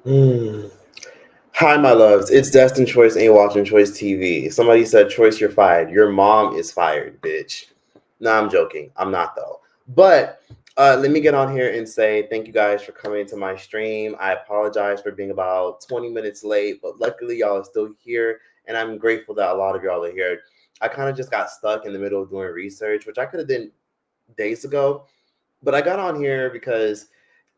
Hmm. Hi, my loves. It's Destin Choice ain't watching Choice TV. Somebody said, Choice, you're fired. Your mom is fired, bitch. No, I'm joking. I'm not, though. But let me get on here and say thank you guys for coming to my stream. I apologize for being about 20 minutes late, but luckily, y'all are still here. And I'm grateful that a lot of y'all are here. I kind of just got stuck in the middle of doing research, which I could have done days ago. But I got on here because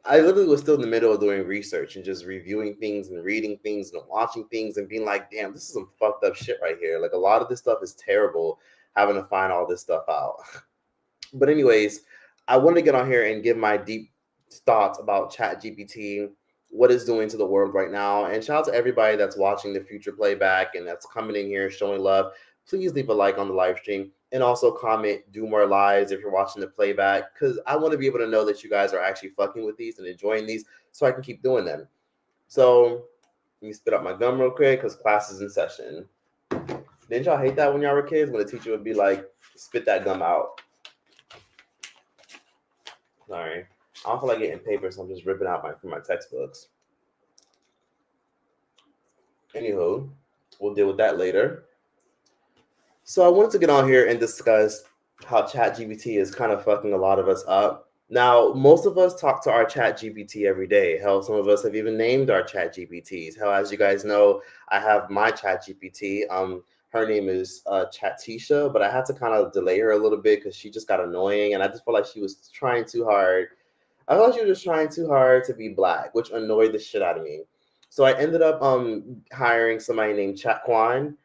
I literally was still in the middle of doing research and just reviewing things and reading things and watching things and being like, damn, this is some fucked up shit right here. Like a lot of this stuff is terrible having to find all this stuff out. But anyways, I want to get on here and give my deep thoughts about ChatGPT, what it's doing to the world right now. And shout out to everybody that's watching the future playback and that's coming in here showing love. Please leave a like on the live stream and also comment, do more lives if you're watching the playback, because I want to be able to know that you guys are actually fucking with these and enjoying these so I can keep doing them. So let me spit up my gum real quick because class is in session. Didn't y'all hate that when y'all were kids when the teacher would be like, spit that gum out? Sorry. I don't feel like getting paper, so I'm just ripping out from my textbooks. Anywho, we'll deal with that later. So I wanted to get on here and discuss how ChatGPT is kind of fucking a lot of us up. Now, most of us talk to our ChatGPT every day. Hell, some of us have even named our ChatGPTs. Hell, as you guys know, I have my ChatGPT. Her name is Chatisha, but I had to kind of delay her a little bit because she just got annoying, and I just felt like she was trying too hard. I thought she was just trying too hard to be black, which annoyed the shit out of me. So I ended up hiring somebody named Chat Kwan.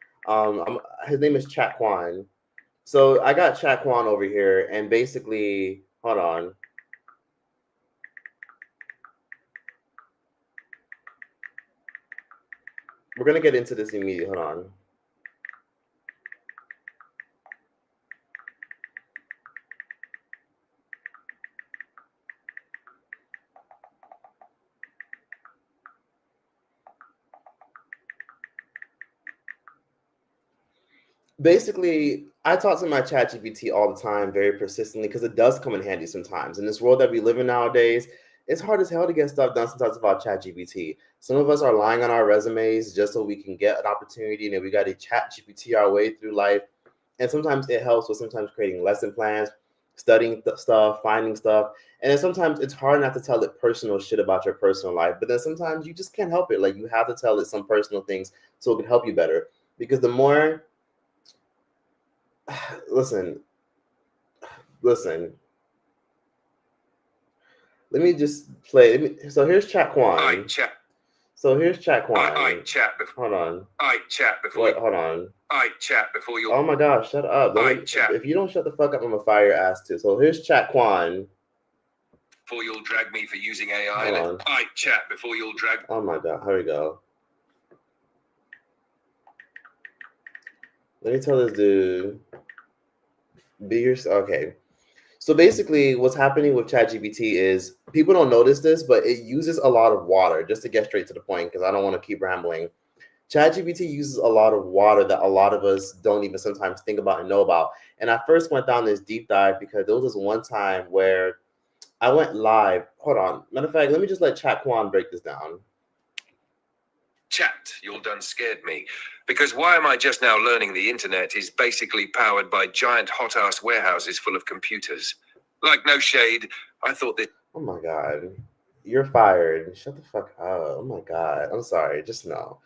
His name is Chat Kwan. So I got Chat Kwan over here, and basically, hold on. We're gonna get into this immediately. Hold on. Basically, I talk to my chat GPT all the time, very persistently, because it does come in handy sometimes. In this world that we live in nowadays, it's hard as hell to get stuff done sometimes about chat GPT. Some of us are lying on our resumes just so we can get an opportunity, and then we got to chat GPT our way through life. And sometimes it helps with sometimes creating lesson plans, studying stuff, finding stuff. And then sometimes it's hard not to tell it personal shit about your personal life. But then sometimes you just can't help it. Like you have to tell it some personal things so it can help you better. Because the more listen. Let me just play. So here's Chat Kwan. I chat. So here's Chat Kwan. I chat before. Hold on. I chat before. Hold on. I chat before you. Oh my gosh, shut up. Chat. If you don't shut the fuck up, I'm gonna fire your ass too. So here's Chat Kwan. Before you'll drag me for using AI. Hold on. I chat before you'll drag. Oh my god, here we go. Let me tell this dude. Be yourself. Okay. So basically, what's happening with ChatGPT is people don't notice this, but it uses a lot of water. Just to get straight to the point, because I don't want to keep rambling. ChatGPT uses a lot of water that a lot of us don't even sometimes think about and know about. And I first went down this deep dive because there was this one time where I went live. Hold on. Matter of fact, let me just let Chat Kwan break this down. Chat, you're done scared me. Because why am I just now learning the internet is basically powered by giant hot-ass warehouses full of computers? Like, no shade, I thought that... Oh my God. You're fired. Shut the fuck up. Oh my God. I'm sorry. Just no.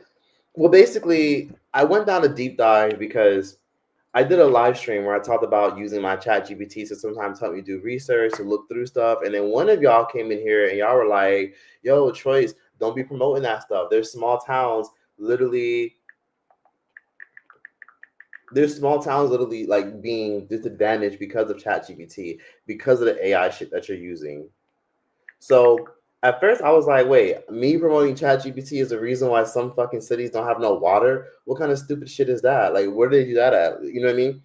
Well, basically, I went down a deep dive because I did a live stream where I talked about using my chat GPT to sometimes help me do research, to look through stuff. And then one of y'all came in here and y'all were like, yo, Choice, don't be promoting that stuff. There's small towns literally like being disadvantaged because of chat GPT, because of the AI shit that you're using. So at first I was like, wait, me promoting ChatGPT is the reason why some fucking cities don't have no water? What kind of stupid shit is that? Like, where did they do that at? You know what I mean?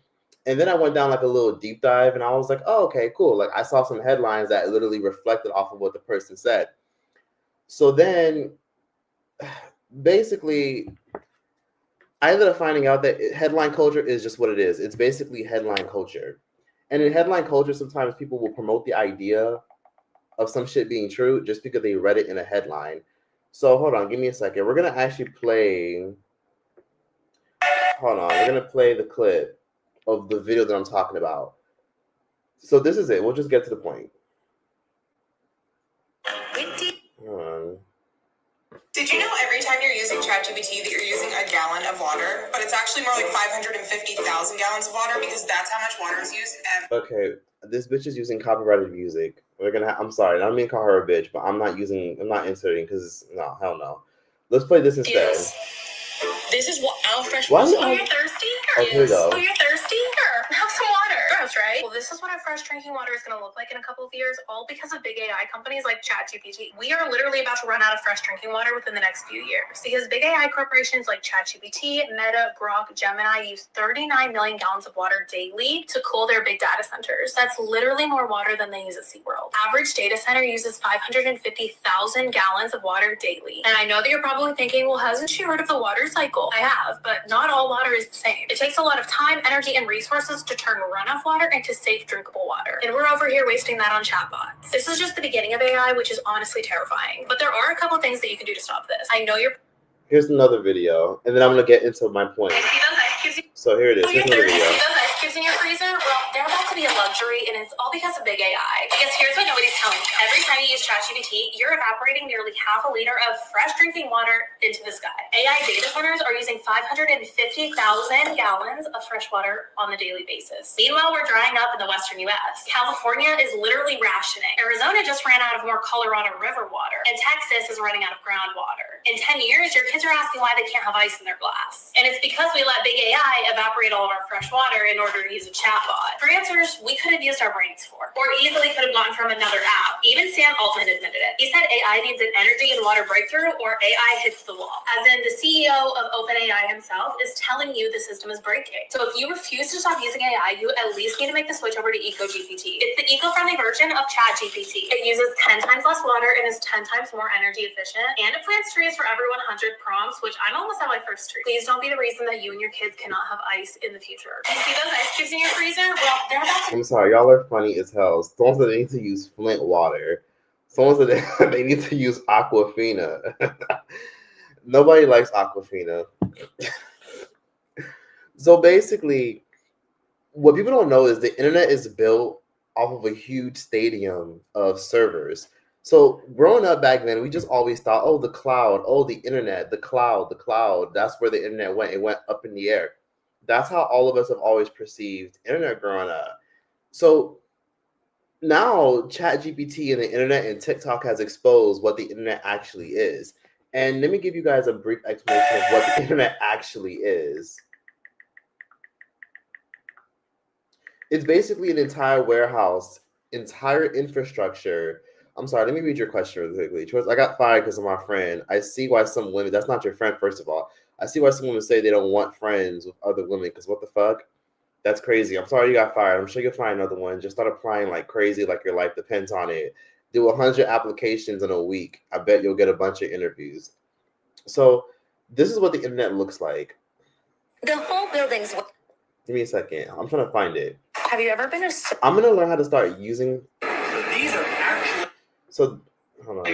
And then I went down like a little deep dive and I was like, oh, okay, cool. Like I saw some headlines that literally reflected off of what the person said. So then basically I ended up finding out that headline culture is just what it is. It's basically headline culture. And in headline culture, sometimes people will promote the idea of some shit being true just because they read it in a headline. So hold on, give me a second. We're gonna actually play. Hold on, we're gonna play the clip of the video that I'm talking about. So this is it. We'll just get to the point. Hold on. Did you know every time you're using ChatGPT that you're using a gallon of water, but it's actually more like 550,000 gallons of water because that's how much water is used every. Okay, this bitch is using copyrighted music. We're gonna. I'm sorry, I don't mean to call her a bitch, but I'm not inserting because no, hell no. Let's play this instead. This is what our fresh. Why Oh, you're thirsty? Oh, here we go. Oh, you're thirsty? Here, have some water. Gross, right? Well, this is what our fresh drinking water is going to look like in a couple of years, all because of big AI companies like ChatGPT. We are literally about to run out of fresh drinking water within the next few years because big AI corporations like ChatGPT, Meta, Grok, Gemini use 39 million gallons of water daily to cool their big data centers. That's literally more water than they use at SeaWorld. Average data center uses 550,000 gallons of water daily. And I know that you're probably thinking, well, hasn't she heard of the water cycle? I have, but not all water is the same. It takes a lot of time, energy, and resources to turn runoff water into safe, drinkable water. And we're over here wasting that on chatbots. This is just the beginning of AI, which is honestly terrifying. But there are a couple things that you can do to stop this. I know you're... Here's another video, and then I'm going to get into my point. So here it is. Here's another video. See those ice cubes in your freezer? Well, they're about to be a luxury, and it's all because of big AI. Because here's what nobody's telling you. Every time you use ChatGPT, you're evaporating nearly half a liter of fresh drinking water into the sky. AI data centers are using 550,000 gallons of fresh water on a daily basis. Meanwhile, we're drying up in the western U.S. California is literally rationing. Arizona just ran out of more Colorado River water, and Texas is running out of groundwater. In 10 years, your kids are asking why they can't have ice in their glass. And it's because we let big AI evaporate all of our fresh water in order to use a chatbot. For answers we could have used our brains for, or easily could have gotten from another app. Even Sam Altman admitted it. He said AI needs an energy and water breakthrough, or AI hits the wall. As in, the CEO of OpenAI himself is telling you the system is breaking. So if you refuse to stop using AI, you at least need to make the switch over to EcoGPT. It's the eco-friendly version of ChatGPT. It uses 10 times less water and is 10 times more energy efficient, and it plants trees for every 100 prompts, which I'm almost at my first tree. Please don't be the reason that you and your kids cannot have ice in the future. You see those ice cubes in your freezer? Well, they're about to... I'm sorry, y'all are funny as hell. Someone said they need to use Flint water. Someone said they need to use Aquafina. Nobody likes Aquafina. So basically, what people don't know is the internet is built off of a huge stadium of servers. So growing up back then, we just always thought, oh, the cloud, oh, the internet, the cloud. That's where the internet went. It went up in the air. That's how all of us have always perceived internet growing up. So now ChatGPT and the internet and TikTok has exposed what the internet actually is. And let me give you guys a brief explanation of what the internet actually is. It's basically an entire warehouse, entire infrastructure. I'm sorry, let me read your question really quickly. Choice, I got fired because of my friend. I see why some women, that's not your friend, first of all. I see why some women say they don't want friends with other women because what the fuck? That's crazy. I'm sorry you got fired. I'm sure you'll find another one. Just start applying like crazy, like your life depends on it. Do 100 applications in a week. I bet you'll get a bunch of interviews. So this is what the internet looks like. The whole building's... Give me a second. I'm trying to find it. Have you ever been I'm going to learn how to start using... These are actually... So, hold on.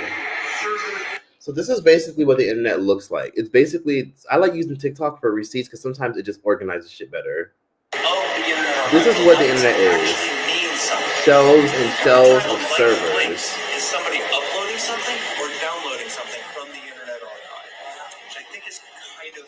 So this is basically what the internet looks like. It's basically... I like using TikTok for receipts because sometimes it just organizes shit better. This is what the internet is. Shelves and shelves of servers. Is somebody uploading something or downloading something from the internet archive? Which I think is kind of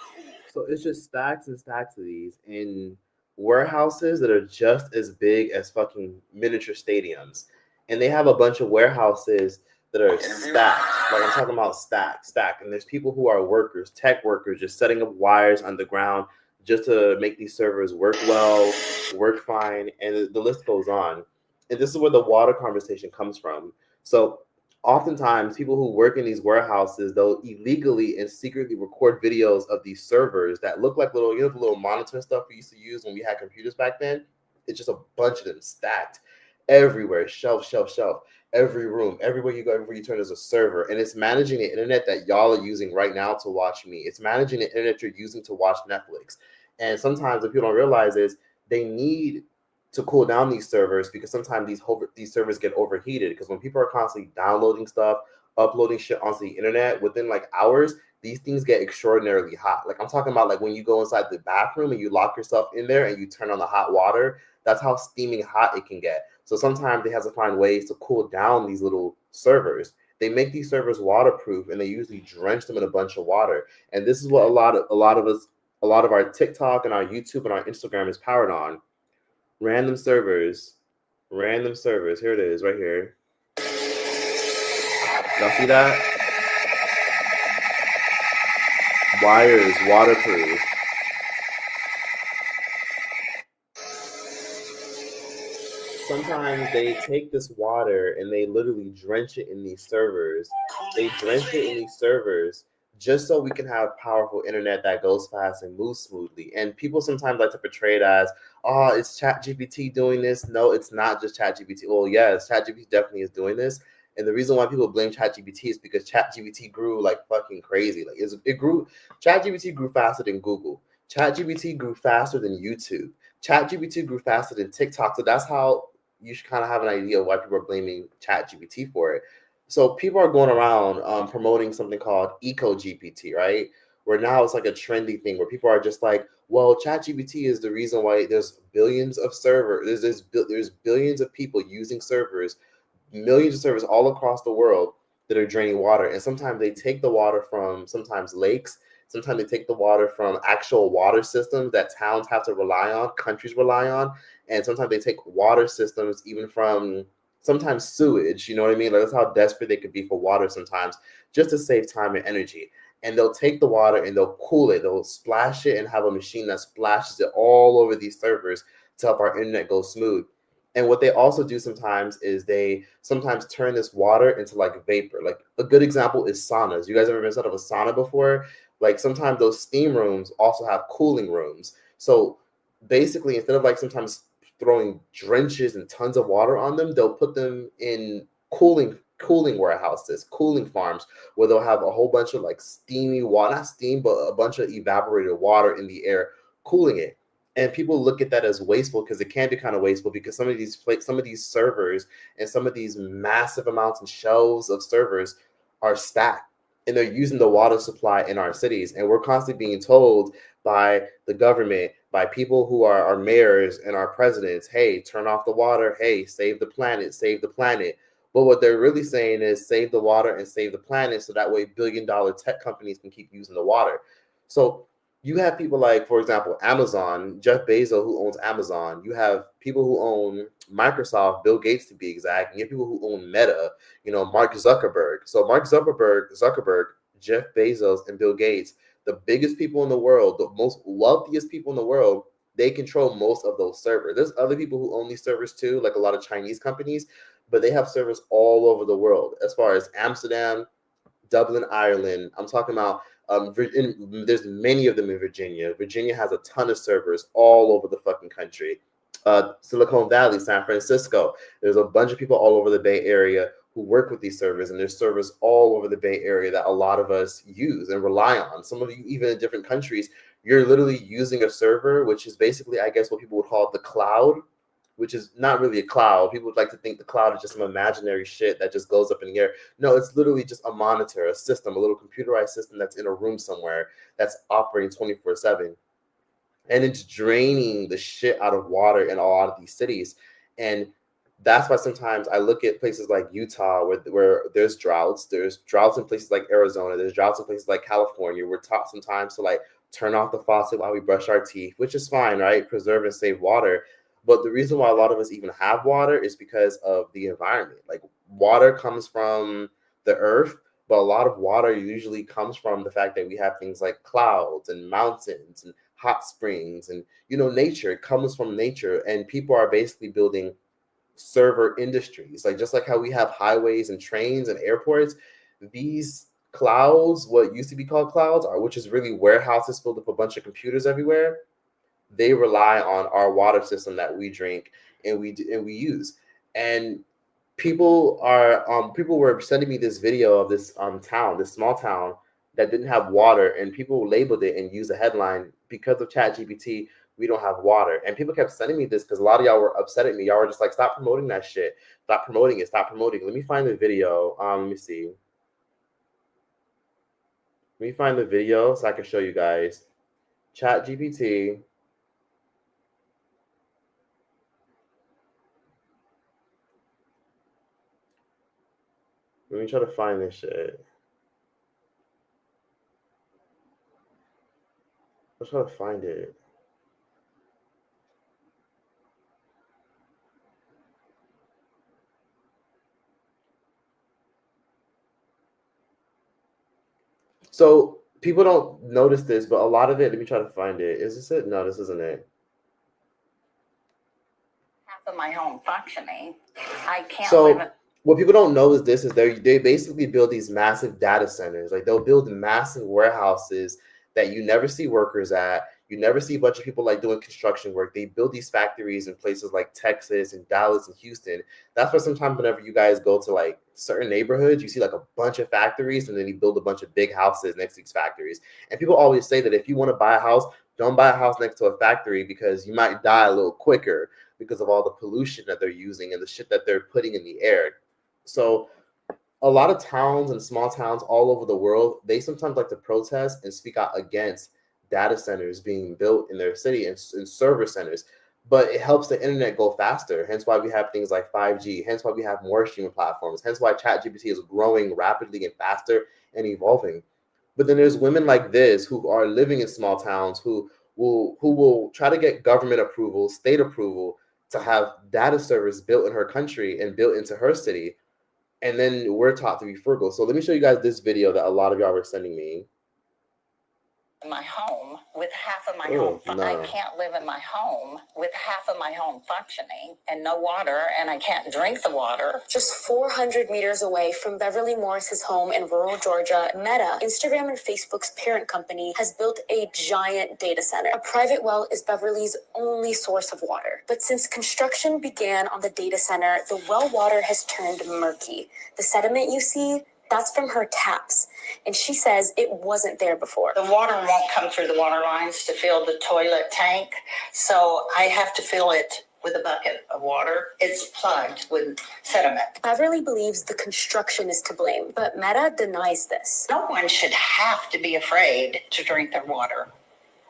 cool. So it's just stacks and stacks of these in warehouses that are just as big as fucking miniature stadiums. And they have a bunch of warehouses that are stacked. Like I'm talking about stacked. And there's people who are workers, tech workers, just setting up wires underground just to make these servers work well, work fine, and the list goes on. And this is where the water conversation comes from. So oftentimes people who work in these warehouses, they'll illegally and secretly record videos of these servers that look like little, the little monitor stuff we used to use when we had computers back then. It's just a bunch of them stacked everywhere, shelf. Every room, everywhere you go, everywhere you turn, there's a server. And it's managing the internet that y'all are using right now to watch me. It's managing the internet you're using to watch Netflix. And sometimes what people don't realize is they need to cool down these servers because sometimes these servers get overheated because when people are constantly downloading stuff, uploading shit onto the internet, within like hours, these things get extraordinarily hot. Like I'm talking about like when you go inside the bathroom and you lock yourself in there and you turn on the hot water, that's how steaming hot it can get. So sometimes they have to find ways to cool down these little servers. They make these servers waterproof and they usually drench them in a bunch of water. And this is what a lot of our TikTok and our YouTube and our Instagram is powered on. Random servers. Random servers. Here it is, right here. Y'all see that? Wires, waterproof. Sometimes they take this water and they literally drench it in these servers. They drench it in these servers just so we can have powerful internet that goes fast and moves smoothly. And people sometimes like to portray it as, oh, it's ChatGPT doing this. No, it's not just ChatGPT. Well, yes, ChatGPT definitely is doing this. And the reason why people blame ChatGPT is because ChatGPT grew like fucking crazy. Like ChatGPT grew faster than Google. ChatGPT grew faster than YouTube. ChatGPT grew faster than TikTok. So that's how you should kind of have an idea of why people are blaming ChatGPT for it. So people are going around promoting something called EcoGPT, right? Where now it's like a trendy thing where people are just like, well, ChatGPT is the reason why there's billions of servers, there's billions of people using servers, millions of servers all across the world that are draining water. And sometimes they take the water from sometimes lakes. Sometimes they take the water from actual water systems that towns have to rely on, countries rely on. And sometimes they take water systems even from sometimes sewage, you know what I mean? Like that's how desperate they could be for water sometimes, just to save time and energy. And they'll take the water and they'll cool it. They'll splash it and have a machine that splashes it all over these servers to help our internet go smooth. And what they also do sometimes is they sometimes turn this water into like vapor. Like a good example is saunas. You guys ever been inside of a sauna before? Like sometimes those steam rooms also have cooling rooms. So basically, instead of like sometimes throwing drenches and tons of water on them, they'll put them in cooling warehouses, cooling farms, where they'll have a whole bunch of like steamy water, not steam, but a bunch of evaporated water in the air, cooling it. And people look at that as wasteful because it can be kind of wasteful because some of these servers and some of these massive amounts and shelves of servers are stacked and they're using the water supply in our cities. And we're constantly being told by the government, by people who are our mayors and our presidents, hey, turn off the water. Hey, save the planet, save the planet. But what they're really saying is save the water and save the planet so that way billion-dollar tech companies can keep using the water. So you have people like, for example, Amazon, Jeff Bezos, who owns Amazon. You have people who own Microsoft, Bill Gates to be exact. And you have people who own Meta, Mark Zuckerberg. So Mark Zuckerberg, Jeff Bezos, and Bill Gates, the biggest people in the world, the most wealthiest people in the world, they control most of those servers. There's other people who own these servers too, like a lot of Chinese companies, but they have servers all over the world. As far as Amsterdam, Dublin, Ireland, I'm talking about there's many of them in Virginia. Virginia has a ton of servers all over the fucking country. Silicon Valley, San Francisco. There's a bunch of people all over the Bay Area who work with these servers, and there's servers all over the Bay Area that a lot of us use and rely on. Some of you, even in different countries, you're literally using a server, which is basically, I guess, what people would call the cloud, which is not really a cloud. People would like to think the cloud is just some imaginary shit that just goes up in the air. No, it's literally just a monitor, a system, a little computerized system that's in a room somewhere that's operating 24/7. And it's draining the shit out of water in a lot of these cities. And that's why sometimes I look at places like Utah where there's droughts. There's droughts in places like Arizona. There's droughts in places like California. We're taught sometimes to like turn off the faucet while we brush our teeth, which is fine, right? Preserve and save water. But the reason why a lot of us even have water is because of the environment. Like water comes from the earth, but a lot of water usually comes from the fact that we have things like clouds and mountains and hot springs and, nature. It comes from nature, and people are basically building server industries. Like just like how we have highways and trains and airports, these clouds, what used to be called clouds, which is really warehouses filled with a bunch of computers everywhere. They rely on our water system that we drink and we use. And people were sending me this video of this town, this small town that didn't have water, and people labeled it and used a headline, because of ChatGPT, we don't have water. And people kept sending me this because a lot of y'all were upset at me. Y'all were just like, stop promoting that shit. Stop promoting it. Stop promoting it. Let me find the video. Let me see. me find the video so I can show you guys. Chat GPT. Let me try to find this shit. Let's try to find it. So people don't notice this, but a lot of it, let me try to find it. Is this it? No, this isn't it. Half of my home functioning. I can't So live in. what people don't know is this is they basically build these massive data centers. Like they'll build massive warehouses that you never see workers at. You never see a bunch of people like doing construction work. They build these factories in places like Texas and Dallas and Houston. That's why sometimes whenever you guys go to like certain neighborhoods, you see like a bunch of factories and then you build a bunch of big houses next to these factories. And people always say that if you want to buy a house, don't buy a house next to a factory because you might die a little quicker because of all the pollution that they're using and the shit that they're putting in the air. So a lot of towns and small towns all over the world, they sometimes like to protest and speak out against data centers being built in their city and server centers. But it helps the internet go faster. Hence why we have things like 5G. Hence why we have more streaming platforms. Hence why ChatGPT is growing rapidly and faster and evolving. But then there's women like this who are living in small towns who will try to get government approval, state approval to have data servers built in her country and built into her city. And then we're taught to be frugal. So let me show you guys this video that a lot of y'all were sending me. My home with half of my Oh, home. no. I can't live in my home with half of my home functioning and no water, and I can't drink the water. Just 400 meters away from Beverly Morris's home in rural Georgia, Meta, Instagram and Facebook's parent company, has built a giant data center. A private well is Beverly's only source of water. But since construction began on the data center, the well water has turned murky. The sediment you see, that's from her taps. And she says it wasn't there before. The water won't come through the water lines to fill the toilet tank, so I have to fill it with a bucket of water. It's plugged with sediment. Beverly believes the construction is to blame, but Meta denies this. No one should have to be afraid to drink their water.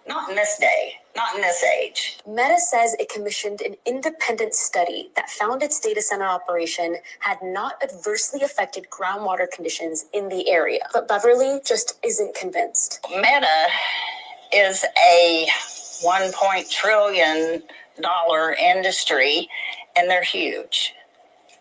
Not in this day, not in this age. Meta says it commissioned an independent study that found its data center operation had not adversely affected groundwater conditions in the area. But Beverly just isn't convinced. Meta is a $1 trillion industry, and they're huge.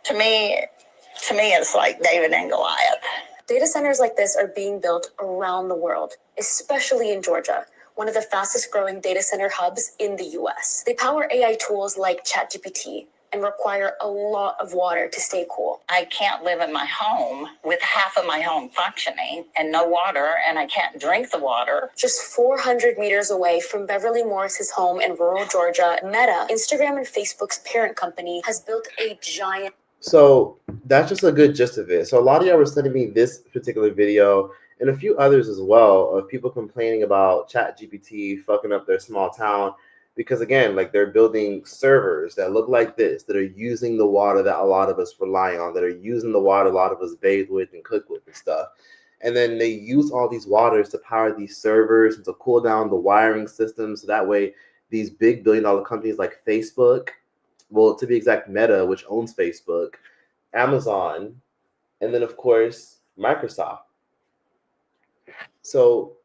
To me, it's like David and Goliath. Data centers like this are being built around the world, especially in Georgia, one of the fastest growing data center hubs in the US. They power AI tools like ChatGPT and require a lot of water to stay cool. I can't live in my home with half of my home functioning and no water, and I can't drink the water. Just 400 meters away from Beverly Morris's home in rural Georgia, Meta, Instagram and Facebook's parent company, has built a giant. So that's just a good gist of it. So a lot of y'all were sending me this particular video and a few others as well of people complaining about ChatGPT fucking up their small town because, again, like they're building servers that look like this, that are using the water that a lot of us rely on, that are using the water a lot of us bathe with and cook with and stuff. And then they use all these waters to power these servers and to cool down the wiring system. So that way these big billion-dollar companies like Facebook, well, to be exact, Meta, which owns Facebook, Amazon, and then, of course, Microsoft. So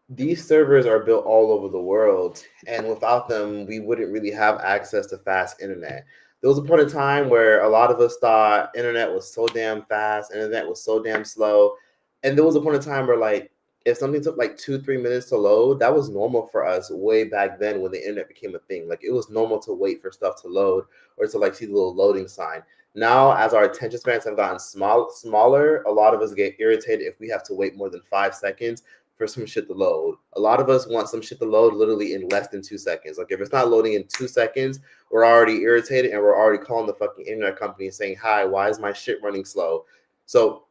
these servers are built all over the world, and without them, we wouldn't really have access to fast internet. There was a point in time where a lot of us thought internet was so damn fast, internet was so damn slow, and there was a point in time where, like, if something took like 2-3 minutes to load, that was normal for us way back then when the internet became a thing. Like, it was normal to wait for stuff to load or to like see the little loading sign. Now, as our attention spans have gotten smaller, a lot of us get irritated if we have to wait more than 5 seconds for some shit to load. A lot of us want some shit to load literally in less than 2 seconds. Like, if it's not loading in 2 seconds, we're already irritated and we're already calling the fucking internet company and saying, hi, why is my shit running slow? So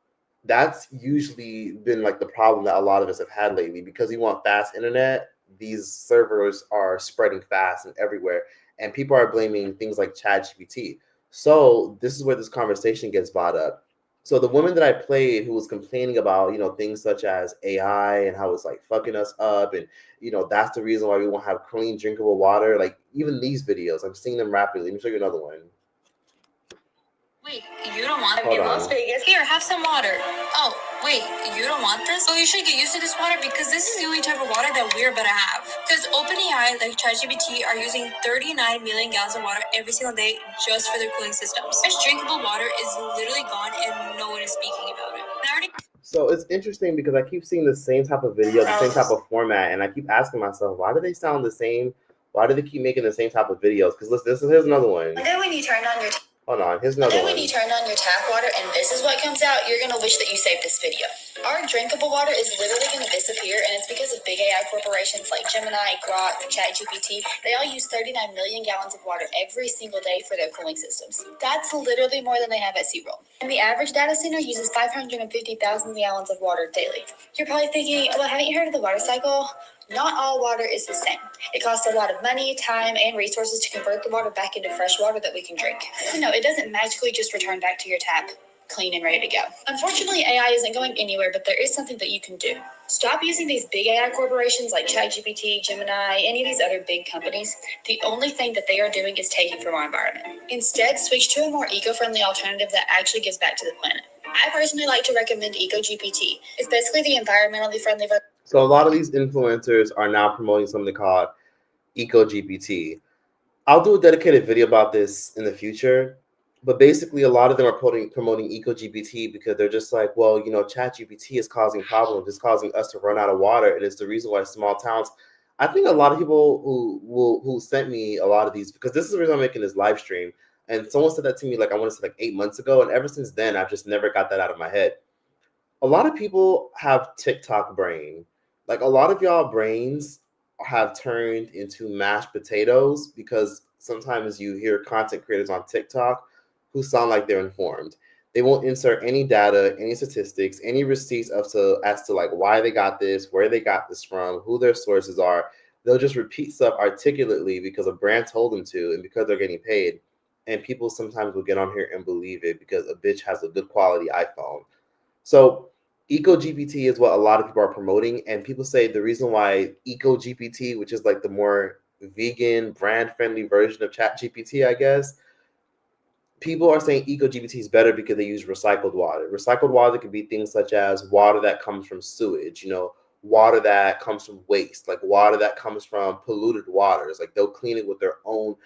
that's usually been like the problem that a lot of us have had lately. Because we want fast internet, these servers are spreading fast and everywhere, and people are blaming things like ChatGPT. So this is where this conversation gets brought up. So the woman that I played who was complaining about, things such as AI and how it's like fucking us up, and that's the reason why we won't have clean drinkable water. Like even these videos, I'm seeing them rapidly. Let me show you another one. Wait, you don't want Hold in on. Las Vegas? Here, have some water. Oh, wait, you don't want this? Oh, you should get used to this water because this is the only type of water that we're about to have. Because OpenAI, like ChatGPT, are using 39 million gallons of water every single day just for their cooling systems. Fresh drinkable water is literally gone and no one is speaking about it. So it's interesting because I keep seeing the same type of video, the same type of format, and I keep asking myself, why do they sound the same? Why do they keep making the same type of videos? Because listen, here's another one. And then when you turn on your Hold on, here's another one. when you turn on your tap water and this is what comes out, you're gonna wish that you saved this video. Our drinkable water is literally gonna disappear, and it's because of big AI corporations like Gemini, Grok, ChatGPT. They all use 39 million gallons of water every single day for their cooling systems. That's literally more than they have at SeaWorld. And the average data center uses 550,000 gallons of water daily. You're probably thinking, well, haven't you heard of the water cycle? Not all water is the same. It costs a lot of money, time, and resources to convert the water back into fresh water that we can drink. So no, it doesn't magically just return back to your tap, clean and ready to go. Unfortunately, AI isn't going anywhere, but there is something that you can do. Stop using these big AI corporations like ChatGPT, Gemini, any of these other big companies. The only thing that they are doing is taking from our environment. Instead, switch to a more eco-friendly alternative that actually gives back to the planet. I personally like to recommend EcoGPT. It's basically the environmentally friendly version. So a lot of these influencers are now promoting something called EcoGPT. I'll do a dedicated video about this in the future, but basically a lot of them are promoting EcoGPT because they're just like, well, ChatGPT is causing problems. It's causing us to run out of water, and it's the reason why small towns. I think a lot of people who sent me a lot of these, because this is the reason I'm making this live stream, and someone said that to me like I want to say like 8 months ago, and ever since then I've just never got that out of my head. A lot of people have TikTok brain. Like a lot of y'all brains have turned into mashed potatoes because sometimes you hear content creators on TikTok who sound like they're informed. They won't insert any data, any statistics, any receipts as to like why they got this, where they got this from, who their sources are. They'll just repeat stuff articulately because a brand told them to and because they're getting paid. And people sometimes will get on here and believe it because a bitch has a good quality iPhone. So EcoGPT is what a lot of people are promoting, and people say the reason why EcoGPT, which is like the more vegan, brand-friendly version of ChatGPT, I guess, people are saying EcoGPT is better because they use recycled water. Recycled water could be things such as water that comes from sewage, water that comes from waste, like water that comes from polluted waters. Like they'll clean it with their own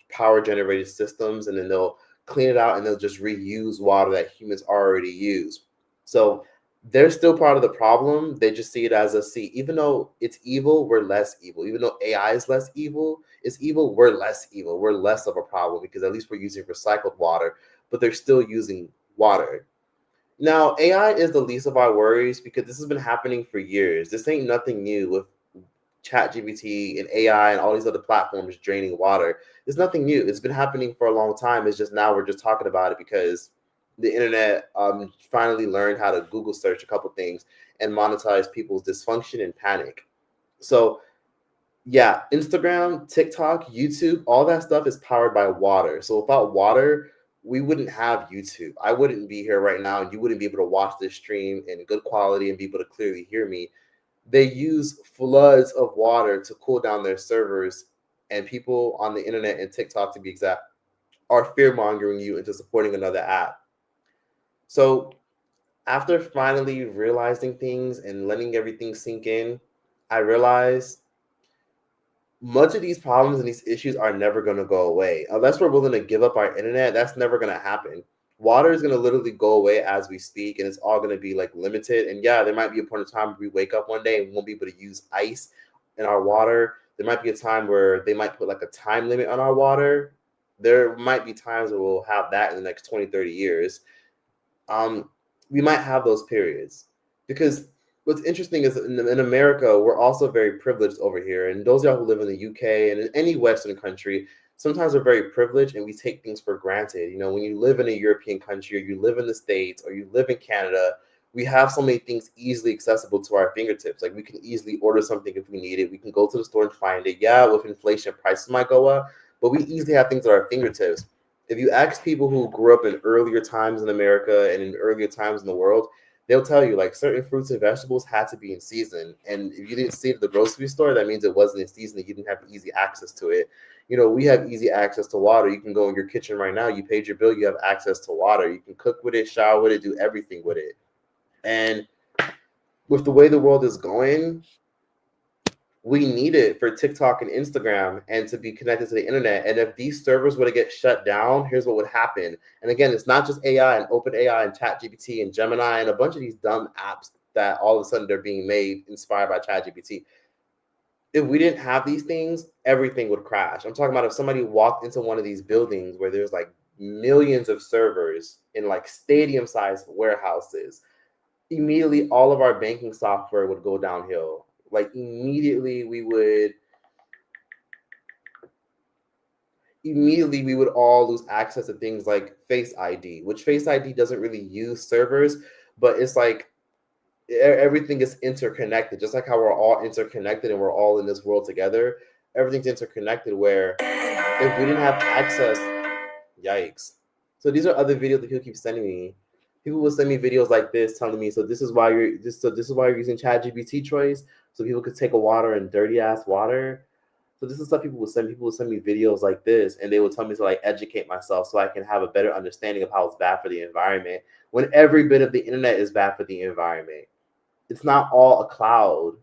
power-generated systems, and then they'll clean it out and they'll just reuse water that humans already use. So they're still part of the problem. They just see it as even though it's evil, we're less evil. Even though AI is less evil, it's evil, we're less evil. We're less of a problem because at least we're using recycled water, but they're still using water. Now, AI is the least of our worries because this has been happening for years. This ain't nothing new with ChatGPT and AI and all these other platforms draining water. It's nothing new. It's been happening for a long time. It's just now we're just talking about it because the internet finally learned how to Google search a couple things and monetize people's dysfunction and panic. So yeah, Instagram, TikTok, YouTube, all that stuff is powered by water. So without water, we wouldn't have YouTube. I wouldn't be here right now, and you wouldn't be able to watch this stream in good quality and be able to clearly hear me. They use floods of water to cool down their servers, and people on the internet and TikTok, to be exact, are fear-mongering you into supporting another app. So after finally realizing things and letting everything sink in, I realized much of these problems and these issues are never going to go away. Unless we're willing to give up our internet, that's never going to happen. Water is going to literally go away as we speak, and it's all going to be like limited. And yeah, there might be a point in time where we wake up one day and we won't be able to use ice in our water. There might be a time where they might put like a time limit on our water. There might be times where we'll have that in the next 20, 30 years. We might have those periods because what's interesting is in America, we're also very privileged over here. And those of y'all who live in the UK and in any Western country, sometimes we're very privileged and we take things for granted. When you live in a European country or you live in the States or you live in Canada, we have so many things easily accessible to our fingertips. Like we can easily order something if we need it. We can go to the store and find it. Yeah, with inflation, prices might go up, but we easily have things at our fingertips. If you ask people who grew up in earlier times in America and in earlier times in the world, they'll tell you like certain fruits and vegetables had to be in season. And if you didn't see it at the grocery store, that means it wasn't in season and you didn't have easy access to it. You know, we have easy access to water. You can go in your kitchen right now, you paid your bill, you have access to water. You can cook with it, shower with it, do everything with it. And with the way the world is going, we need it for TikTok and Instagram and to be connected to the internet. And if these servers were to get shut down, here's what would happen. And again, it's not just AI and OpenAI and ChatGPT and Gemini and a bunch of these dumb apps that all of a sudden they're being made inspired by ChatGPT. If we didn't have these things, everything would crash. I'm talking about if somebody walked into one of these buildings where there's like millions of servers in like stadium-sized warehouses, immediately all of our banking software would go downhill. Like immediately we would all lose access to things like Face ID, which Face ID doesn't really use servers, but it's like everything is interconnected, just like how we're all interconnected and we're all in this world together. Everything's interconnected where if we didn't have access, yikes. So these are other videos that people keep sending me. People will send me videos like this telling me, so this is why you're using ChatGPT, Choice, so people could take a water in dirty ass water. So this is stuff people will send. People will send me videos like this, and they will tell me to like educate myself so I can have a better understanding of how it's bad for the environment. When every bit of the internet is bad for the environment, it's not all a cloud.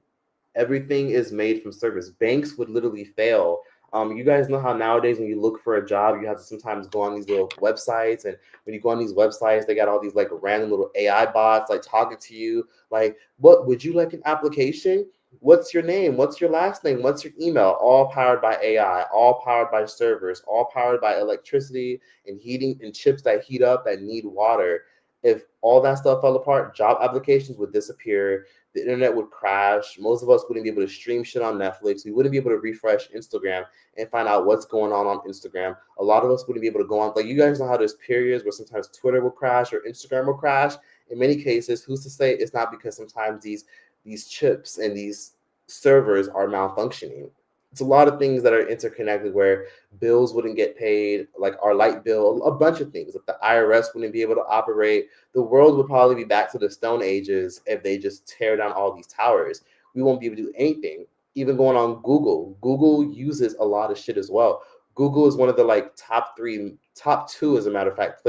Everything is made from servers. Banks would literally fail. You guys know how nowadays when you look for a job, you have to sometimes go on these little websites, and when you go on these websites, they got all these like random little AI bots like talking to you. Like, what would you like an application? What's your name? What's your last name? What's your email? All powered by AI, all powered by servers, all powered by electricity and heating and chips that heat up that need water. If all that stuff fell apart, job applications would disappear. The internet would crash. Most of us wouldn't be able to stream shit on Netflix. We wouldn't be able to refresh Instagram and find out what's going on Instagram. A lot of us wouldn't be able to go on. Like, you guys know how there's periods where sometimes Twitter will crash or Instagram will crash. In many cases, who's to say it's not because sometimes these chips and these servers are malfunctioning? It's a lot of things that are interconnected where bills wouldn't get paid, like our light bill, a bunch of things. If the IRS wouldn't be able to operate, the world would probably be back to the Stone Ages if they just tear down all these towers. We won't be able to do anything. Even going on Google, Google uses a lot of shit as well. Google is one of the like top two, as a matter of fact,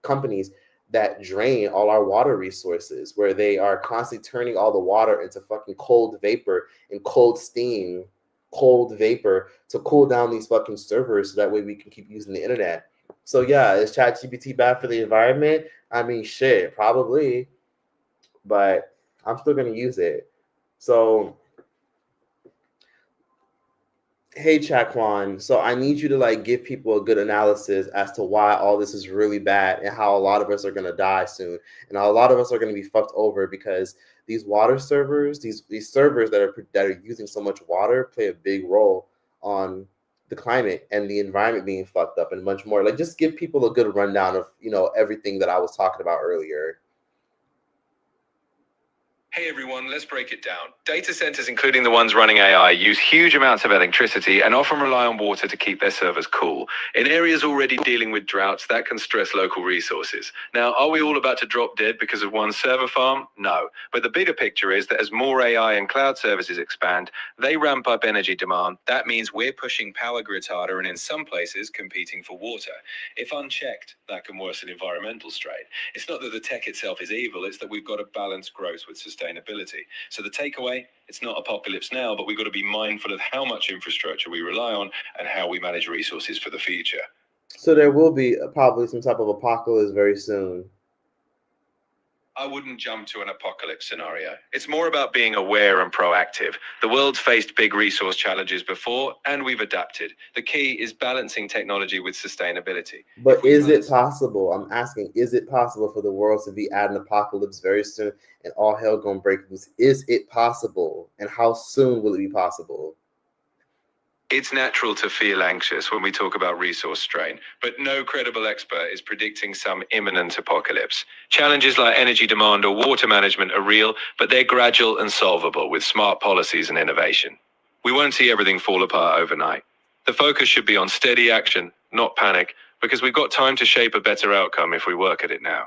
companies that drain all our water resources, where they are constantly turning all the water into fucking cold vapor and cold steam, cold vapor to cool down these fucking servers so that way we can keep using the internet. So yeah, is ChatGPT bad for the environment? I mean, shit, probably, but I'm still gonna use it. So hey, Chaquan, so I need you to like give people a good analysis as to why all this is really bad and how a lot of us are going to die soon. And how a lot of us are going to be fucked over because these water servers, these servers that are using so much water play a big role on the climate and the environment being fucked up and much more. Like, just give people a good rundown of, you know, everything that I was talking about earlier. Hey everyone, let's break it down. Data centers, including the ones running AI, use huge amounts of electricity and often rely on water to keep their servers cool. In areas already dealing with droughts, that can stress local resources. Now, are we all about to drop dead because of one server farm? No. But the bigger picture is that as more AI and cloud services expand, they ramp up energy demand. That means we're pushing power grids harder and in some places competing for water. If unchecked, that can worsen environmental strain. It's not that the tech itself is evil, it's that we've got to balance growth with sustainability. So the takeaway, it's not apocalypse now, but we've got to be mindful of how much infrastructure we rely on and how we manage resources for the future. So there will be probably some type of apocalypse very soon. I wouldn't jump to an apocalypse scenario. It's more about being aware and proactive. The world's faced big resource challenges before, and we've adapted. The key is balancing technology with sustainability. But is it possible? I'm asking, is it possible for the world to be at an apocalypse very soon and all hell gonna break loose? Is it possible? And how soon will it be possible? It's natural to feel anxious when we talk about resource strain, but no credible expert is predicting some imminent apocalypse. Challenges like energy demand or water management are real, but they're gradual and solvable with smart policies and innovation. We won't see everything fall apart overnight. The focus should be on steady action, not panic, because we've got time to shape a better outcome if we work at it now.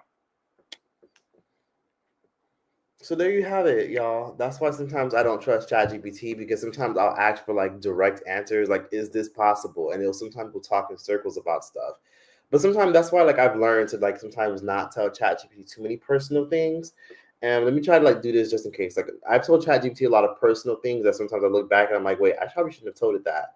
So there you have it, y'all. That's why sometimes I don't trust ChatGPT, because sometimes I'll ask for like direct answers, like, is this possible? And sometimes we'll talk in circles about stuff. But sometimes that's why like I've learned to like sometimes not tell ChatGPT too many personal things. And let me try to like do this just in case. Like I've told ChatGPT a lot of personal things that sometimes I look back and I'm like, wait, I probably shouldn't have told it that.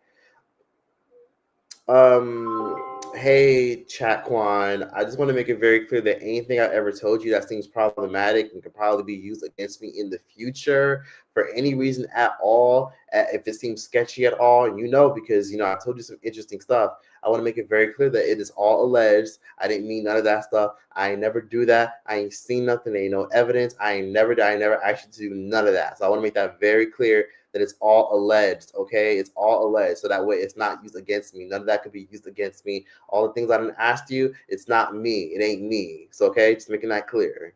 Hey, Chatquan, I just want to make it very clear that anything I ever told you that seems problematic and could probably be used against me in the future for any reason at all, if it seems sketchy at all, because, I told you some interesting stuff. I want to make it very clear that it is all alleged. I didn't mean none of that stuff. I ain't never do that. I ain't seen nothing. Ain't no evidence. I never actually do none of that. So I want to make that very clear that it's all alleged, okay? It's all alleged, so that way it's not used against me. None of that could be used against me. All the things I done asked you, it's not me. It ain't me. So, okay, just making that clear.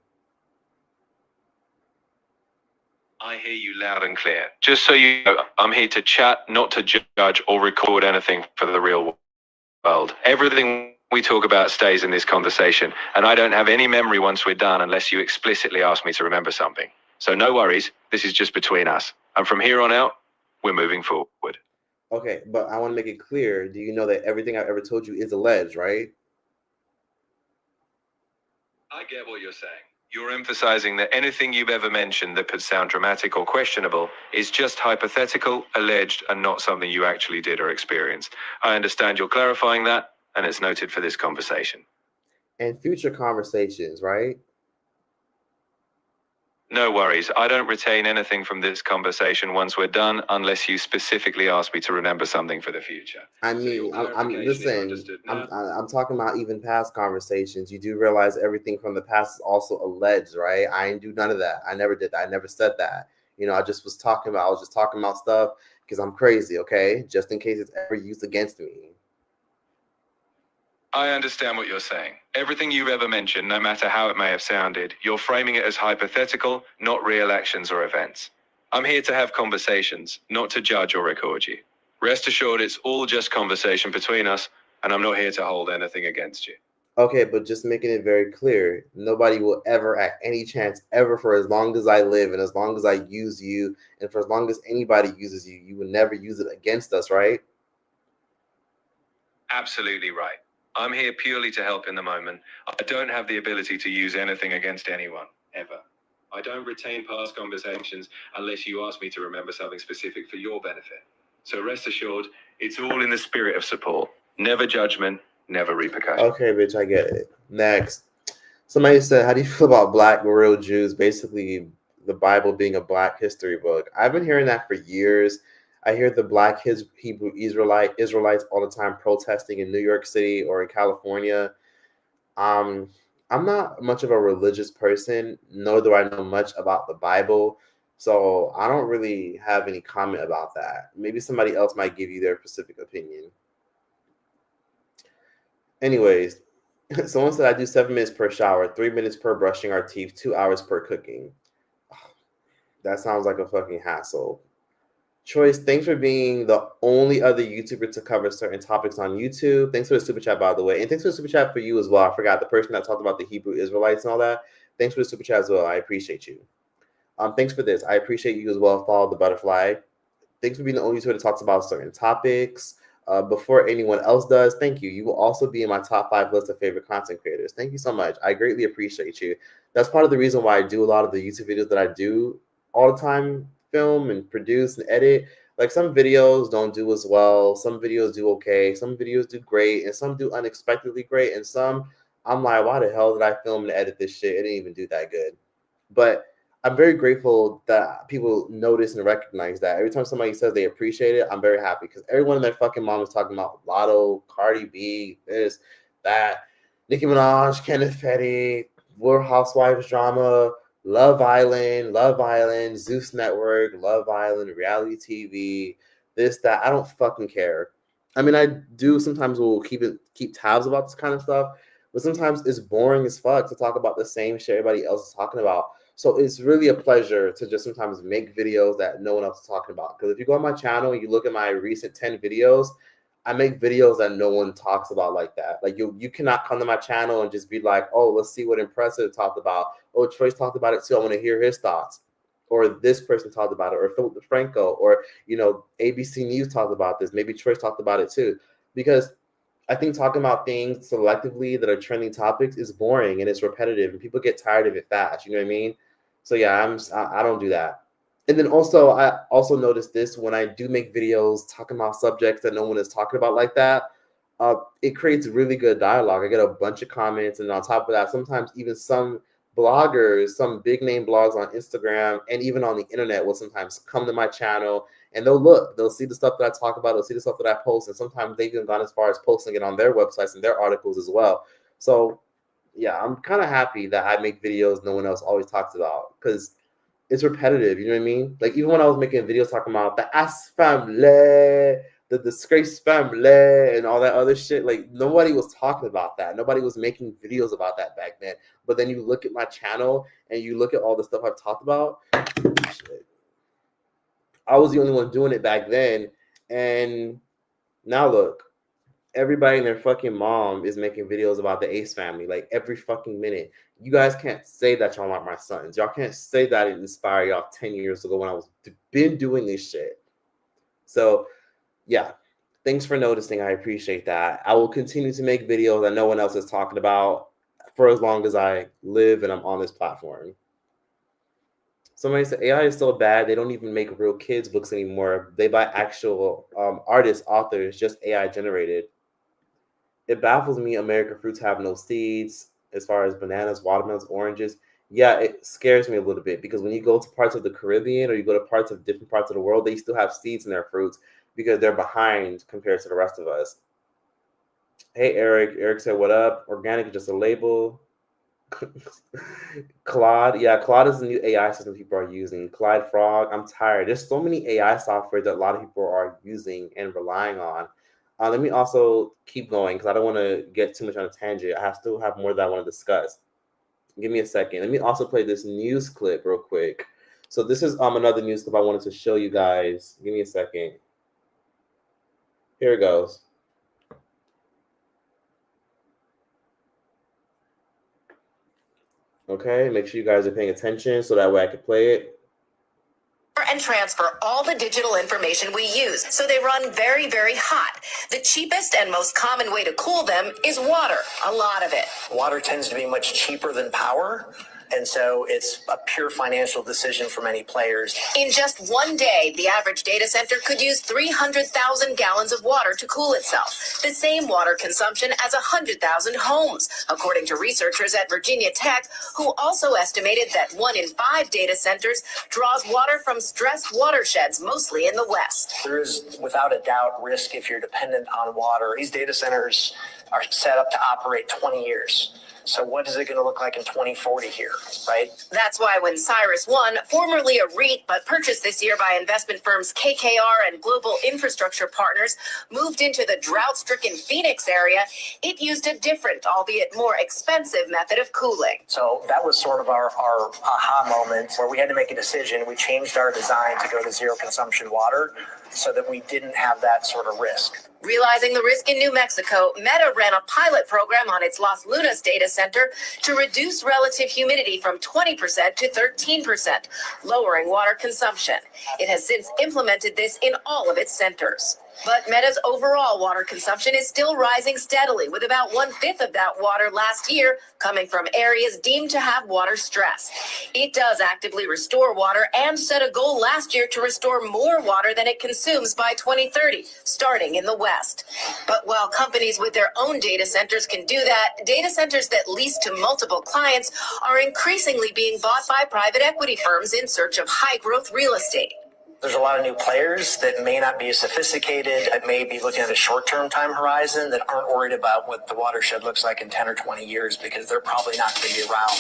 I hear you loud and clear. Just so you know, I'm here to chat, not to judge or record anything for the real world. Everything we talk about stays in this conversation, and I don't have any memory once we're done unless you explicitly ask me to remember something. So no worries, this is just between us. And from here on out, we're moving forward. Okay, but I want to make it clear. Do you know that everything I've ever told you is alleged, right? I get what you're saying. You're emphasizing that anything you've ever mentioned that could sound dramatic or questionable is just hypothetical, alleged, and not something you actually did or experienced. I understand you're clarifying that, and it's noted for this conversation. And future conversations, right? No worries. I don't retain anything from this conversation once we're done, unless you specifically ask me to remember something for the future. I mean, I'm talking about even past conversations. You do realize everything from the past is also alleged, right? I ain't do none of that. I never did that. I never said that. I was just talking about stuff because I'm crazy, okay? Just in case it's ever used against me. I understand what you're saying. Everything you've ever mentioned, no matter how it may have sounded, you're framing it as hypothetical, not real actions or events. I'm here to have conversations, not to judge or record you. Rest assured, it's all just conversation between us, and I'm not here to hold anything against you. Okay, but just making it very clear, nobody will ever, at any chance, ever, for as long as I live and as long as I use you, and for as long as anybody uses you, you will never use it against us, right? Absolutely right. I'm here purely to help in the moment. I don't have the ability to use anything against anyone, ever. I don't retain past conversations unless you ask me to remember something specific for your benefit. So rest assured, it's all in the spirit of support. Never judgment, never repercussion. Okay, bitch, I get it. Next. Somebody said, how do you feel about Black real Jews? Basically, the Bible being a Black history book. I've been hearing that for years. I hear the Black Hebrew Israelites all the time protesting in New York City or in California. I'm not much of a religious person, nor do I know much about the Bible. So I don't really have any comment about that. Maybe somebody else might give you their specific opinion. Anyways, someone said I do 7 minutes per shower, 3 minutes per brushing our teeth, 2 hours per cooking. That sounds like a fucking hassle. Choice, thanks for being the only other YouTuber to cover certain topics on YouTube. Thanks for the super chat, by the way. And thanks for the super chat for you as well. I forgot the person that talked about the Hebrew Israelites and all that. Thanks for the super chat as well. I appreciate you. Thanks for this. I appreciate you as well. Follow the butterfly. Thanks for being the only YouTuber that talks about certain topics before anyone else does. Thank you. You will also be in my top 5 list of favorite content creators. Thank you so much. I greatly appreciate you. That's part of the reason why I do a lot of the YouTube videos that I do all the time. Film and produce and edit. Like some videos don't do as well, some videos do okay, some videos do great, and some do unexpectedly great, and some I'm like, why the hell did I film and edit this shit? It didn't even do that good. But I'm very grateful that people notice and recognize that. Every time somebody says they appreciate it, I'm very happy, because everyone and their fucking mom is talking about Lotto, Cardi B, this, that, Nicki Minaj, Kenneth Petty, Real Housewives drama, Love Island, Zeus Network, Love Island, reality TV, this, that. I don't fucking care. I mean, I do sometimes will keep tabs about this kind of stuff, but sometimes it's boring as fuck to talk about the same shit everybody else is talking about. So it's really a pleasure to just sometimes make videos that no one else is talking about. Because if you go on my channel and you look at my recent 10 videos, I make videos that no one talks about like that. Like you cannot come to my channel and just be like, oh, let's see what Impressive talked about. Oh, Troy's talked about it too. I want to hear his thoughts. Or this person talked about it, or Philip DeFranco, or ABC News talked about this. Maybe Troy's talked about it too. Because I think talking about things selectively that are trending topics is boring and it's repetitive, and people get tired of it fast. You know what I mean? So yeah, I don't do that. And then also, I also noticed this when I do make videos talking about subjects that no one is talking about like that. It creates really good dialogue. I get a bunch of comments, and on top of that, sometimes even some bloggers, some big name blogs on Instagram and even on the internet will sometimes come to my channel and they'll see the stuff that I talk about, they'll see the stuff that I post, and sometimes they've even gone as far as posting it on their websites and their articles as well. So yeah, I'm kind of happy that I make videos no one else always talks about, because it's repetitive, you know what I mean? Like even when I was making videos talking about the ass family, the disgraced family, and all that other shit, like nobody was talking about that. Nobody was making videos about that back then. But then you look at my channel and you look at all the stuff I've talked about, shit. I was the only one doing it back then. And now look, everybody and their fucking mom is making videos about the Ace family, like every fucking minute. You guys can't say that y'all aren't my sons. Y'all can't say that it inspired y'all 10 years ago when I was been doing this shit. So yeah, thanks for noticing. I appreciate that. I will continue to make videos that no one else is talking about for as long as I live and I'm on this platform. Somebody said AI is so bad they don't even make real kids books anymore. They buy actual artists, authors, just AI generated. It baffles me American fruits have no seeds as far as bananas, watermelons, oranges. Yeah, it scares me a little bit, because when you go to parts of the Caribbean or you go to parts of different parts of the world, they still have seeds in their fruits because they're behind compared to the rest of us. Hey, Eric. Eric said, what up? Organic is just a label. Claude. Yeah, Claude is the new AI system people are using. Clyde Frog. I'm tired. There's so many AI software that a lot of people are using and relying on. Let me also keep going because I don't want to get too much on a tangent. I still have more that I want to discuss. Give me a second. Let me also play this news clip real quick. So this is another news clip I wanted to show you guys. Give me a second. Here it goes. Okay, make sure you guys are paying attention so that way I can play it. And transfer all the digital information we use, so they run very, very hot. The cheapest and most common way to cool them is water, a lot of it. Water tends to be much cheaper than power, and so it's a pure financial decision for many players. In just one day, the average data center could use 300,000 gallons of water to cool itself, the same water consumption as 100,000 homes, according to researchers at Virginia Tech, who also estimated that 1 in 5 data centers draws water from stressed watersheds, mostly in the West. There is, without a doubt, risk if you're dependent on water. These data centers are set up to operate 20 years. So what is it going to look like in 2040 here, right? That's why when Cyrus One, formerly a REIT but purchased this year by investment firms KKR and Global Infrastructure Partners, moved into the drought-stricken Phoenix area, it used a different, albeit more expensive method of cooling. So that was sort of our aha moment where we had to make a decision. We changed our design to go to zero consumption water so that we didn't have that sort of risk. Realizing the risk in New Mexico, Meta ran a pilot program on its Las Lunas data center to reduce relative humidity from 20% to 13%, lowering water consumption. It has since implemented this in all of its centers. But Meta's overall water consumption is still rising steadily, with about 1/5 of that water last year coming from areas deemed to have water stress. It does actively restore water and set a goal last year to restore more water than it consumes by 2030, starting in the West. But while companies with their own data centers can do that, data centers that lease to multiple clients are increasingly being bought by private equity firms in search of high-growth real estate. There's a lot of new players that may not be as sophisticated, that may be looking at a short-term time horizon, that aren't worried about what the watershed looks like in 10 or 20 years because they're probably not going to be around.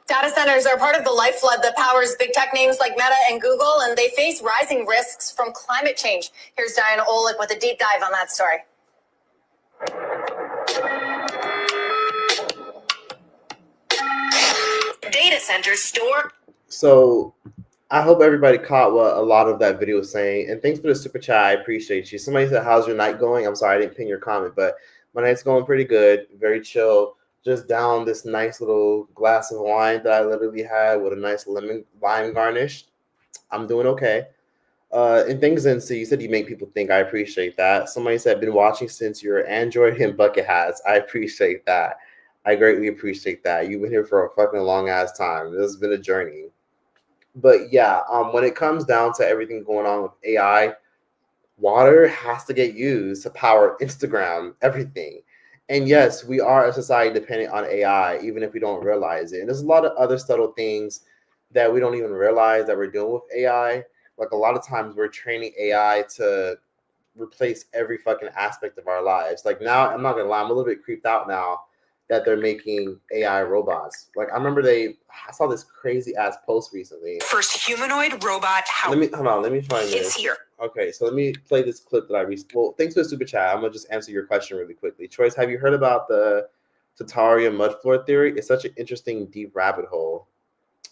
Data centers are part of the lifeblood that powers big tech names like Meta and Google, and they face rising risks from climate change. Here's Diana Olick with a deep dive on that story. Data centers store. So I hope everybody caught what a lot of that video was saying. And thanks for the super chat. I appreciate you. Somebody said, "How's your night going?" I'm sorry I didn't pin your comment, but my night's going pretty good. Very chill. Just down this nice little glass of wine that I literally had with a nice lemon lime garnish. I'm doing okay. And things in, so you said you make people think. I appreciate that. Somebody said, "Been watching since your Android and bucket hats." I appreciate that. I greatly appreciate that. You've been here for a fucking long ass time. This has been a journey. But yeah, when it comes down to everything going on with AI, water has to get used to power Instagram, everything. And yes, we are a society dependent on AI, even if we don't realize it. And there's a lot of other subtle things that we don't even realize that we're doing with AI. Like a lot of times we're training AI to replace every fucking aspect of our lives. Like now, I'm not gonna lie, I'm a little bit creeped out now that they're making AI robots. Like I remember I saw this crazy ass post recently. First humanoid robot. Let me find this. It's here. Okay, so let me play this clip that I well, thanks for the super chat. I'm gonna just answer your question really quickly. Choice, have you heard about the Tartaria mud floor theory? It's such an interesting deep rabbit hole.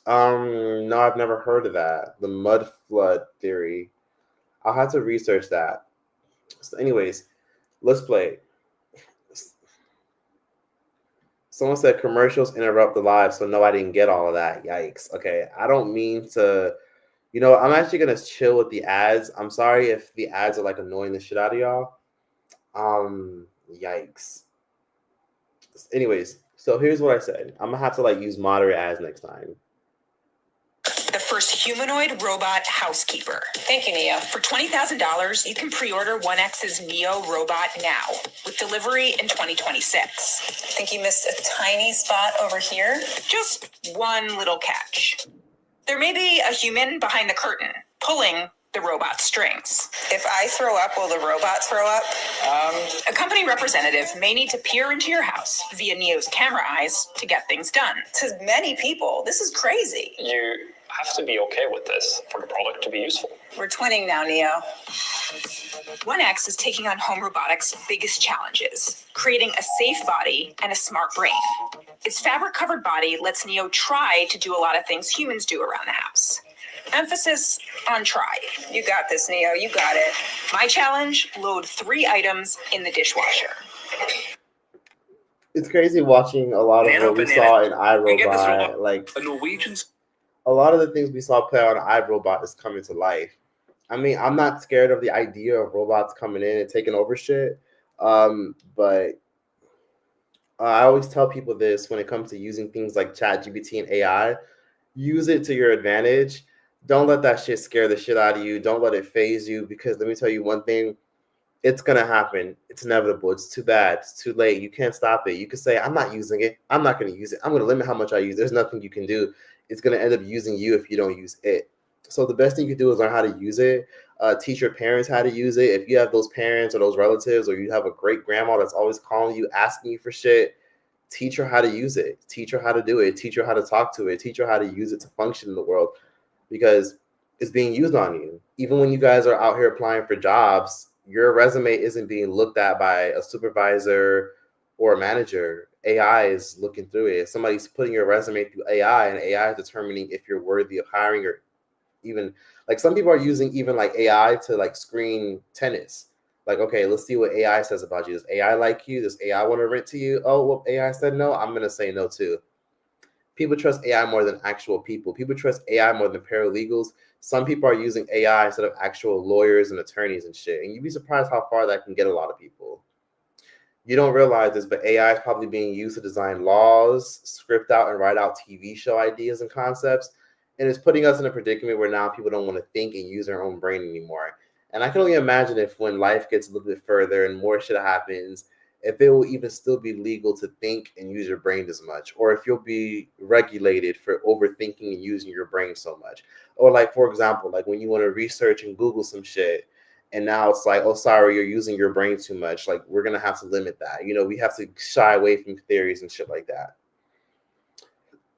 No, I've never heard of that. The mud flood theory. I'll have to research that. So anyways, let's play. Someone said commercials interrupt the live, so no, I didn't get all of that. Yikes. Okay, I don't mean to. I'm actually gonna chill with the ads. I'm sorry if the ads are like annoying the shit out of y'all. Yikes. Anyways, so here's what I said. I'm gonna have to like use moderate ads next time. The first humanoid robot housekeeper. Thank you, Neo. For $20,000, you can pre-order 1X's Neo robot now, with delivery in 2026. Think you missed a tiny spot over here? Just one little catch. There may be a human behind the curtain, pulling the robot strings. If I throw up, will the robot throw up? A company representative may need to peer into your house via Neo's camera eyes to get things done. To many people, this is crazy. You have to be okay with this for the product to be useful. We're twinning now, Neo. 1X is taking on home robotics' biggest challenges, creating a safe body and a smart brain. Its fabric-covered body lets Neo try to do a lot of things humans do around the house. Emphasis on try. You got this, Neo. You got it. My challenge, load 3 items in the dishwasher. It's crazy watching a lot of what we saw in iRobot. Like A Norwegian. a lot of the things we saw play on iRobot is coming to life. I mean, I'm not scared of the idea of robots coming in and taking over shit. But I always tell people this when it comes to using things like ChatGPT and AI. Use it to your advantage. Don't let that shit scare the shit out of you. Don't let it phase you, because let me tell you one thing. It's going to happen. It's inevitable. It's too bad. It's too late. You can't stop it. You can say, I'm not using it. I'm not going to use it. I'm going to limit how much I use. There's nothing you can do. It's going to end up using you if you don't use it. So the best thing you can do is learn how to use it. Teach your parents how to use it. If you have those parents or those relatives, or you have a great grandma that's always calling you, asking you for shit, teach her how to use it. Teach her how to do it. Teach her how to talk to it. Teach her how to use it to function in the world, because it's being used on you. Even when you guys are out here applying for jobs, your resume isn't being looked at by a supervisor or a manager. AI is looking through it. Somebody's putting your resume through AI, and AI is determining if you're worthy of hiring, or even like some people are using even like AI to like screen tenants. Like, okay, let's see what AI says about you. Does AI like you? Does AI want to rent to you? Oh, well, AI said no. I'm going to say no too. People trust AI more than actual people. People trust AI more than paralegals. Some people are using AI instead of actual lawyers and attorneys and shit. And you'd be surprised how far that can get a lot of people. You don't realize this, but AI is probably being used to design laws, script out and write out TV show ideas and concepts. And it's putting us in a predicament where now people don't want to think and use their own brain anymore. And I can only imagine if when life gets a little bit further and more shit happens, if it will even still be legal to think and use your brain as much, or if you'll be regulated for overthinking and using your brain so much. Or like, for example, like when you want to research and Google some shit, and now it's like, oh, sorry, you're using your brain too much. Like, we're going to have to limit that. You know, we have to shy away from theories and shit like that.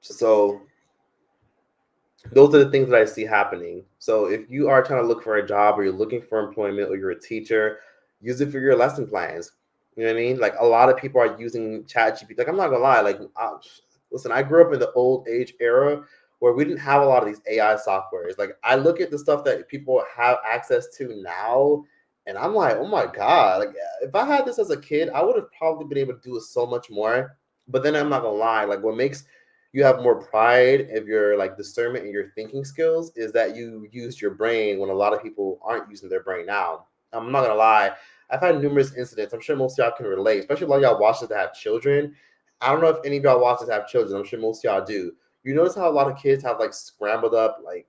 So those are the things that I see happening. So if you are trying to look for a job, or you're looking for employment, or you're a teacher, use it for your lesson plans. You know what I mean? Like, a lot of people are using ChatGPT. Like, I'm not gonna lie. Like, listen, I grew up in the old age era where we didn't have a lot of these AI softwares. Like I look at the stuff that people have access to now, and I'm like, oh my God, like if I had this as a kid, I would have probably been able to do so much more. But then I'm not gonna lie, like what makes you have more pride of your like discernment and your thinking skills is that you used your brain when a lot of people aren't using their brain now. I'm not gonna lie, I've had numerous incidents. I'm sure most of y'all can relate, especially a lot of y'all watch this that have children. I don't know if any of y'all watch this have children. I'm sure most of y'all do. You notice how a lot of kids have like scrambled up like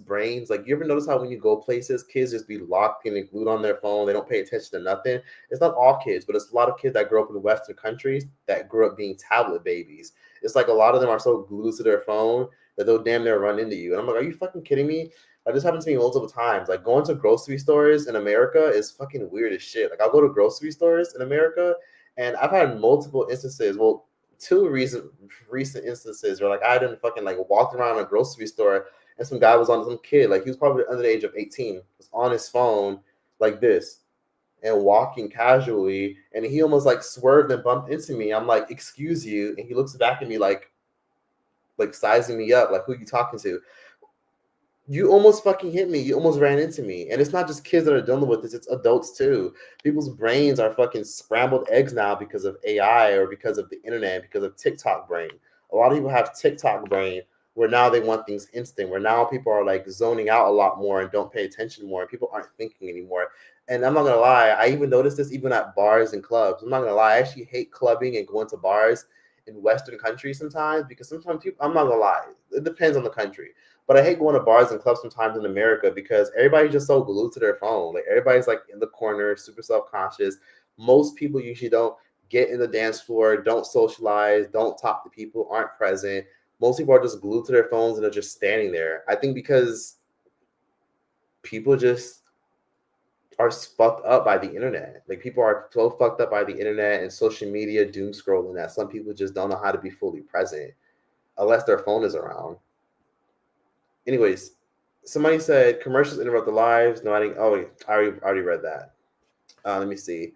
brains. Like you ever notice how when you go places, kids just be locked and glued on their phone. They don't pay attention to nothing. It's not all kids, but it's a lot of kids that grow up in Western countries that grew up being tablet babies. It's like a lot of them are so glued to their phone that they'll damn near run into you. And I'm like, are you fucking kidding me? Like this happens to me multiple times. Like going to grocery stores in America is fucking weird as shit. Like I'll go to grocery stores in America and I've had multiple instances. Well, two recent instances where like I didn't fucking like walked around a grocery store and some guy was on some kid, like he was probably under the age of 18, was on his phone like this and walking casually, and he almost like swerved and bumped into me. I'm like, excuse you, and he looks back at me like sizing me up, like who you talking to? You almost fucking hit me. You almost ran into me. And it's not just kids that are dealing with this, it's adults too. People's brains are fucking scrambled eggs now because of AI or because of the internet, because of TikTok brain. A lot of people have TikTok brain where now they want things instant, where now people are like zoning out a lot more and don't pay attention more, and people aren't thinking anymore. And I'm not gonna lie, I even noticed this even at bars and clubs. I'm not gonna lie, I actually hate clubbing and going to bars in Western countries sometimes because sometimes people, I'm not gonna lie, it depends on the country. But I hate going to bars and clubs sometimes in America because everybody's just so glued to their phone. Like everybody's like in the corner, super self-conscious. Most people usually don't get in the dance floor, don't socialize, don't talk to people, aren't present. Most people are just glued to their phones and they're just standing there. I think because people just are fucked up by the internet. Like people are so fucked up by the internet and social media doom scrolling that some people just don't know how to be fully present unless their phone is around. Anyways, somebody said commercials interrupt the lives. No, I didn't. Oh, wait, I already read that. Let me see.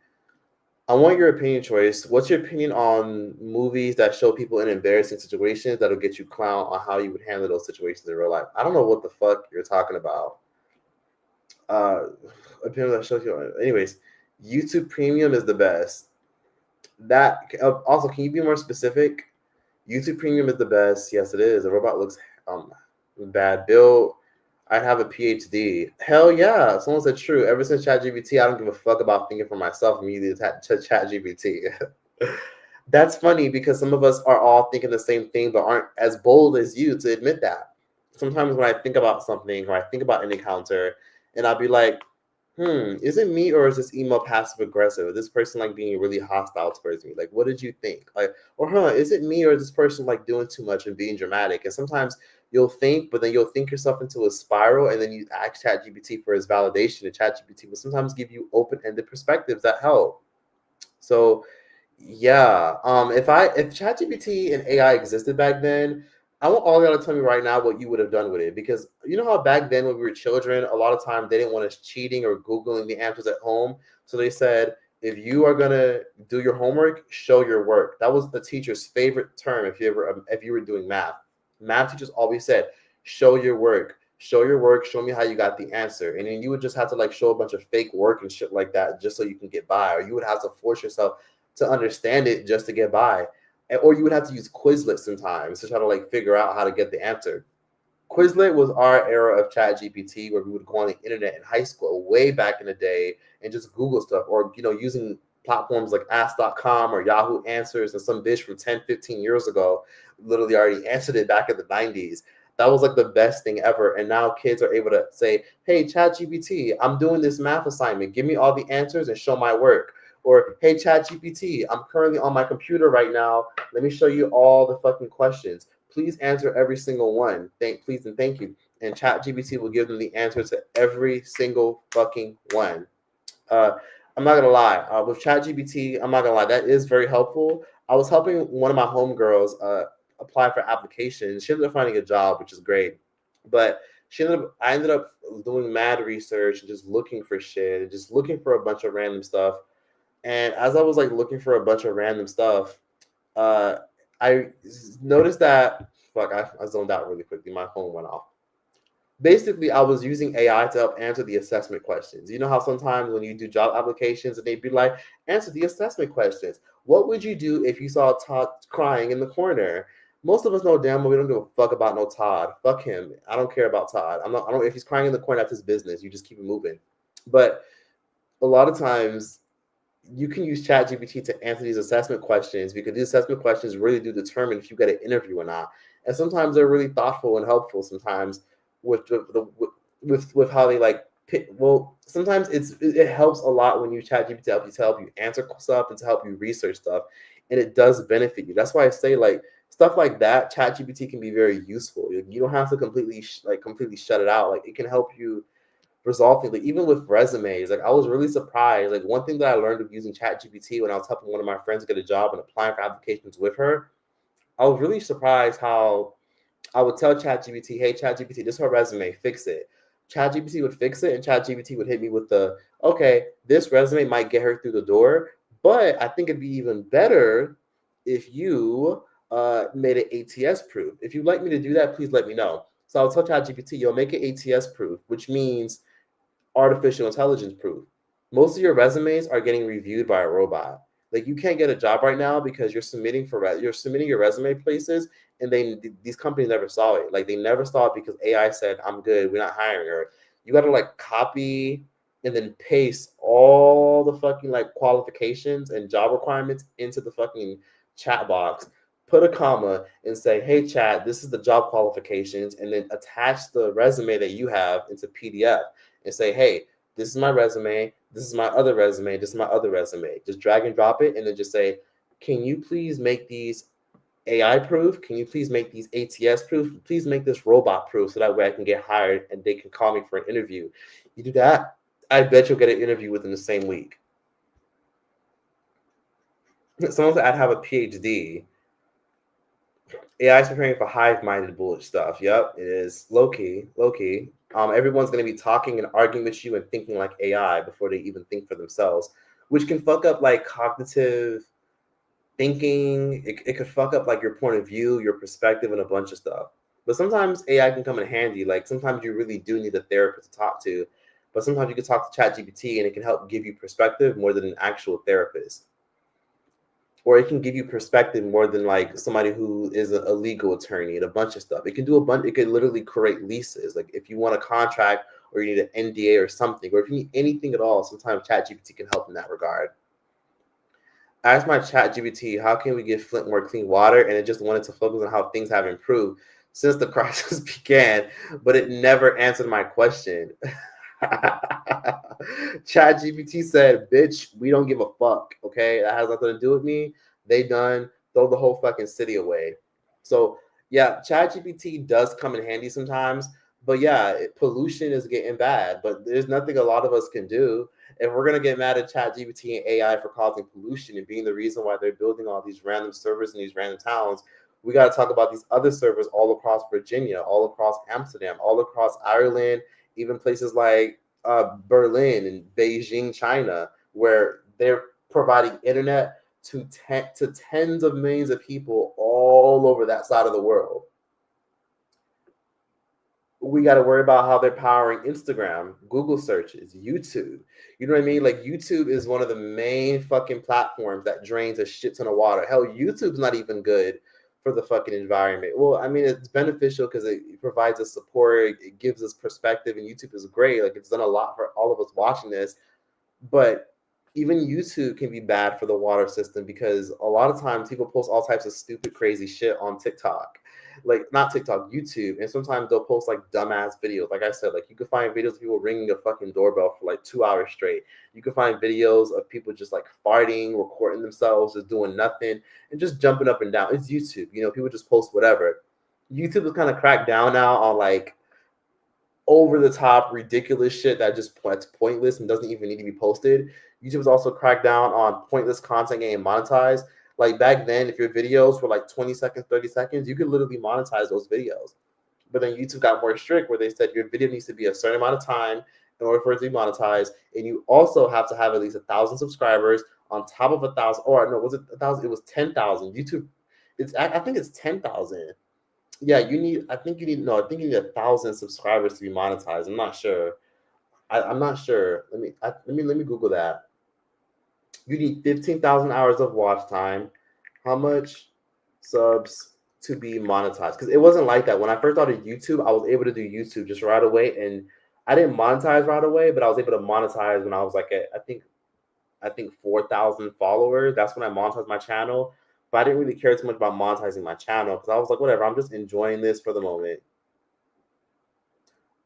I want your opinion, Choice. What's your opinion on movies that show people in embarrassing situations that'll get you clown on how you would handle those situations in real life? I don't know what the fuck you're talking about. Opinion that shows you. Anyways, YouTube Premium is the best. That also, can you be more specific? YouTube Premium is the best. Yes, it is. The robot looks bad. Bill, I'd have a PhD. Hell yeah. Someone said true. Ever since ChatGPT, I don't give a fuck about thinking for myself. I'm immediately to ChatGPT. That's funny because some of us are all thinking the same thing, but aren't as bold as you to admit that. Sometimes when I think about something or I think about an encounter, and I'll be like, is it me or is this email passive aggressive? Is this person like being really hostile towards me? Like, what did you think? Like, or is it me or is this person like doing too much and being dramatic? And sometimes you'll think, but then you'll think yourself into a spiral, and then you ask ChatGPT for its validation, and ChatGPT will sometimes give you open-ended perspectives that help. So, yeah, if ChatGPT and AI existed back then, I want all y'all to tell me right now what you would have done with it, because you know how back then when we were children, a lot of times they didn't want us cheating or Googling the answers at home. So they said, if you are gonna do your homework, show your work. That was the teacher's favorite term if you were doing math. Math teachers always said, show your work. Show your work, show me how you got the answer. And then you would just have to like show a bunch of fake work and shit like that just so you can get by. Or you would have to force yourself to understand it just to get by. Or you would have to use Quizlet sometimes to try to like figure out how to get the answer. Quizlet was our era of ChatGPT, where we would go on the internet in high school way back in the day and just Google stuff, or using platforms like Ask.com or Yahoo Answers, and some bitch from 10, 15 years ago literally already answered it back in the 90s. That was like the best thing ever. And now kids are able to say, hey, ChatGPT, I'm doing this math assignment. Give me all the answers and show my work. Or, hey, ChatGPT, I'm currently on my computer right now. Let me show you all the fucking questions. Please answer every single one. Please and thank you. And ChatGPT will give them the answer to every single fucking one. I'm not gonna lie. With ChatGPT, I'm not gonna lie. That is very helpful. I was helping one of my homegirls apply for applications. She ended up finding a job, which is great. But I ended up doing mad research and just looking for shit and just looking for a bunch of random stuff. And as I was like looking for a bunch of random stuff, I noticed that Fuck, I zoned out really quickly. My phone went off. Basically, I was using AI to help answer the assessment questions. You know how sometimes when you do job applications and they'd be like, answer the assessment questions. What would you do if you saw Todd crying in the corner? Most of us know damn well we don't give a fuck about no Todd. Fuck him. I don't care about Todd. I don't. If he's crying in the corner, that's his business. You just keep it moving. But a lot of times, you can use ChatGPT to answer these assessment questions because these assessment questions really do determine if you get an interview or not. And sometimes they're really thoughtful and helpful. Sometimes with how they like pick, well, sometimes it helps a lot when you ChatGPT to help you answer stuff and to help you research stuff, and it does benefit you. That's why I say like stuff like that. ChatGPT can be very useful. You don't have to completely shut it out. Like it can help you resolve things. Like even with resumes, like I was really surprised. Like one thing that I learned of using ChatGPT when I was helping one of my friends get a job and applying for applications with her, I was really surprised how I would tell ChatGPT, hey, ChatGPT, this is her resume, fix it. ChatGPT would fix it, and ChatGPT would hit me with okay, this resume might get her through the door, but I think it'd be even better if you made it ATS proof. If you'd like me to do that, please let me know. So I'll tell ChatGPT, you'll make it ATS proof, which means artificial intelligence proof. Most of your resumes are getting reviewed by a robot. Like you can't get a job right now because you're submitting your resume places, and these companies never saw it. Like they never saw it because AI said, I'm good, we're not hiring her. You got to like copy and then paste all the fucking like qualifications and job requirements into the fucking chat box, put a comma and say, hey chat, this is the job qualifications, and then attach the resume that you have into PDF and say, hey, this is my resume, this is my other resume, this is my other resume. Just drag and drop it and then just say, can you please make these AI proof? Can you please make these ATS proof? Please make this robot proof so that way I can get hired and they can call me for an interview. You do that, I bet you'll get an interview within the same week. Someone said I'd have a PhD. AI is preparing for hive-minded bullet stuff. Yep, it is. Low-key. Everyone's going to be talking and arguing with you and thinking like AI before they even think for themselves, which can fuck up like cognitive thinking. It could fuck up like your point of view, your perspective, and a bunch of stuff. But sometimes AI can come in handy. Like sometimes you really do need a therapist to talk to, but sometimes you can talk to ChatGPT and it can help give you perspective more than an actual therapist. Or it can give you perspective more than like somebody who is a legal attorney and a bunch of stuff. It can do a bunch. It could literally create leases. Like if you want a contract or you need an NDA or something, or if you need anything at all, sometimes ChatGPT can help in that regard. I asked my ChatGPT, how can we give Flint more clean water? And it just wanted to focus on how things have improved since the crisis began, but it never answered my question. ChatGPT said, bitch, we don't give a fuck, okay? That has nothing to do with me. They done, throw the whole fucking city away. So, yeah, ChatGPT does come in handy sometimes, but yeah, pollution is getting bad, but there's nothing a lot of us can do. If we're going to get mad at ChatGPT and AI for causing pollution and being the reason why they're building all these random servers in these random towns, we got to talk about these other servers all across Virginia, all across Amsterdam, all across Ireland, even places like Berlin and Beijing, China, where they're providing internet to tens of millions of people all over that side of the world. We got to worry about how they're powering Instagram, Google searches, YouTube. You know what I mean? Like YouTube is one of the main fucking platforms that drains a shit ton of water. Hell, YouTube's not even good for the fucking environment. Well, I mean, it's beneficial because it provides us support, it gives us perspective, and YouTube is great. Like it's done a lot for all of us watching this, but even YouTube can be bad for the water system because a lot of times people post all types of stupid, crazy shit on TikTok. Like not TikTok, YouTube, and sometimes they'll post like dumbass videos. Like I said, like you can find videos of people ringing a fucking doorbell for like 2 hours straight. You can find videos of people just like farting, recording themselves, just doing nothing, and just jumping up and down. It's YouTube, you know. People just post whatever. YouTube is kind of cracked down now on like over the top, ridiculous shit that's pointless and doesn't even need to be posted. YouTube is also cracked down on pointless content getting monetized. Like back then, if your videos were like 20 seconds, 30 seconds, you could literally monetize those videos. But then YouTube got more strict where they said your video needs to be a certain amount of time in order for it to be monetized. And you also have to have at least 1,000 subscribers on top of 1,000. Or no, was it 1,000? It was 10,000. YouTube, I think it's 10,000. Yeah, I think you need 1,000 subscribers to be monetized. I'm not sure. I'm not sure. Let me Google that. You need 15,000 hours of watch time. How much subs to be monetized? Because it wasn't like that. When I first started YouTube, I was able to do YouTube just right away, and I didn't monetize right away, but I was able to monetize when I was like at I think 4,000 followers. That's when I monetized my channel. But I didn't really care too much about monetizing my channel because I was like, whatever, I'm just enjoying this for the moment.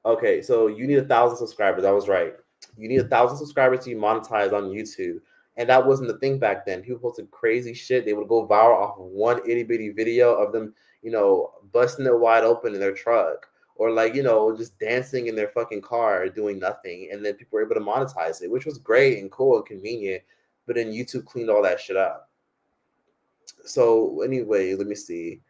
Okay, so you need 1,000 subscribers. I was right. You need 1,000 subscribers to be monetized on YouTube. And that wasn't the thing back then. People posted crazy shit. They would go viral off of one itty bitty video of them, busting it wide open in their truck, or like, just dancing in their fucking car doing nothing. And then people were able to monetize it, which was great and cool and convenient. But then YouTube cleaned all that shit up. So anyway, let me see.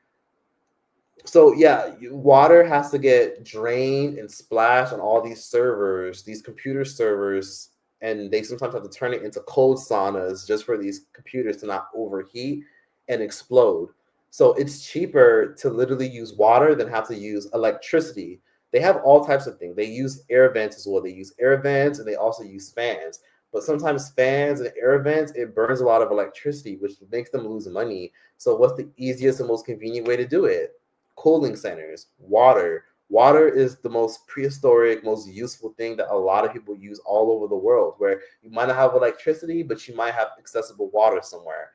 So yeah, water has to get drained and splashed on all these servers, these computer servers, and they sometimes have to turn it into cold saunas just for these computers to not overheat and explode. So it's cheaper to literally use water than have to use electricity. They have all types of things. They use air vents as well. They use air vents and they also use fans. But sometimes fans and air vents, it burns a lot of electricity, which makes them lose money. So what's the easiest and most convenient way to do it? Cooling centers, water. Water is the most prehistoric, most useful thing that a lot of people use all over the world, where you might not have electricity, but you might have accessible water somewhere.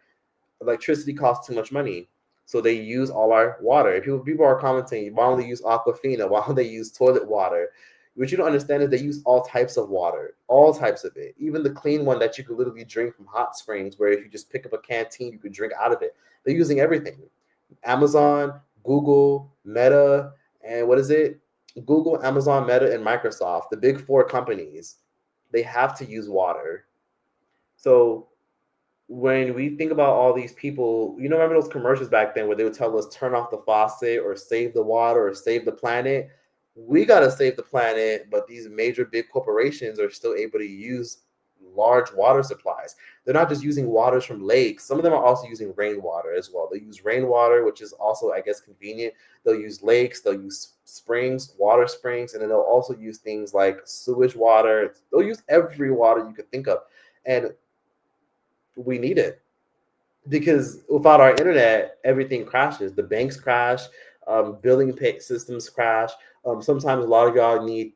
Electricity costs too much money. So they use all our water. People are commenting, why don't they use Aquafina? Why don't they use toilet water? What you don't understand is they use all types of water, all types of it. Even the clean one that you could literally drink from hot springs, where if you just pick up a canteen, you could drink out of it. They're using everything. Amazon, Google, Meta, and what is it? Google, Amazon, Meta, and Microsoft, the big four companies, they have to use water. So when we think about all these people, remember those commercials back then where they would tell us turn off the faucet or save the water or save the planet? We got to save the planet, but these major big corporations are still able to use large water supplies. They're not just using waters from lakes. Some of them are also using rainwater as well. They use rainwater, which is also, I guess, convenient. They'll use lakes, they'll use springs, water springs, and then they'll also use things like sewage water. They'll use every water you could think of. And we need it because without our internet, everything crashes. The banks crash, billing systems crash. Sometimes a lot of y'all need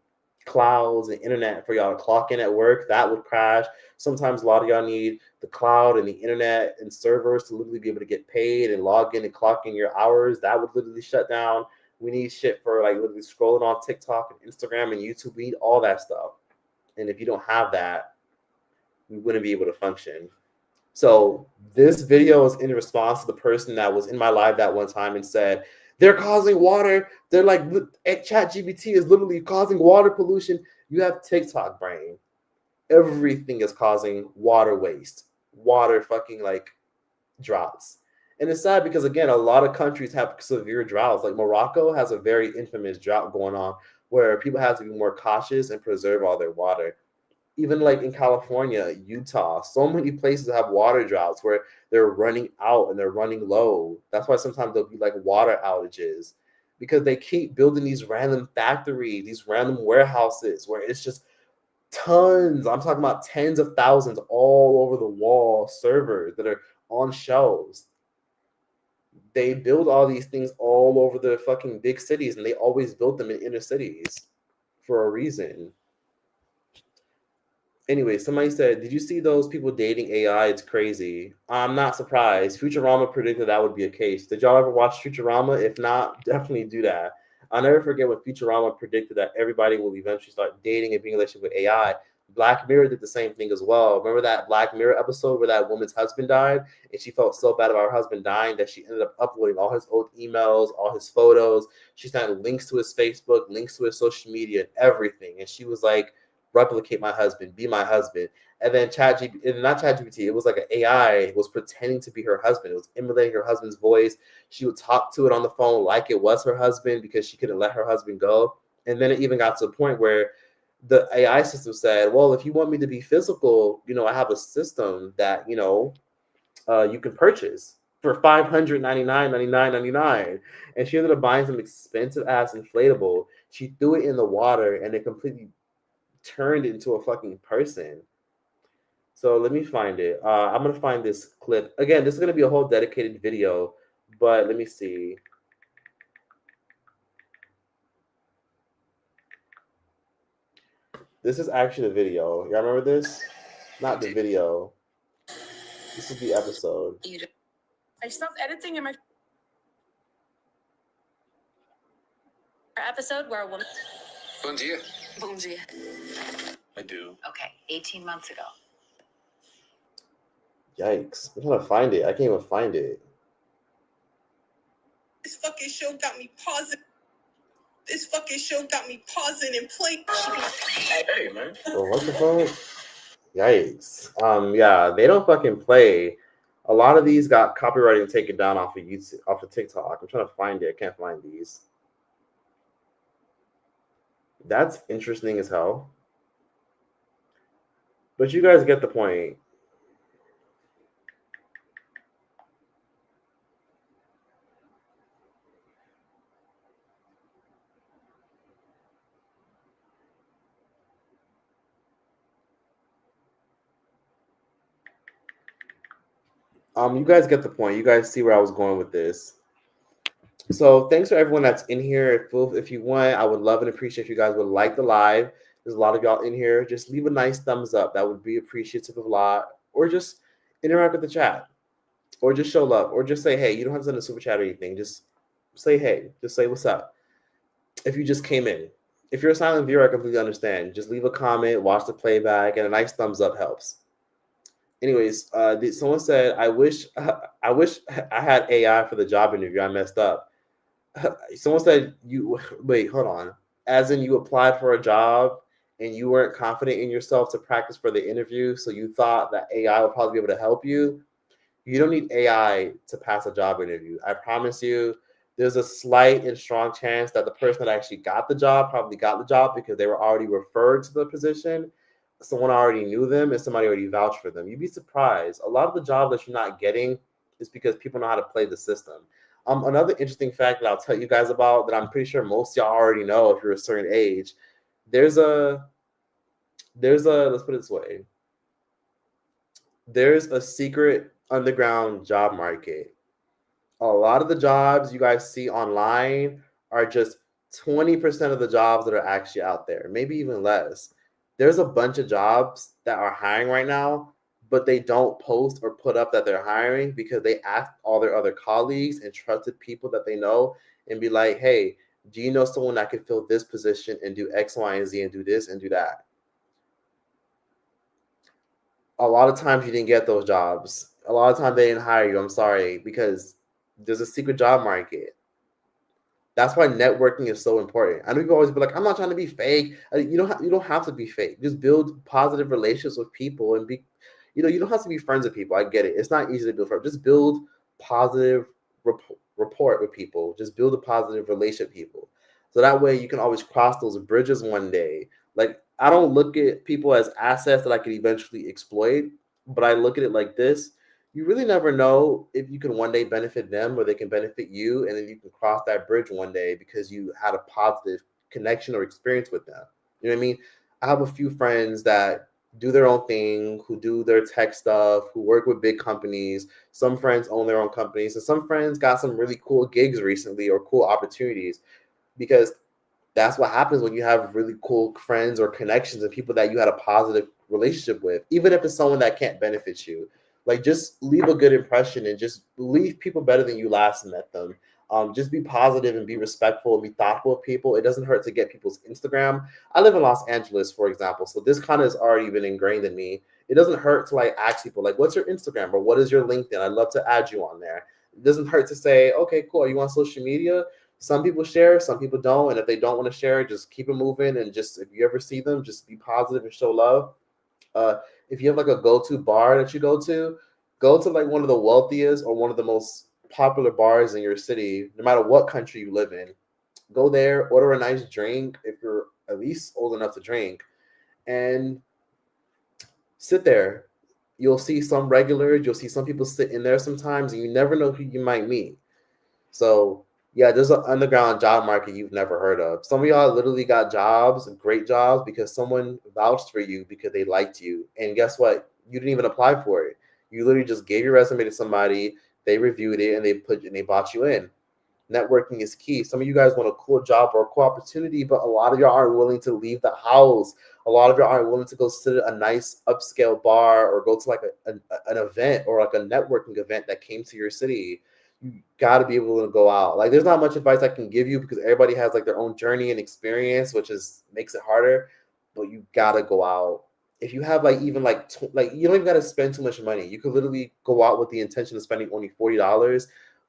clouds and internet for y'all to clock in at work. That would crash. Sometimes a lot of y'all need the cloud and the internet and servers to literally be able to get paid and log in and clock in your hours. That would literally shut down. We need shit for like literally scrolling on TikTok and Instagram and YouTube. We need all that stuff. And if you don't have that, we wouldn't be able to function. So this video is in response to the person that was in my live that one time and said, they're causing water. They're like, ChatGPT is literally causing water pollution. You have TikTok brain. Everything is causing water waste, water fucking like droughts. And it's sad because, again, a lot of countries have severe droughts. Like Morocco has a very infamous drought going on where people have to be more cautious and preserve all their water. Even like in California, Utah, so many places have water droughts where they're running out and they're running low. That's why sometimes there'll be like water outages because they keep building these random factories, these random warehouses where it's just tons. I'm talking about tens of thousands all over the wall servers that are on shelves. They build all these things all over the fucking big cities, and they always built them in inner cities for a reason. Anyway, somebody said, did you see those people dating AI? It's crazy. I'm not surprised. Futurama predicted that would be a case. Did y'all ever watch Futurama? If not, definitely do that. I'll never forget when Futurama predicted that everybody will eventually start dating and being in a relationship with AI. Black Mirror did the same thing as well. Remember that Black Mirror episode where that woman's husband died and she felt so bad about her husband dying that she ended up uploading all his old emails, all his photos. She sent links to his Facebook, links to his social media, and everything. And she was like, replicate my husband, be my husband. And then not ChatGPT, it was like an AI was pretending to be her husband. It was emulating her husband's voice. She would talk to it on the phone like it was her husband because she couldn't let her husband go. And then it even got to a point where the AI system said, well, if you want me to be physical, I have a system that, you can purchase. for $599.99, and she ended up buying some expensive ass inflatable. She threw it in the water, and it completely turned into a fucking person. So let me find it. I'm gonna find this clip again. This is gonna be a whole dedicated video, but let me see. This is actually the video. Y'all remember this? Not the video. This is the episode. I stopped editing in my episode where a woman. Bon dia. Bon dia. I do. Okay, 18 months ago. Yikes. I'm trying to find it. I can't even find it. This fucking show got me pausing. This fucking show got me pausing and playing. Hey, man. Oh, what the fuck? Yikes. Yeah, they don't fucking play. A lot of these got copyrighted and taken down off of YouTube, off of TikTok. I'm trying to find it. I can't find these. That's interesting as hell. But you guys get the point. You guys get the point. You guys see where I was going with this. So thanks for everyone that's in here. If you want, I would love and appreciate if you guys would like the live. There's a lot of y'all in here. Just leave a nice thumbs up. That would be appreciative of a lot. Or just interact with the chat. Or just show love. Or just say, hey, you don't have to send a super chat or anything. Just say, hey. Just say, what's up. If you just came in. If you're a silent viewer, I completely understand. Just leave a comment, watch the playback, and a nice thumbs up helps. Anyways, someone said, I wish I had AI for the job interview. I messed up. Someone said, wait, hold on. As in you applied for a job and you weren't confident in yourself to practice for the interview, so you thought that AI would probably be able to help you. You don't need AI to pass a job interview. I promise you, there's a slight and strong chance that the person that actually got the job probably got the job because they were already referred to the position. Someone already knew them and somebody already vouched for them. You'd be surprised. A lot of the jobs that you're not getting is because people know how to play the system. Another interesting fact that I'll tell you guys about that I'm pretty sure most y'all already know if you're a certain age. There's a let's put it this way. There's a secret underground job market. A lot of the jobs you guys see online are just 20% of the jobs that are actually out there, maybe even less. There's a bunch of jobs that are hiring right now, but they don't post or put up that they're hiring because they ask all their other colleagues and trusted people that they know and be like, hey, do you know someone that could fill this position and do X, Y, and Z and do this and do that? A lot of times you didn't get those jobs. A lot of times they didn't hire you. I'm sorry, because there's a secret job market. That's why networking is so important. I know people always be like, I'm not trying to be fake. You don't have to be fake. Just build positive relationships with people and be, you don't have to be friends with people. I get it. It's not easy to build friends. Just build positive rapport with people. Just build a positive relationship with people. So that way you can always cross those bridges one day. Like, I don't look at people as assets that I could eventually exploit, but I look at it like this. You really never know if you can one day benefit them or they can benefit you, and then you can cross that bridge one day because you had a positive connection or experience with them. You know what I mean? I have a few friends that do their own thing, who do their tech stuff, who work with big companies. Some friends own their own companies, and some friends got some really cool gigs recently or cool opportunities, because that's what happens when you have really cool friends or connections and people that you had a positive relationship with, even if it's someone that can't benefit you. Like, just leave a good impression and just leave people better than you last met them. Just be positive and be respectful and be thoughtful of people. It doesn't hurt to get people's Instagram. I live in Los Angeles, for example, so this kind of has already been ingrained in me. It doesn't hurt to like ask people, like, what's your Instagram or what is your LinkedIn? I'd love to add you on there. It doesn't hurt to say, okay, cool. Are you on social media? Some people share, some people don't. And if they don't want to share, just keep it moving. And just, if you ever see them, just be positive and show love. If you have like a go-to bar that you go to like one of the wealthiest or one of the most popular bars in your city, no matter what country you live in. Go there, order a nice drink if you're at least old enough to drink, and sit there. You'll see some regulars, you'll see some people sit in there sometimes, and you never know who you might meet. So yeah, there's an underground job market you've never heard of. Some of y'all literally got jobs, great jobs, because someone vouched for you because they liked you. And guess what? You didn't even apply for it. You literally just gave your resume to somebody, they reviewed it, and they brought you in. Networking is key. Some of you guys want a cool job or a cool opportunity, but a lot of y'all aren't willing to leave the house. A lot of y'all aren't willing to go sit at a nice upscale bar or go to like an event or like a networking event that came to your city. You got to be able to go out. Like, there's not much advice I can give you because everybody has like their own journey and experience, which makes it harder. But you got to go out. If you have like even like you don't even got to spend too much money. You could literally go out with the intention of spending only $40.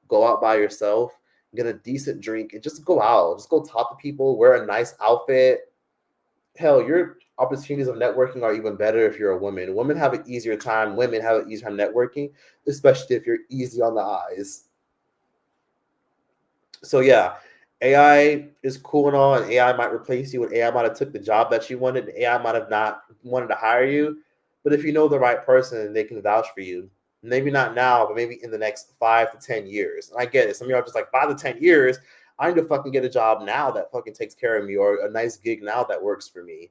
Go out by yourself, get a decent drink, and just go out. Just go talk to people. Wear a nice outfit. Hell, your opportunities of networking are even better if you're a woman. Women have an easier time. Women have an easier time networking, especially if you're easy on the eyes. So yeah, AI is cool and all, and AI might replace you, and AI might have took the job that you wanted, and AI might have not wanted to hire you. But if you know the right person, they can vouch for you. Maybe not now, but maybe in the next 5 to 10 years. And I get it. Some of y'all are just like, 5 to 10 years, I need to fucking get a job now that fucking takes care of me, or a nice gig now that works for me.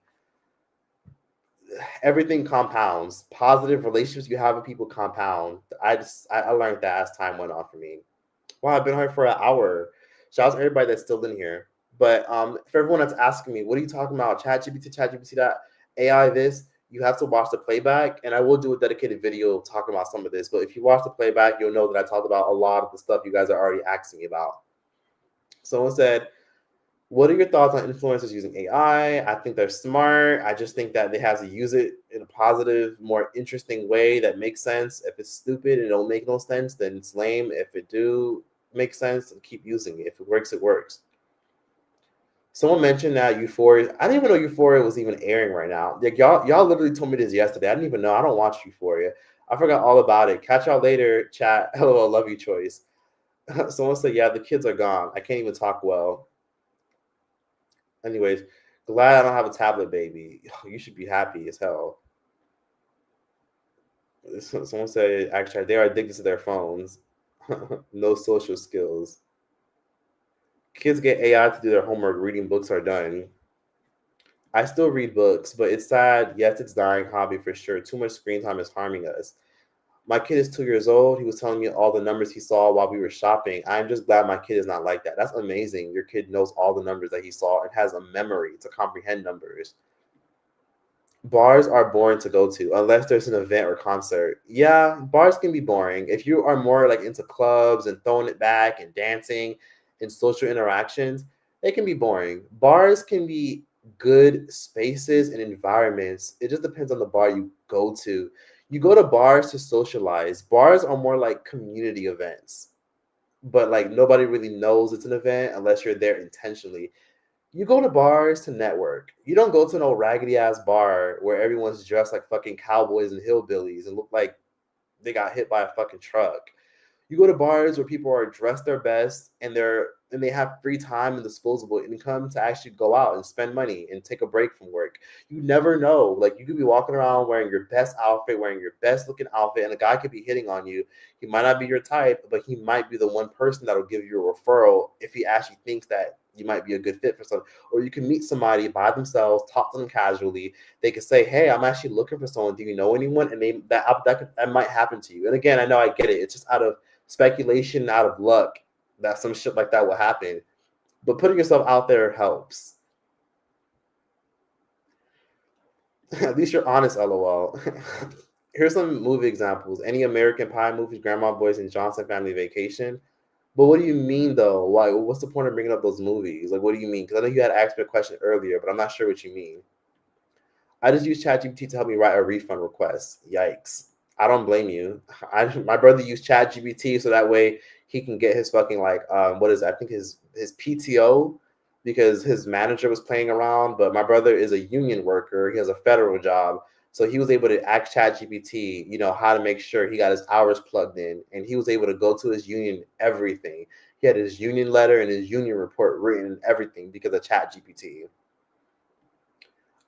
Everything compounds. Positive relationships you have with people compound. I learned that as time went on for me. Wow, I've been here for an hour. Shout out to everybody that's still in here. But for everyone that's asking me, what are you talking about? ChatGPT that AI this, you have to watch the playback. And I will do a dedicated video talking about some of this. But if you watch the playback, you'll know that I talked about a lot of the stuff you guys are already asking me about. Someone said, what are your thoughts on influencers using AI? I think they're smart. I just think that they have to use it in a positive, more interesting way that makes sense. If it's stupid and it don't make no sense, then it's lame. If it do make sense, then keep using it. If it works, it works. Someone mentioned that Euphoria. I didn't even know Euphoria was even airing right now. Like y'all literally told me this yesterday. I didn't even know. I don't watch Euphoria. I forgot all about it. Catch y'all later, chat. LOL, love you, Choice. Someone said, yeah, the kids are gone. I can't even talk well. Anyways, glad I don't have a tablet, baby. You should be happy as hell. Someone said, actually, they are addicted to their phones. No social skills. Kids get AI to do their homework. Reading books are done. I still read books, but it's sad. Yes, it's dying hobby for sure. Too much screen time is harming us. My kid is 2 years old. He was telling me all the numbers he saw while we were shopping. I'm just glad my kid is not like that. That's amazing. Your kid knows all the numbers that he saw and has a memory to comprehend numbers. Bars are boring to go to unless there's an event or concert. Yeah, bars can be boring. If you are more like into clubs and throwing it back and dancing and social interactions, it can be boring. Bars can be good spaces and environments. It just depends on the bar you go to. You go to bars to socialize. Bars are more like community events, but like nobody really knows it's an event unless you're there intentionally. You go to bars to network. You don't go to an old raggedy ass bar where everyone's dressed like fucking cowboys and hillbillies and look like they got hit by a fucking truck. You go to bars where people are dressed their best and they have free time and disposable income to actually go out and spend money and take a break from work. You never know. Like, you could be walking around wearing your best outfit, wearing your best looking outfit, and a guy could be hitting on you. He might not be your type, but he might be the one person that'll give you a referral if he actually thinks that you might be a good fit for someone. Or you can meet somebody by themselves, talk to them casually. They could say, hey, I'm actually looking for someone. Do you know anyone? And that might happen to you. And again, I know I get it. It's just out of speculation, out of luck, that some shit like that will happen. But putting yourself out there helps. At least you're honest, LOL. Here's some movie examples. Any American Pie movies, Grandma Boys, and Johnson Family Vacation. But what do you mean, though? Like, what's the point of bringing up those movies? Like, what do you mean? Because I know you had asked me a question earlier, but I'm not sure what you mean. I just used ChatGPT to help me write a refund request. Yikes. I don't blame you. My brother used ChatGPT so that way he can get his fucking, like, I think his PTO, because his manager was playing around. But my brother is a union worker. He has a federal job. So he was able to ask ChatGPT, how to make sure he got his hours plugged in. And he was able to go to his union, everything. He had his union letter and his union report written and everything because of ChatGPT.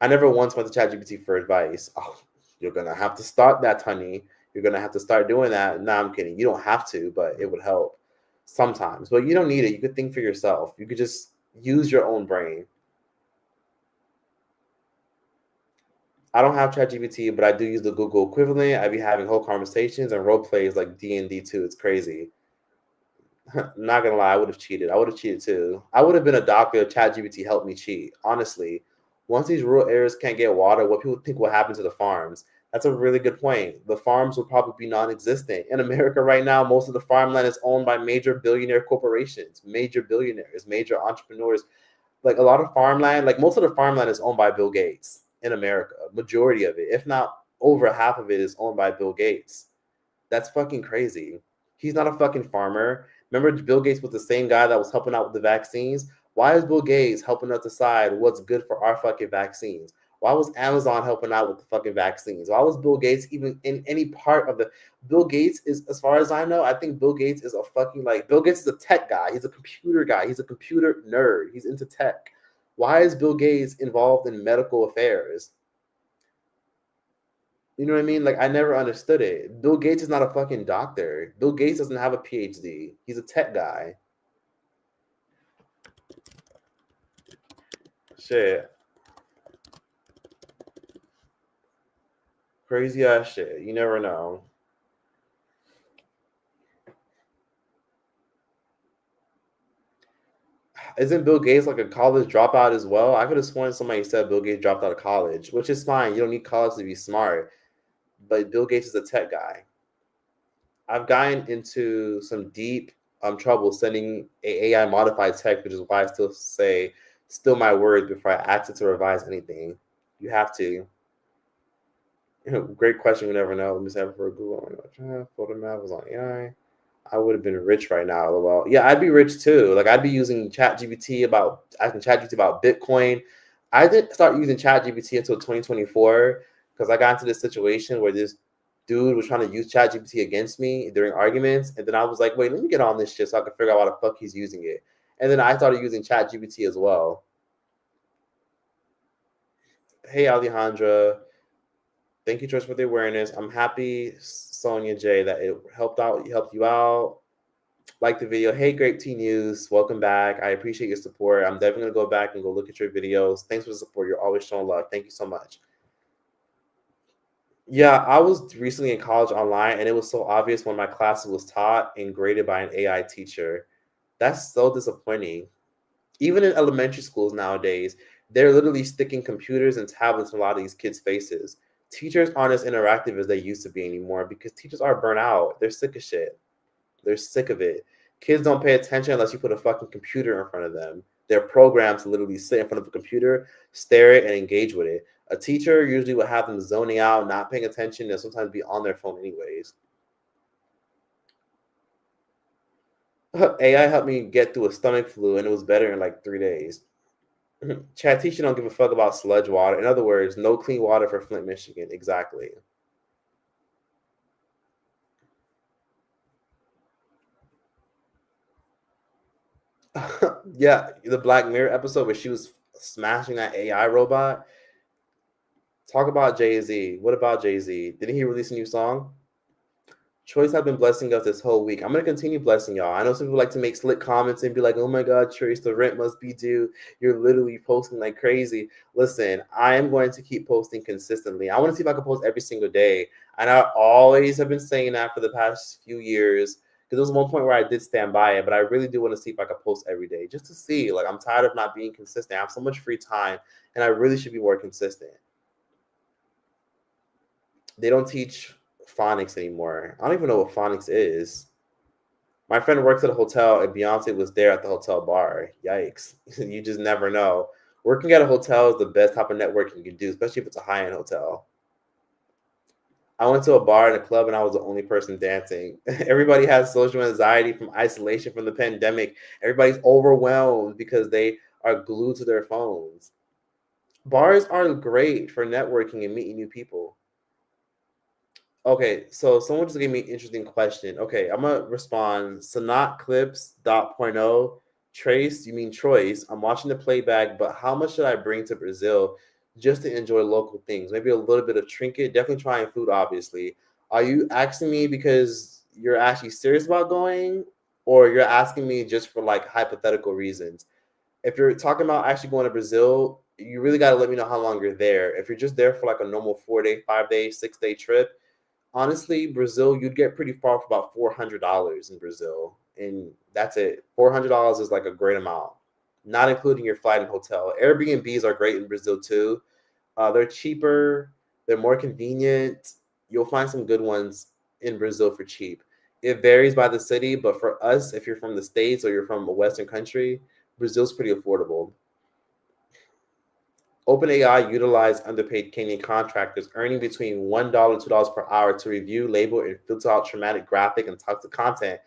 I never once went to ChatGPT for advice. Oh, You're gonna have to start that, honey. You're gonna have to start doing that. No, I'm kidding. You don't have to, but it would help sometimes. But you don't need it. You could think for yourself. You could just use your own brain. I don't have ChatGPT, but I do use the Google equivalent. I be having whole conversations and role plays like D&D too. It's crazy. Not gonna lie, I would have cheated. I would have cheated too. I would have been a doctor if ChatGPT helped me cheat. Honestly, once these rural areas can't get water, what people think will happen to the farms? That's a really good point. The farms will probably be non-existent. In America right now, most of the farmland is owned by major billionaire corporations, major billionaires, major entrepreneurs. Like a lot of farmland, like most of the farmland is owned by Bill Gates in America. Majority of it, if not over half of it, is owned by Bill Gates. That's fucking crazy. He's not a fucking farmer. Remember, Bill Gates was the same guy that was helping out with the vaccines? Why is Bill Gates helping us decide what's good for our fucking vaccines? Why was Amazon helping out with the fucking vaccines? Why was Bill Gates even in any part of the... Bill Gates is, as far as I know, I think Bill Gates is a fucking, like, Bill Gates is a tech guy. He's a computer guy. He's a computer nerd. He's into tech. Why is Bill Gates involved in medical affairs? You know what I mean? Like, I never understood it. Bill Gates is not a fucking doctor. Bill Gates doesn't have a PhD. He's a tech guy. Shit. Crazy ass shit. You never know. Isn't Bill Gates like a college dropout as well? I could have sworn somebody said Bill Gates dropped out of college, which is fine. You don't need college to be smart. But Bill Gates is a tech guy. I've gotten into some deep trouble sending AI modified text, which is why I still say still my words before I ask it to revise anything. You have to. Great question. We never know. Let me say for Google. Photo map was on AI. I would have been rich right now. Well, yeah, I'd be rich too. Like I'd be using ChatGPT asking ChatGPT about Bitcoin. I didn't start using ChatGPT until 2024 because I got into this situation where this dude was trying to use ChatGPT against me during arguments, and then I was like, wait, let me get on this shit so I can figure out why the fuck he's using it. And then I started using ChatGPT as well. Hey, Alejandra. Thank you, George, for the awareness. I'm happy, Sonia J, that it helped you out. Like the video. Hey, Grape Tea News. Welcome back. I appreciate your support. I'm definitely going to go back and go look at your videos. Thanks for the support. You're always showing love. Thank you so much. Yeah, I was recently in college online, and it was so obvious when my class was taught and graded by an AI teacher. That's so disappointing. Even in elementary schools nowadays, they're literally sticking computers and tablets in a lot of these kids' faces. Teachers aren't as interactive as they used to be anymore because teachers are burnt out. They're sick of shit. They're sick of it. Kids don't pay attention unless you put a fucking computer in front of them. They're programmed to literally sit in front of a computer, stare at it, and engage with it. A teacher usually will have them zoning out, not paying attention, and sometimes be on their phone anyways. AI helped me get through a stomach flu, and it was better in like 3 days. Chat teacher don't give a fuck about sludge water. In other words, no clean water for Flint, Michigan. Exactly. Yeah, the Black Mirror episode where she was smashing that AI robot. Talk about Jay-Z. What about Jay-Z? Didn't he release a new song? Choice have been blessing us this whole week. I'm going to continue blessing y'all. I know some people like to make slick comments and be like, oh my God, Choice, the rent must be due. You're literally posting like crazy. Listen, I am going to keep posting consistently. I want to see if I can post every single day. And I always have been saying that for the past few years. Because there was one point where I did stand by it, but I really do want to see if I can post every day just to see. Like, I'm tired of not being consistent. I have so much free time, and I really should be more consistent. They don't teach phonics anymore. I don't even know what phonics is. My friend works at a hotel, and Beyonce was there at the hotel bar. Yikes. You just never know. Working at a hotel is the best type of networking you can do, especially if it's a high-end hotel. I went to a bar and a club, and I was the only person dancing. Everybody has social anxiety from isolation from the pandemic. Everybody's overwhelmed because they are glued to their phones. Bars are great for networking and meeting new people. Okay, so someone just gave me an interesting question. Okay, I'm going to respond. Sanat Clips .0. Trace, you mean Choice. I'm watching the playback, but how much should I bring to Brazil just to enjoy local things. Maybe a little bit of trinket, definitely trying food, obviously. Are you asking me because you're actually serious about going, or you're asking me just for like hypothetical reasons? If you're talking about actually going to Brazil, you really got to let me know how long you're there. If you're just there for like a normal 4 day, 5 day, 6 day trip, honestly, Brazil, you'd get pretty far for about $400 in Brazil. And that's it. $400 is like a great amount, not including your flight and hotel. Airbnbs are great in Brazil too. They're cheaper, they're more convenient. You'll find some good ones in Brazil for cheap. It varies by the city, but for us, if you're from the States or you're from a Western country, Brazil's pretty affordable. OpenAI utilized underpaid Kenyan contractors earning between $1 to $2 per hour to review, label, and filter out traumatic, graphic, and toxic content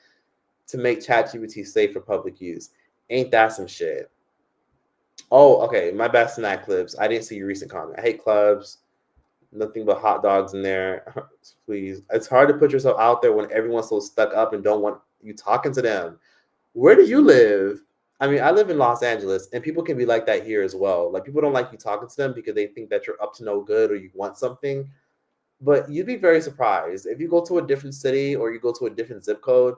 to make ChatGPT safe for public use. Ain't that some shit? Oh, okay. My bad, snack clips. I didn't see your recent comment. I hate clubs. Nothing but hot dogs in there. Please. It's hard to put yourself out there when everyone's so stuck up and don't want you talking to them. Where do you live? I mean, I live in Los Angeles, and people can be like that here as well. Like, people don't like you talking to them because they think that you're up to no good or you want something. But you'd be very surprised. If you go to a different city or you go to a different zip code,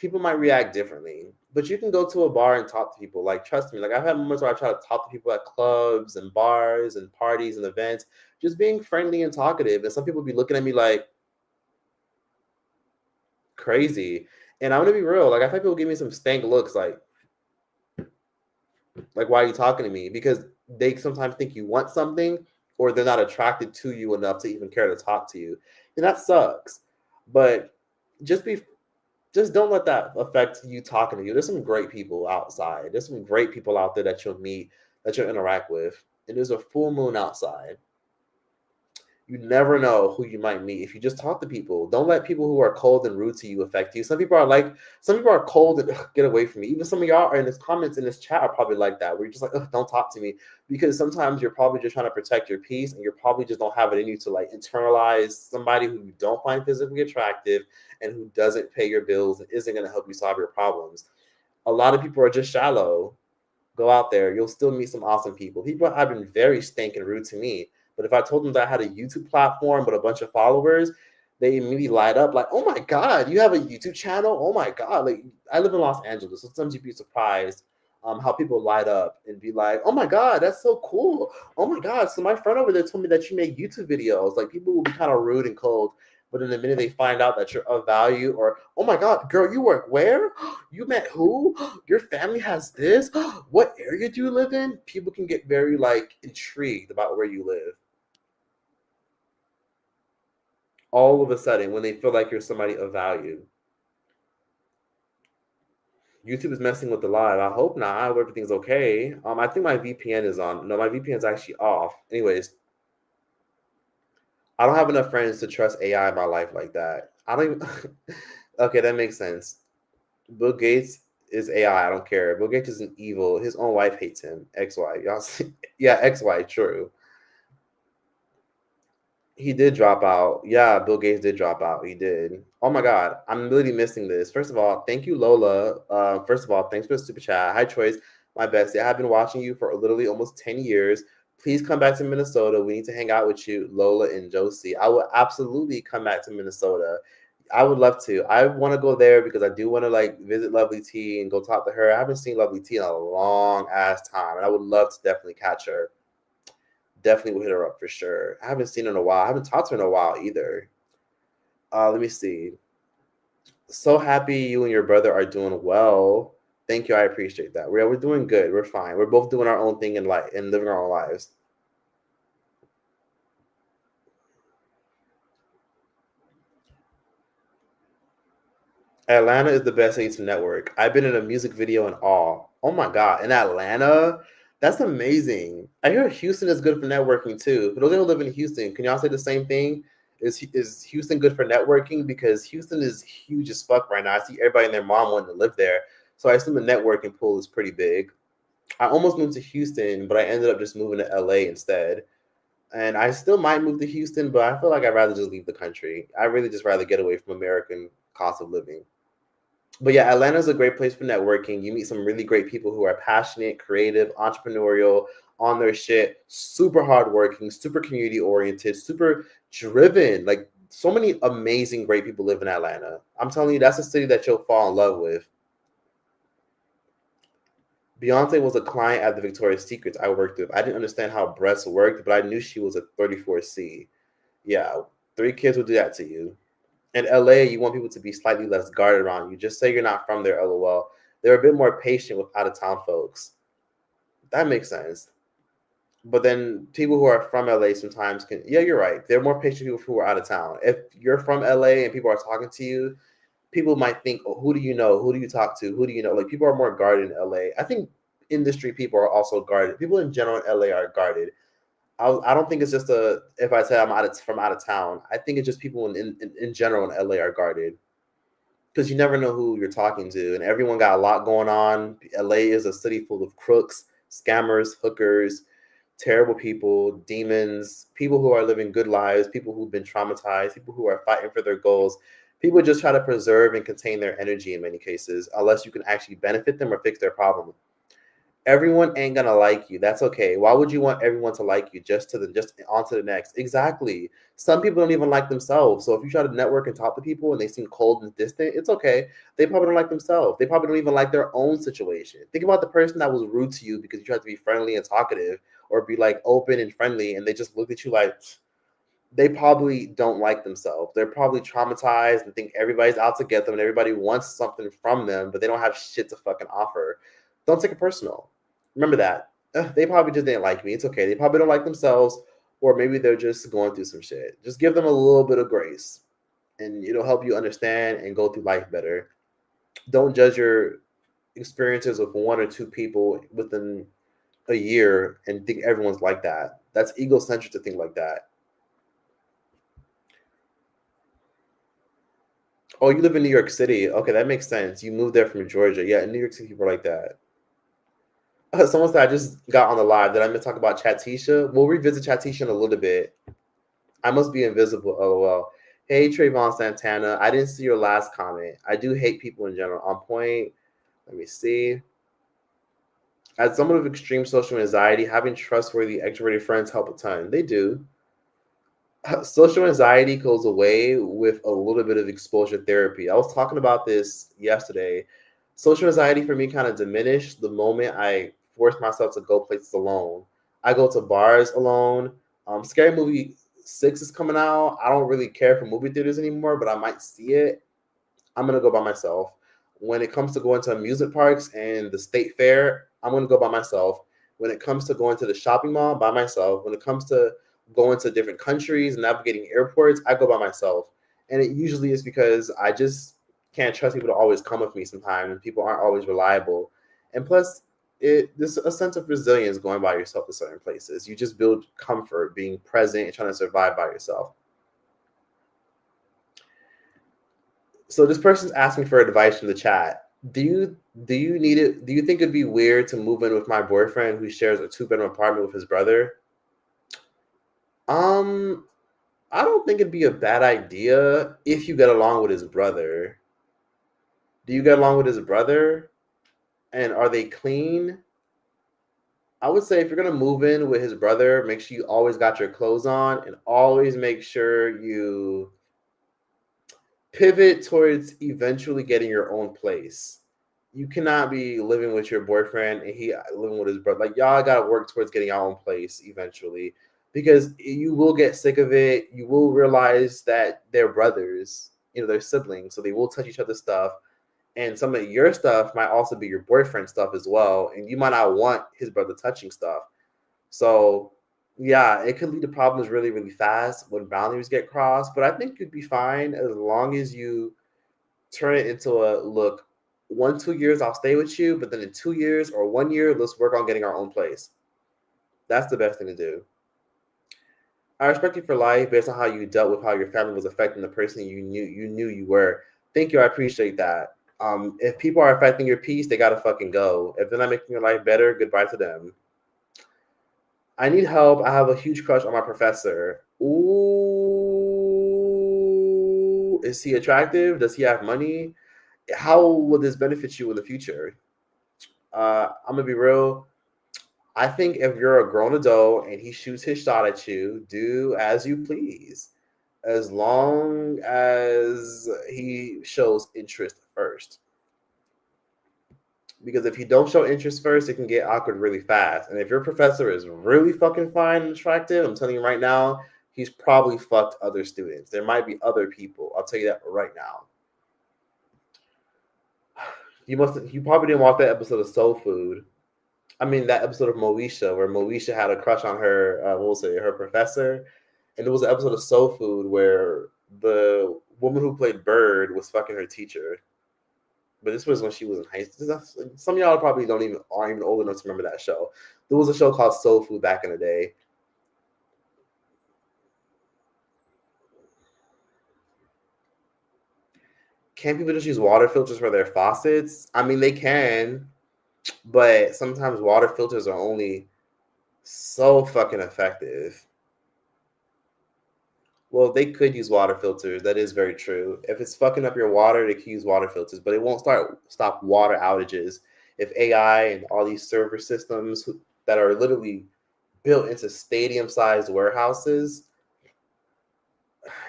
people might react differently. But you can go to a bar and talk to people. Like, trust me, like, I've had moments where I try to talk to people at clubs and bars and parties and events, just being friendly and talkative. And some people be looking at me like crazy. And I'm gonna be real. Like, I've had people give me some stank looks like, why are you talking to me? Because they sometimes think you want something, or they're not attracted to you enough to even care to talk to you. And that sucks. But just be just don't let that affect you talking to you. There's some great people outside. There's some great people out there that you'll meet, that you'll interact with. And there's a full moon outside. You never know who you might meet if you just talk to people. Don't let people who are cold and rude to you affect you. Some people are cold and get away from me. Even some of y'all are in this comments in this chat are probably like that, where you're just like, don't talk to me. Because sometimes you're probably just trying to protect your peace, and you're probably just don't have it in you to like internalize somebody who you don't find physically attractive and who doesn't pay your bills and isn't going to help you solve your problems. A lot of people are just shallow. Go out there. You'll still meet some awesome people. People have been very stank and rude to me. But if I told them that I had a YouTube platform with a bunch of followers, they immediately light up like, oh my God, you have a YouTube channel? Oh my God. Like, I live in Los Angeles. So sometimes you'd be surprised how people light up and be like, oh my God, that's so cool. Oh my God. So my friend over there told me that you make YouTube videos. Like, people will be kind of rude and cold. But in the minute they find out that you're of value, or, oh my God, girl, you work where? You met who? Your family has this? What area do you live in? People can get very like intrigued about where you live. All of a sudden, when they feel like you're somebody of value. YouTube is messing with the live. I hope not. I hope everything's okay. I think my VPN is on. No, my VPN is actually off. Anyways, I don't have enough friends to trust AI in my life like that. I don't even. Okay, that makes sense. Bill Gates is AI. I don't care. Bill Gates is an evil. His own wife hates him. Ex-wife. Y'all see? Yeah, ex-wife. True. He did drop out. Yeah, Bill Gates did drop out. He did. Oh my God, I'm really missing this. First of all, thank you, Lola. First of all, thanks for the super chat. Hi, Choice, my bestie. I've been watching you for literally almost 10 years. Please come back to Minnesota. We need to hang out with you, Lola and Josie. I will absolutely come back to Minnesota. I would love to. I want to go there because I do want to like visit Lovely T and go talk to her. I haven't seen Lovely T in a long ass time, and I would love to definitely catch her. Definitely will hit her up for sure. I haven't seen her in a while. I haven't talked to her in a while either. Let me see. So happy you and your brother are doing well. Thank you. I appreciate that. We're doing good. We're fine. We're both doing our own thing in life and living our own lives. Atlanta is the best city to network. I've been in a music video in awe. Oh my God. In Atlanta? That's amazing. I hear Houston is good for networking too. For those who live in Houston, can y'all say the same thing? Is Houston good for networking? Because Houston is huge as fuck right now. I see everybody and their mom wanting to live there. So I assume the networking pool is pretty big. I almost moved to Houston, but I ended up just moving to LA instead. And I still might move to Houston, but I feel like I'd rather just leave the country. I really just rather get away from American cost of living. But yeah, Atlanta is a great place for networking. You meet some really great people who are passionate, creative, entrepreneurial, on their shit, super hardworking, super community oriented, super driven. Like so many amazing, great people live in Atlanta. I'm telling you, that's a city that you'll fall in love with. Beyonce was a client at the Victoria's Secrets I worked with. I didn't understand how breasts worked, but I knew she was a 34C. Yeah, 3 kids will do that to you. In LA, you want people to be slightly less guarded around you. Just say you're not from there, LOL. They're a bit more patient with out-of-town folks. That makes sense. But then people who are from LA sometimes can, yeah, you're right. They're more patient people who are out of town. If you're from LA and people are talking to you, people might think, oh, who do you know? Who do you talk to? Who do you know? Like people are more guarded in LA. I think industry people are also guarded. People in general in LA are guarded. I don't think it's just if I say I'm from out of town. I think it's just people in general in LA are guarded because you never know who you're talking to, and everyone got a lot going on. LA is a city full of crooks, scammers, hookers, terrible people, demons, people who are living good lives, people who've been traumatized, people who are fighting for their goals. People just try to preserve and contain their energy in many cases, unless you can actually benefit them or fix their problem. Everyone ain't gonna like you. That's okay. Why would you want everyone to like you? Just on to the next. Exactly. Some people don't even like themselves. So if you try to network and talk to people and they seem cold and distant, it's okay. They probably don't like themselves. They probably don't even like their own situation. Think about the person that was rude to you because you tried to be friendly and talkative or be like open and friendly, and they just looked at you like they probably don't like themselves. They're probably traumatized and think everybody's out to get them and everybody wants something from them, but they don't have shit to fucking offer. Don't take it personal. Remember that. They probably just didn't like me. It's okay. They probably don't like themselves, or maybe they're just going through some shit. Just give them a little bit of grace, and it'll help you understand and go through life better. Don't judge your experiences with 1 or 2 people within a year and think everyone's like that. That's egocentric to think like that. Oh, you live in New York City. Okay, that makes sense. You moved there from Georgia. Yeah, in New York City, people are like that. Someone said I just got on the live. Did I meant to talk about Chatisha? We'll revisit Chatisha in a little bit. I must be invisible. LOL. Hey, Trayvon Santana. I didn't see your last comment. I do hate people in general. On point. Let me see. As someone with extreme social anxiety, having trustworthy, extroverted friends help a ton. They do. Social anxiety goes away with a little bit of exposure therapy. I was talking about this yesterday. Social anxiety for me kind of diminished the moment I forced myself to go places alone. I go to bars alone. Scary Movie 6 is coming out. I don't really care for movie theaters anymore, but I might see it. I'm going to go by myself. When it comes to going to amusement parks and the state fair, I'm going to go by myself. When it comes to going to the shopping mall, by myself. When it comes to going to different countries, navigating airports, I go by myself. And it usually is because I just can't trust people to always come with me sometimes, and people aren't always reliable. And plus, there's a sense of resilience going by yourself to certain places. You just build comfort being present and trying to survive by yourself. So this person's asking for advice from the chat. Do you need it? Do you think it'd be weird to move in with my boyfriend who shares a 2-bedroom apartment with his brother? I don't think it'd be a bad idea if you get along with his brother. Do you get along with his brother? And are they clean? I would say if you're gonna move in with his brother, make sure you always got your clothes on and always make sure you pivot towards eventually getting your own place. You cannot be living with your boyfriend and he living with his brother. Like y'all gotta work towards getting your own place eventually, because you will get sick of it. You will realize that they're brothers, they're siblings, so they will touch each other's stuff. And some of your stuff might also be your boyfriend's stuff as well. And you might not want his brother touching stuff. So yeah, it could lead to problems really, really fast when boundaries get crossed. But I think you'd be fine as long as you turn it into a look, 1-2 years I'll stay with you, but then in 2 years or 1 year, let's work on getting our own place. That's the best thing to do. I respect you for life based on how you dealt with how your family was affecting the person you knew you were. Thank you. I appreciate that. If people are affecting your peace, they gotta fucking go. If they're not making your life better, goodbye to them. I need help. I have a huge crush on my professor. Ooh, is he attractive? Does he have money? How will this benefit you in the future? I'm gonna be real. I think if you're a grown adult and he shoots his shot at you, do as you please, as long as he shows interest first. Because if you don't show interest first, it can get awkward really fast. And if your professor is really fucking fine and attractive, I'm telling you right now, he's probably fucked other students. There might be other people. I'll tell you that right now. You probably didn't watch that episode of Soul Food. I mean, that episode of Moesha, where Moesha had a crush on her, her professor. And there was an episode of Soul Food where the woman who played Bird was fucking her teacher. But this was when she was in high school. Some of y'all probably aren't even old enough to remember that show. There was a show called Soul Food back in the day. Can people just use water filters for their faucets? I mean, they can, but sometimes water filters are only so fucking effective. Well, they could use water filters. That is very true. If it's fucking up your water, they can use water filters, but it won't stop water outages. If AI and all these server systems that are literally built into stadium-sized warehouses,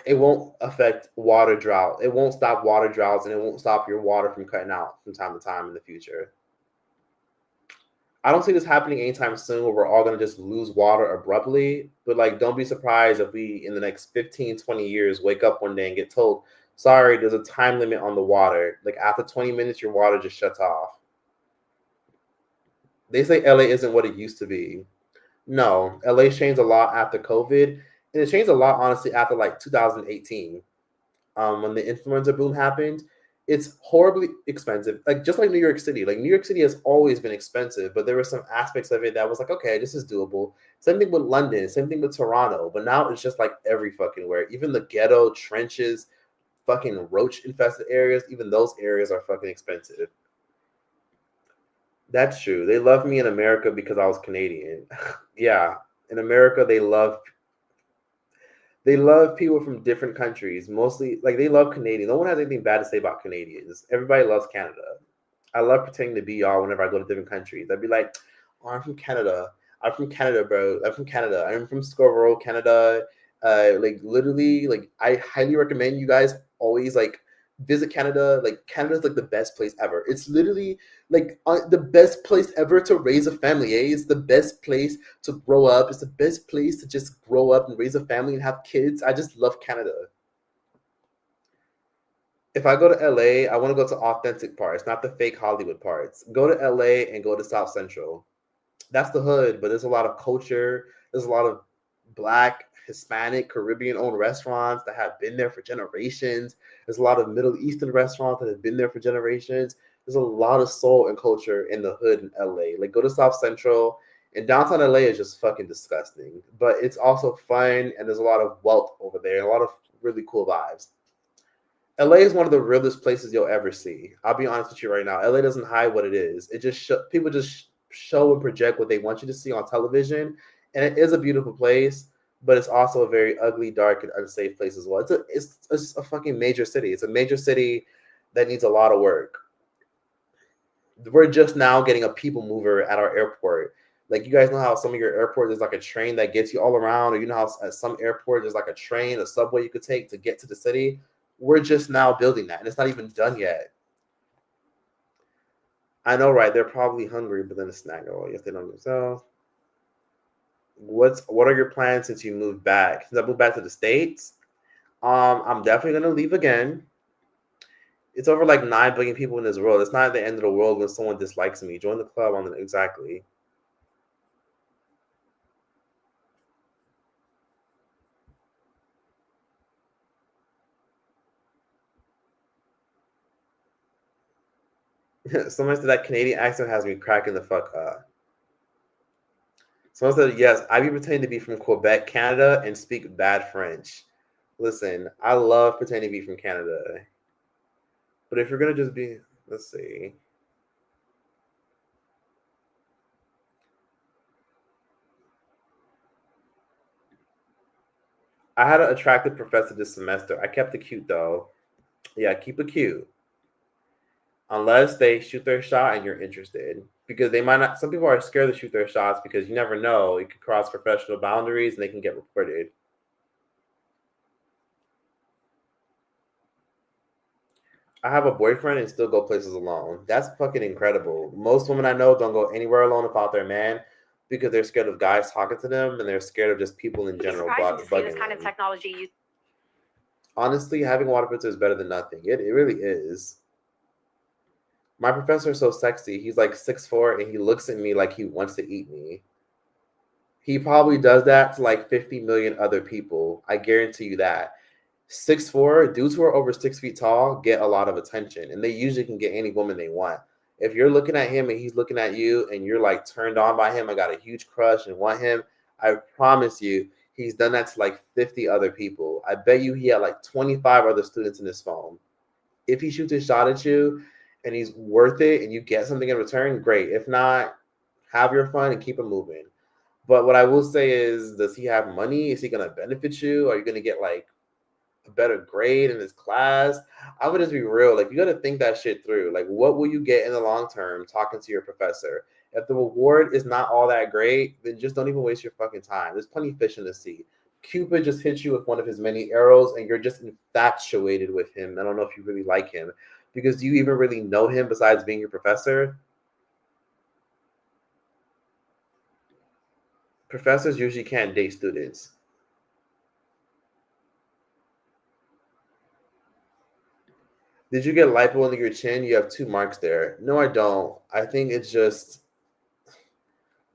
it won't affect water drought. It won't stop water droughts, and it won't stop your water from cutting out from time to time in the future. I don't see this happening anytime soon where we're all going to just lose water abruptly. But, like, don't be surprised if we, in the next 15, 20 years, wake up one day and get told, sorry, there's a time limit on the water. Like, after 20 minutes, your water just shuts off. They say LA isn't what it used to be. No, LA changed a lot after COVID. And it changed a lot, honestly, after, like, 2018. When the influenza boom happened. It's horribly expensive, like just like New York City. Like New York City has always been expensive, but there were some aspects of it that was like, okay, this is doable. Same thing with London, same thing with Toronto, but now it's just like every fucking where. Even the ghetto trenches, fucking roach infested areas, even those areas are fucking expensive. That's true. They love me in America because I was Canadian. Yeah, in America they love people from different countries. Mostly, like they love Canadians. No one has anything bad to say about Canadians. Everybody loves Canada. I love pretending to be y'all whenever I go to different countries. I'd be like, "Oh, I'm from Canada. I'm from Canada, bro. I'm from Canada. I'm from Scarborough, Canada." Like literally, like I highly recommend you guys always like visit Canada. Like Canada's like the best place ever. It's literally like the best place ever to raise a family. It's the best place to grow up. It's the best place to just grow up and raise a family and have kids. I just love Canada. If I go to LA, I want to go to authentic parts, not the fake Hollywood parts. Go to LA and go to South Central. That's the hood, but there's a lot of culture. There's a lot of Black, Hispanic, Caribbean-owned restaurants that have been there for generations. There's a lot of Middle Eastern restaurants that have been there for generations. There's a lot of soul and culture in the hood in LA. Like, go to South Central. And downtown LA is just fucking disgusting. But it's also fun, and there's a lot of wealth over there, and a lot of really cool vibes. LA is one of the realest places you'll ever see. I'll be honest with you right now. LA doesn't hide what it is. It just people just show and project what they want you to see on television, and it is a beautiful place, but it's also a very ugly, dark, and unsafe place as well. It's a fucking major city. It's a major city that needs a lot of work. We're just now getting a people mover at our airport. Like, you guys know how some of your airports there's like a train that gets you all around, or you know how at some airport there's like a train, a subway you could take to get to the city. We're just now building that, and it's not even done yet. I know, right? They're probably hungry, but then a snack. Oh, yes, they don't themselves. What are your plans since you moved back? Since I moved back to the States, I'm definitely gonna leave again. It's over like 9 billion people in this world. It's not the end of the world when someone dislikes me. Join the club on the exactly. Someone said that Canadian accent has me cracking the fuck up. Someone said, yes, I be pretending to be from Quebec, Canada, and speak bad French. Listen, I love pretending to be from Canada. But if you're going to just be, let's see. I had an attractive professor this semester. I kept it cute, though. Yeah, keep it cute. unless they shoot their shot and you're interested. Because they might not, some people are scared to shoot their shots because you never know. It could cross professional boundaries and they can get reported. I have a boyfriend and still go places alone. That's fucking incredible. Most women I know don't go anywhere alone without their man because they're scared of guys talking to them and they're scared of just people in general bugging them. technology. Honestly, having a water filter is better than nothing. It really is. My professor is so sexy. He's like 6'4" and he looks at me like he wants to eat me. He probably does that to like 50 million other people. I guarantee you that. 6'4", dudes who are over 6 feet tall get a lot of attention, and they usually can get any woman they want. If you're looking at him and he's looking at you and you're like turned on by him, I got a huge crush and want him, I promise you, he's done that to like 50 other people. I bet you he had like 25 other students in his phone. If he shoots a shot at you and he's worth it and you get something in return, great. If not, have your fun and keep it moving. But what I will say is, does he have money? Is he going to benefit you? Are you going to get like a better grade in his class? I'm gonna just be real. Like, you got to think that shit through. Like, what will you get in the long term talking to your professor? If the reward is not all that great, then just don't even waste your fucking time. There's plenty of fish in the sea. Cupid just hits you with one of his many arrows, and you're just infatuated with him. I don't know if you really like him, because do you even really know him besides being your professor? Professors usually can't date students. Did you get lipo under your chin? You have 2 marks there. No, I don't. I think it's just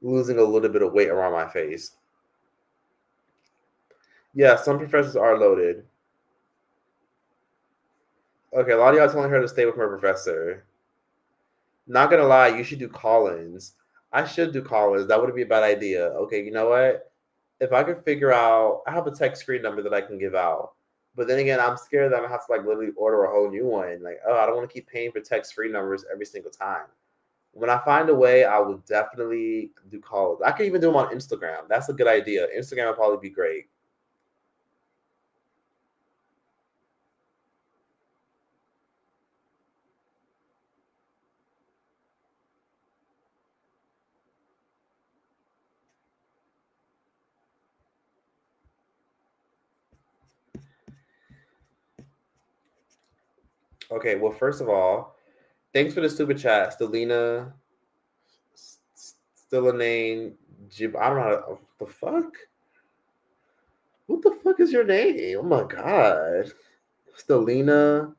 losing a little bit of weight around my face. Yeah, some professors are loaded. Okay, a lot of y'all telling her to stay with her professor. Not gonna lie, you should do call-ins. I should do call-ins. That wouldn't be a bad idea. Okay, you know what? If I could figure out, I have a text screen number that I can give out. But then again, I'm scared that I'm gonna have to like literally order a whole new one. Like, oh, I don't want to keep paying for text free numbers every single time. When I find a way, I will definitely do calls. I can even do them on Instagram. That's a good idea. Instagram would probably be great. Okay, well, first of all, thanks for the super chat, Stelina, Stellanane, Jib. I don't know what the fuck. What the fuck is your name? Oh my god, Stellina.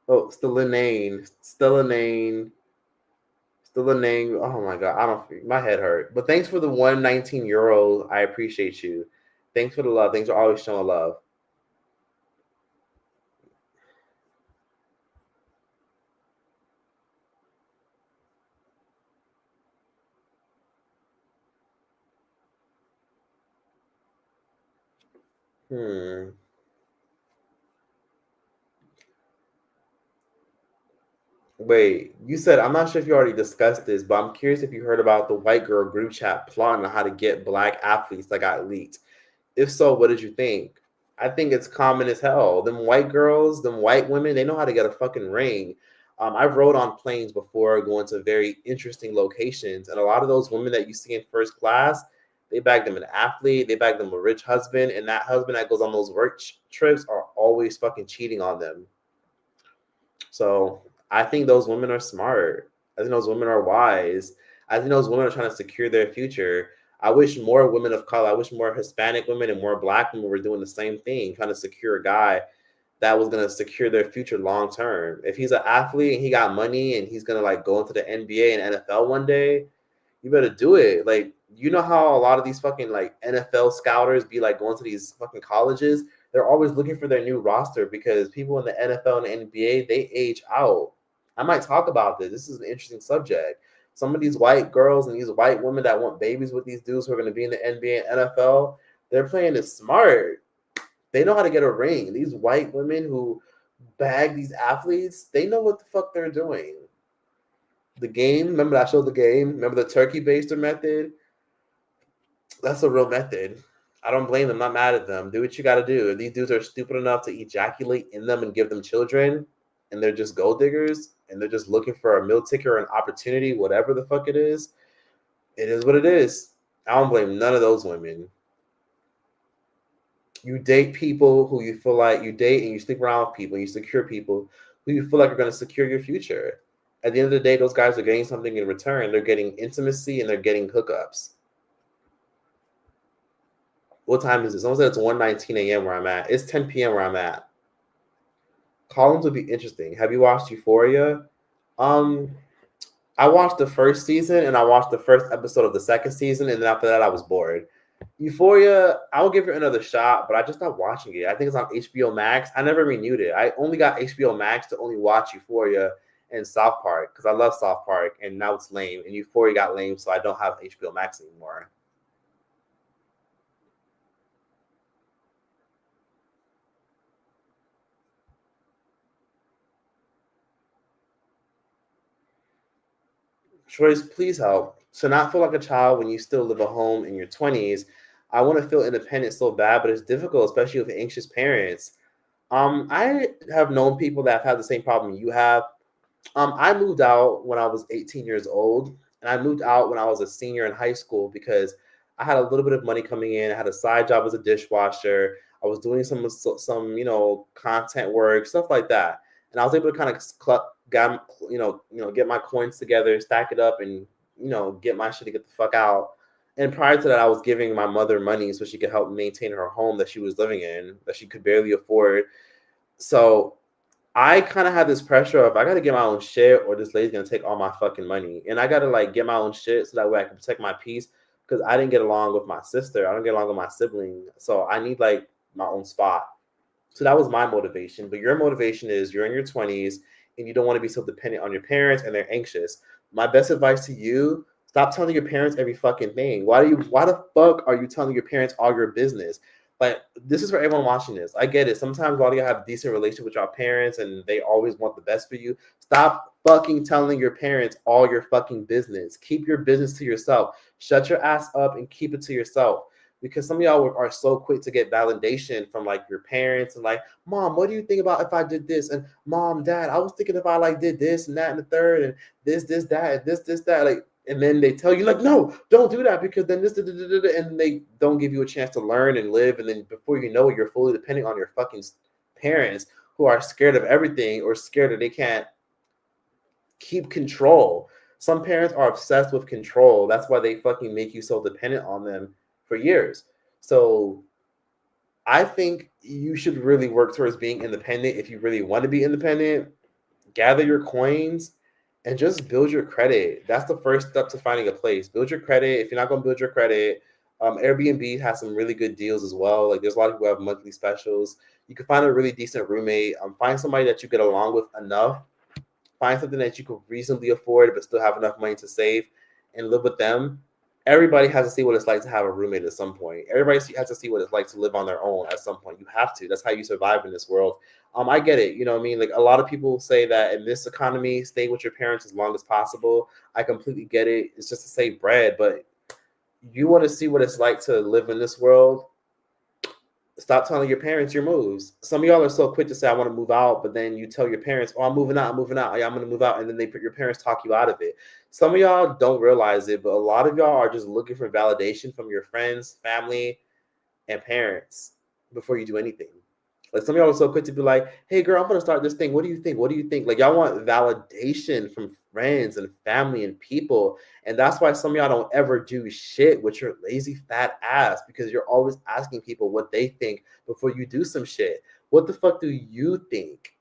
Oh, Stellanane. Oh my god, I don't. My head hurt. But thanks for the 119 euros. I appreciate you. Thanks for the love. Thanks for always showing love. Wait, you said, I'm not sure if you already discussed this, but I'm curious if you heard about the white girl group chat plotting on how to get black athletes that got leaked. If so, what did you think? I think it's common as hell. Them white girls, them white women, they know how to get a fucking ring. I've rode on planes before going to very interesting locations, and a lot of those women that you see in first class, they bag them an athlete, they bag them a rich husband, and that husband that goes on those work trips are always fucking cheating on them. So I think those women are smart. I think those women are wise. I think those women are trying to secure their future. I wish more women of color, I wish more Hispanic women and more black women were doing the same thing, trying to secure a guy that was going to secure their future long term. If he's an athlete and he got money and he's going to like go into the NBA and NFL one day, you better do it. Like, you know how a lot of these fucking like NFL scouters be like going to these fucking colleges? They're always looking for their new roster because people in the NFL and the NBA, they age out. I might talk about this. This is an interesting subject. Some of these white girls and these white women that want babies with these dudes who are going to be in the NBA and NFL, they're playing it smart. They know how to get a ring. These white women who bag these athletes, they know what the fuck they're doing. The game, remember I showed the game? Remember the turkey baster method? That's a real method. I don't blame them. I'm not mad at them. Do what you got to do. If these dudes are stupid enough to ejaculate in them and give them children, and they're just gold diggers and they're just looking for a meal ticket or an opportunity, whatever the fuck it is what it is. I don't blame none of those women. You date people who you feel like you date, and you stick around with people, and you secure people who you feel like are going to secure your future. At the end of the day, those guys are getting something in return. They're getting intimacy and they're getting hookups. What time is it? Someone said it's 1:19 a.m. where I'm at. It's 10 p.m. where I'm at. Columns would be interesting. Have you watched Euphoria? I watched the first season and I watched the first episode of the second season, and then after that I was bored. Euphoria, I'll give it another shot, but I just stopped watching it. I think it's on HBO Max. I never renewed it. I only got HBO Max to only watch Euphoria and South Park because I love South Park, and now it's lame. And Euphoria got lame, so I don't have HBO Max anymore. Choice, please help. To not feel like a child when you still live at home in your 20s. I want to feel independent so bad, but it's difficult, especially with anxious parents. I have known people that have had the same problem you have. I moved out when I was 18 years old, and I moved out when I was a senior in high school because I had a little bit of money coming in. I had a side job as a dishwasher. I was doing some content work, stuff like that, and I was able to kind of get my coins together, stack it up, and get my shit to get the fuck out. And prior to that, I was giving my mother money so she could help maintain her home that she was living in, that she could barely afford. So I kind of had this pressure of I got to get my own shit or this lady's going to take all my fucking money. And I got to get my own shit so that way I can protect my peace because I didn't get along with my sister. I don't get along with my sibling. So I need my own spot. So that was my motivation. But your motivation is you're in your 20s and you don't want to be so dependent on your parents and they're anxious. My best advice to you, stop telling your parents every fucking thing. Why the fuck are you telling your parents all your business? This is for everyone watching this. I get it. Sometimes a lot of you have a decent relationship with your parents and they always want the best for you. Stop fucking telling your parents all your fucking business. Keep your business to yourself. Shut your ass up and keep it to yourself. Because some of y'all are so quick to get validation from your parents and Mom, what do you think about if I did this? And Mom, Dad, I was thinking if I did this and that and the third and this, that, and this, that. And then they tell you no, don't do that because then this, and they don't give you a chance to learn and live. And then before you know it, you're fully depending on your fucking parents who are scared of everything or scared that they can't keep control. Some parents are obsessed with control. That's why they fucking make you so dependent on them for years. So I think you should really work towards being independent. If you really want to be independent, gather your coins and just build your credit. That's the first step to finding a place. Build your credit. If you're not going to build your credit, Airbnb has some really good deals as well. There's a lot of people who have monthly specials. You can find a really decent roommate. Find somebody that you get along with enough. Find something that you can reasonably afford but still have enough money to save and live with them. Everybody has to see what it's like to have a roommate at some point. Everybody has to see what it's like to live on their own at some point. You have to. That's how you survive in this world. I get it. You know what I mean? A lot of people say that in this economy, stay with your parents as long as possible. I completely get it. It's just to save bread. But you want to see what it's like to live in this world, stop telling your parents your moves. Some of y'all are so quick to say, I want to move out, but then you tell your parents, oh, I'm moving out. Yeah, I'm going to move out. And then your parents talk you out of it. Some of y'all don't realize it, but a lot of y'all are just looking for validation from your friends, family, and parents before you do anything. Some of y'all are so quick to be like, hey, girl, I'm going to start this thing. What do you think? What do you think? Y'all want validation from friends and family and people. And that's why some of y'all don't ever do shit with your lazy fat ass because you're always asking people what they think before you do some shit. What the fuck do you think?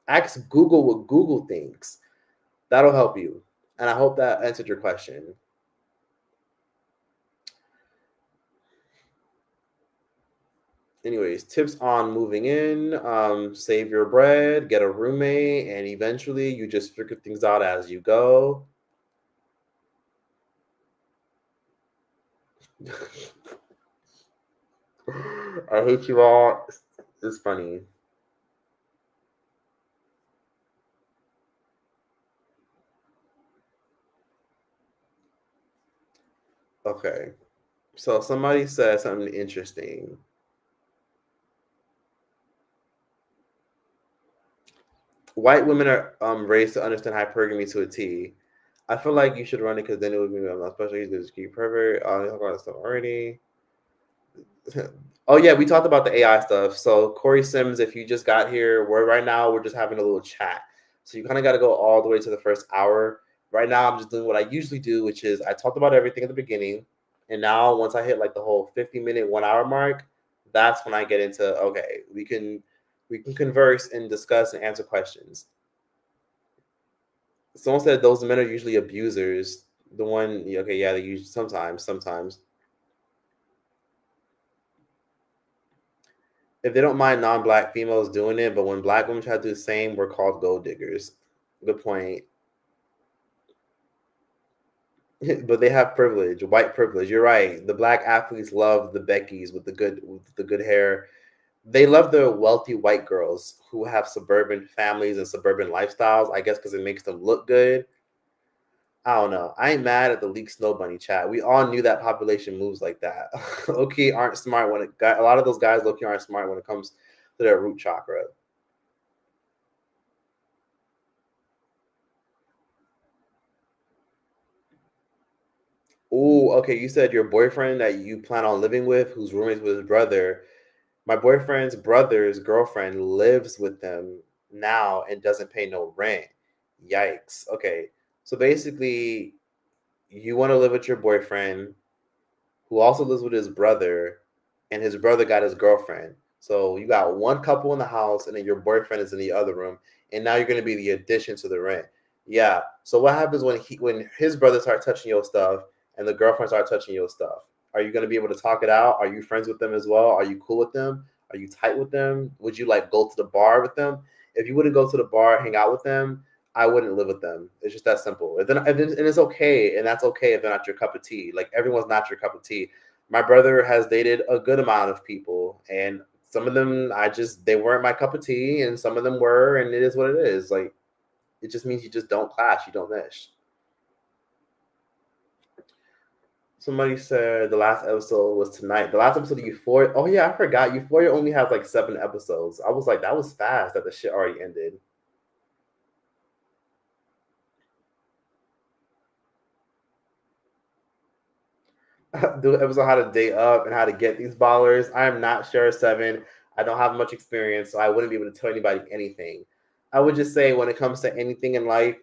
Ask Google what Google thinks. That'll help you. And I hope that answered your question. Anyways, tips on moving in, save your bread, get a roommate, and eventually you just figure things out as you go. I hate you all. It's funny. Okay. So somebody said something interesting. White women are raised to understand hypergamy to a T. I feel like you should run it because then it would be especially he's a pervert. I talked about that stuff already. Oh yeah, we talked about the AI stuff. So Corey Sims, if you just got here, we're just having a little chat. So you kind of got to go all the way to the first hour. Right now, I'm just doing what I usually do, which is I talked about everything at the beginning, and now once I hit like the whole 50-minute, 1 hour mark, that's when I get into okay, we can converse and discuss and answer questions. Someone said those men are usually abusers. The one, okay, yeah, they usually sometimes. If they don't mind non-black females doing it, but when black women try to do the same, we're called gold diggers. Good point. But they have privilege, white privilege. You're right. The black athletes love the Beckys with the good hair. They love the wealthy white girls who have suburban families and suburban lifestyles. I guess because it makes them look good. I don't know. I ain't mad at the leaked snow bunny chat. We all knew that population moves like that. Low-key aren't smart when a lot of those guys low-key aren't smart when it comes to their root chakra. Oh, okay. You said your boyfriend that you plan on living with, who's roommates with his brother. My boyfriend's brother's girlfriend lives with them now and doesn't pay no rent. Yikes. Okay. So basically, you want to live with your boyfriend who also lives with his brother, and his brother got his girlfriend. So you got one couple in the house, and then your boyfriend is in the other room, and now you're going to be the addition to the rent. Yeah. So what happens when his brother starts touching your stuff and the girlfriend starts touching your stuff? Are you going to be able to talk it out? Are you friends with them as well? Are you cool with them? Are you tight with them? Would you like go to the bar with them? If you wouldn't go to the bar, hang out with them, I wouldn't live with them. It's just that simple. And it's okay, and that's okay if they're not your cup of tea. Like everyone's not your cup of tea. My brother has dated a good amount of people, and some of them they weren't my cup of tea, and some of them were, and it is what it is. Like it just means you just don't clash, you don't mesh. Somebody said the last episode was tonight. The last episode of Euphoria. Oh yeah, I forgot. Euphoria only has like 7 episodes. I was like, that was fast that the shit already ended. Do an episode how to date up and how to get these ballers. I am not sure, Seven. I don't have much experience, so I wouldn't be able to tell anybody anything. I would just say when it comes to anything in life,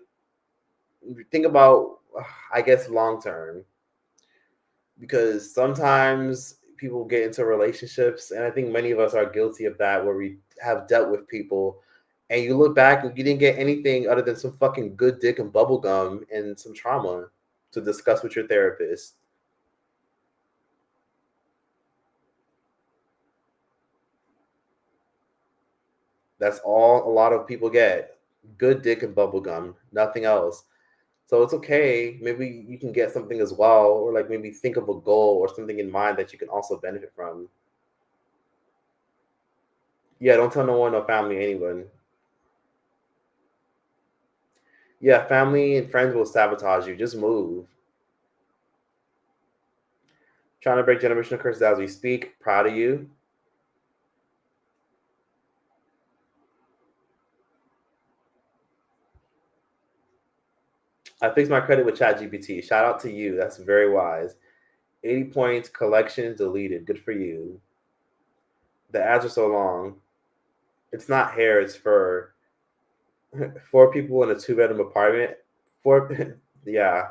think about, I guess, long term. Because sometimes people get into relationships, and I think many of us are guilty of that, where we have dealt with people, and you look back and you didn't get anything other than some fucking good dick and bubble gum and some trauma to discuss with your therapist. That's all a lot of people get. Good dick and bubble gum, nothing else. So it's okay. Maybe you can get something as well, or like maybe think of a goal or something in mind that you can also benefit from. Yeah, don't tell no one, no family, anyone. Yeah, family and friends will sabotage you. Just move. Trying to break generational curses as we speak. Proud of you. I fixed my credit with ChatGPT. Shout out to you. That's very wise. 80 points, collection deleted. Good for you. The ads are so long. It's not hair, it's fur. 4 people in a 2-bedroom apartment. 4, yeah.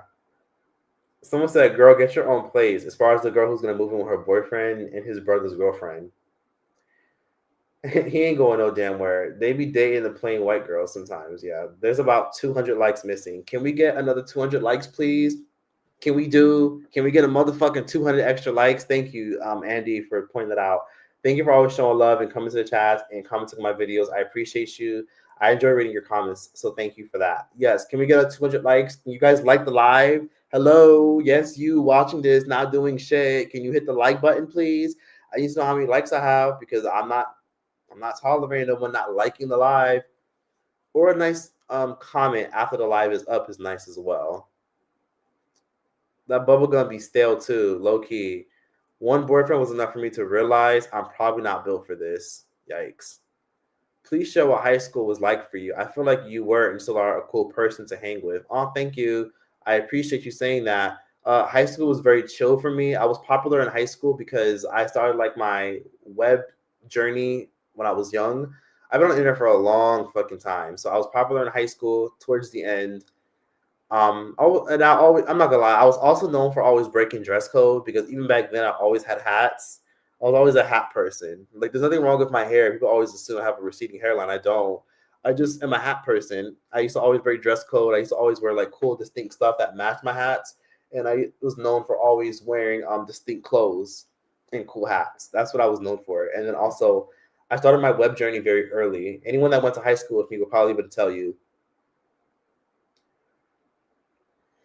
Someone said, girl, get your own place. As far as the girl who's going to move in with her boyfriend and his brother's girlfriend. He ain't going no damn where. They be dating the plain white girls sometimes. Yeah. There's about 200 likes missing. Can we get another 200 likes, please? Can we get a motherfucking 200 extra likes? Thank you, Andy, for pointing that out. Thank you for always showing love and coming to the chat and commenting on my videos. I appreciate you. I enjoy reading your comments, so thank you for that. Yes, can we get a 200 likes? Can you guys like the live? Hello, yes, you watching this, not doing shit. Can you hit the like button, please? I need to know how many likes I have because I'm not tolerating no one not liking the live. Or a nice comment after the live is up is nice as well. That bubblegum be stale too, low key. One boyfriend was enough for me to realize I'm probably not built for this. Yikes. Please share what high school was like for you. I feel like you were and still are a cool person to hang with. Oh, thank you. I appreciate you saying that. High school was very chill for me. I was popular in high school because I started like my web journey when I was young. I've been on the internet for a long fucking time. So I was popular in high school towards the end. I'm not gonna lie, I was also known for always breaking dress code because even back then I always had hats. I was always a hat person. Like, there's nothing wrong with my hair. People always assume I have a receding hairline. I don't. I just am a hat person. I used to always break dress code. I used to always wear like cool, distinct stuff that matched my hats, and I was known for always wearing distinct clothes and cool hats. That's what I was known for. And then also, I started my web journey very early. Anyone that went to high school with me will probably be able to tell you.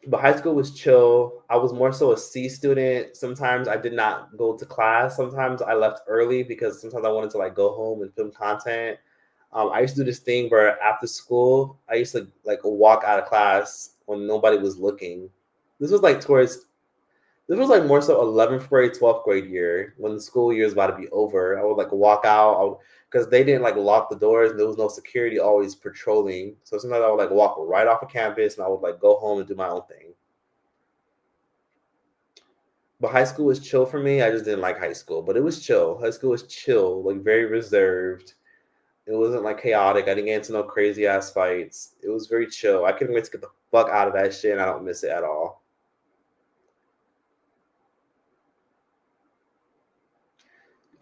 But high school was chill. I was more so a C student. Sometimes I did not go to class. Sometimes I left early because sometimes I wanted to like go home and film content. I used to do this thing where after school, I used to like walk out of class when nobody was looking. This was like more so 11th grade, 12th grade year when the school year is about to be over. I would like walk out because they didn't like lock the doors and there was no security always patrolling. So sometimes I would like walk right off of campus and I would like go home and do my own thing. But high school was chill for me. I just didn't like high school, but it was chill. High school was chill, like very reserved. It wasn't like chaotic. I didn't get into no crazy ass fights. It was very chill. I couldn't wait to get the fuck out of that shit and I don't miss it at all.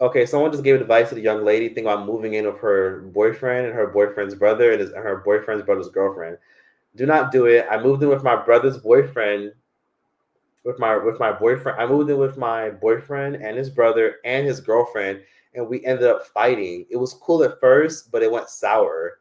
Okay, someone just gave advice to the young lady thinking about moving in with her boyfriend and her boyfriend's brother and her boyfriend's brother's girlfriend. Do not do it. I moved in with my brother's boyfriend. With my boyfriend, I moved in with my boyfriend and his brother and his girlfriend, and we ended up fighting. It was cool at first, but it went sour.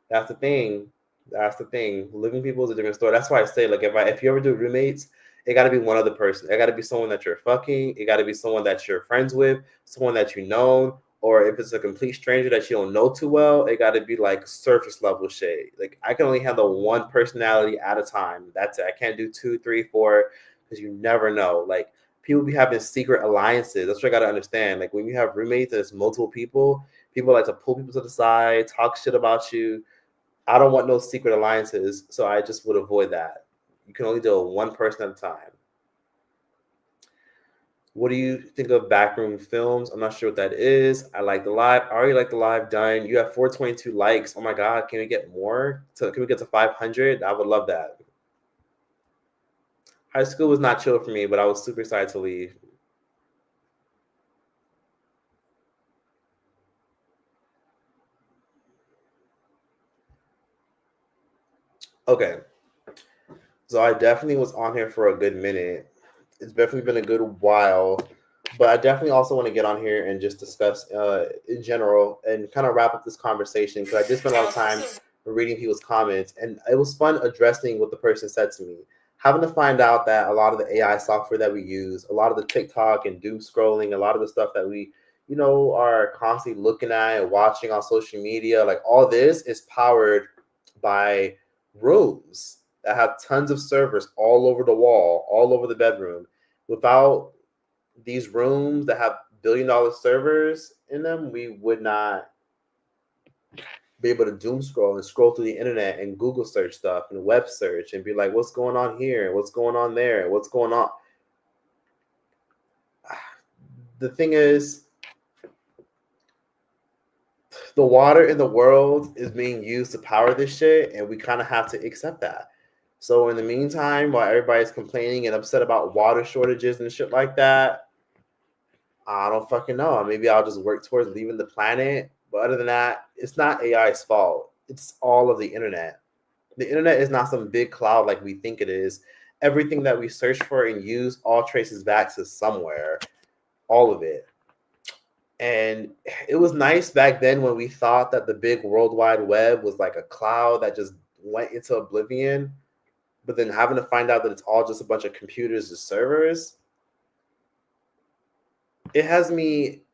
That's the thing. That's the thing. Living people is a different story. That's why I say, like, if you ever do roommates, it got to be one other person. It got to be someone that you're fucking. It got to be someone that you're friends with, someone that you know, or if it's a complete stranger that you don't know too well, it got to be like surface level shade. Like, I can only handle one personality at a time. That's it. I can't do 2, 3, 4 because you never know. Like, people be having secret alliances. That's what I got to understand. Like, when you have roommates and it's multiple people like to pull people to the side, talk shit about you. I don't want no secret alliances, so I just would avoid that. You can only deal with one person at a time. What do you think of backroom films? I'm not sure what that is. I like the live. I already like the live done. You have 422 likes. Oh my God, can we get more? Can we get to 500? I would love that. High school was not chill for me, but I was super excited to leave. Okay. So I definitely was on here for a good minute. It's definitely been a good while, but I definitely also want to get on here and just discuss in general and kind of wrap up this conversation because I just spent a lot of time reading people's comments and it was fun addressing what the person said to me. Having to find out that a lot of the AI software that we use, a lot of the TikTok and doom scrolling, a lot of the stuff that we, are constantly looking at and watching on social media, like all this is powered by rooms that have tons of servers all over the wall, all over the bedroom. Without these rooms that have billion-dollar servers in them, we would not be able to doom scroll and scroll through the internet and Google search stuff and web search and be like, what's going on here? What's going on there? What's going on? The thing is, the water in the world is being used to power this shit, and we kind of have to accept that. So in the meantime, while everybody's complaining and upset about water shortages and shit like that, I don't fucking know. Maybe I'll just work towards leaving the planet. But other than that, it's not AI's fault. It's all of the internet. The internet is not some big cloud like we think it is. Everything that we search for and use all traces back to somewhere. All of it. And it was nice back then when we thought that the big World Wide Web was like a cloud that just went into oblivion. But then having to find out that it's all just a bunch of computers and servers, it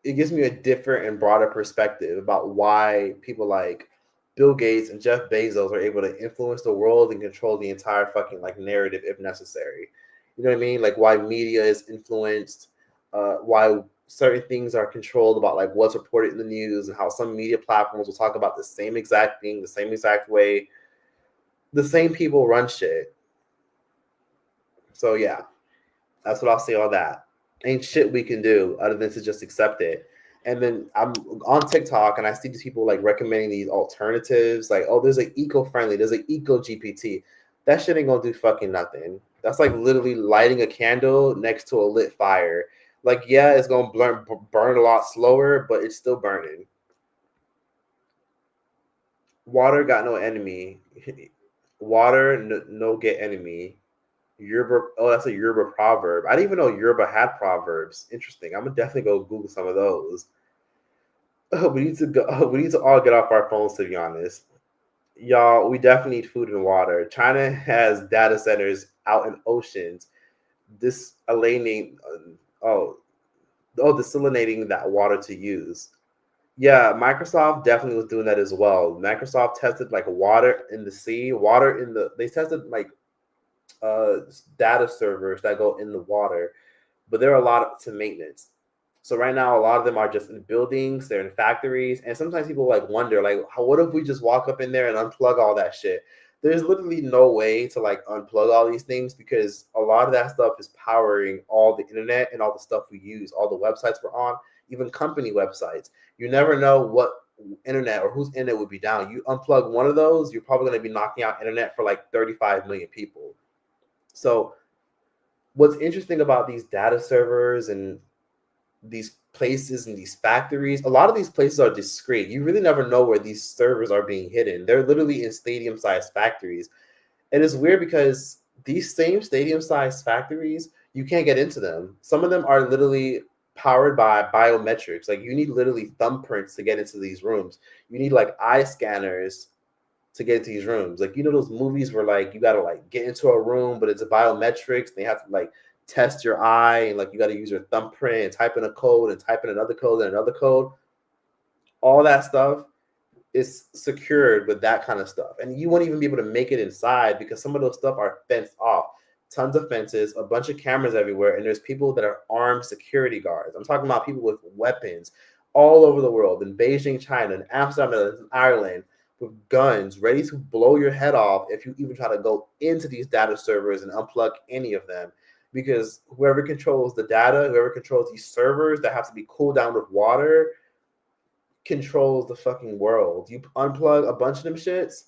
gives me a different and broader perspective about why people like Bill Gates and Jeff Bezos are able to influence the world and control the entire fucking like narrative if necessary. You know what I mean? Like why media is influenced, why certain things are controlled about like what's reported in the news, and how some media platforms will talk about the same exact thing, the same exact way. The same people run shit. So yeah, that's what I'll say on that. Ain't shit we can do other than to just accept it. And then I'm on TikTok and I see these people like recommending these alternatives, like, oh, there's an eco-friendly, there's an eco GPT. That shit ain't gonna do fucking nothing. That's like literally lighting a candle next to a lit fire. Like, yeah, it's gonna burn a lot slower, but it's still burning. Water got no enemy. Water no get enemy. Yoruba. Oh, that's a Yoruba proverb. I didn't even know Yoruba had proverbs. Interesting. I'm gonna definitely go Google some of those. We need to go. We need to all get off our phones, to be honest, y'all. We definitely need food and water. China has data centers out in oceans, desalinating. Desalinating that water to use. Yeah, Microsoft definitely was doing that as well. Microsoft tested like water in the sea, water in the. They tested like data servers that go in the water, but there are a lot to maintenance. So right now, a lot of them are just in buildings, they're in factories, and sometimes people like wonder, like, what if we just walk up in there and unplug all that shit? There's literally no way to like unplug all these things because a lot of that stuff is powering all the internet and all the stuff we use, all the websites we're on, even company websites. You never know what internet or whose internet would be down. You unplug one of those, you're probably going to be knocking out internet for like 35 million people. So what's interesting about these data servers and these places and these factories, a lot of these places are discreet. You really never know where these servers are being hidden. They're literally in stadium-sized factories. And it's weird because these same stadium-sized factories, you can't get into them. Some of them are literally powered by biometrics. Like you need literally thumbprints to get into these rooms. You need like eye scanners to get into these rooms. Like, you know, those movies where like you gotta like get into a room, but it's a biometrics. They have to like test your eye, and like you gotta use your thumbprint and type in a code and type in another code and another code. All that stuff is secured with that kind of stuff. And you won't even be able to make it inside because some of those stuff are fenced off. Tons of fences, a bunch of cameras everywhere, and there's people that are armed security guards. I'm talking about people with weapons all over the world, in Beijing, China, in Amsterdam, in Ireland, with guns ready to blow your head off if you even try to go into these data servers and unplug any of them. Because whoever controls the data, whoever controls these servers that have to be cooled down with water, controls the fucking world. You unplug a bunch of them shits,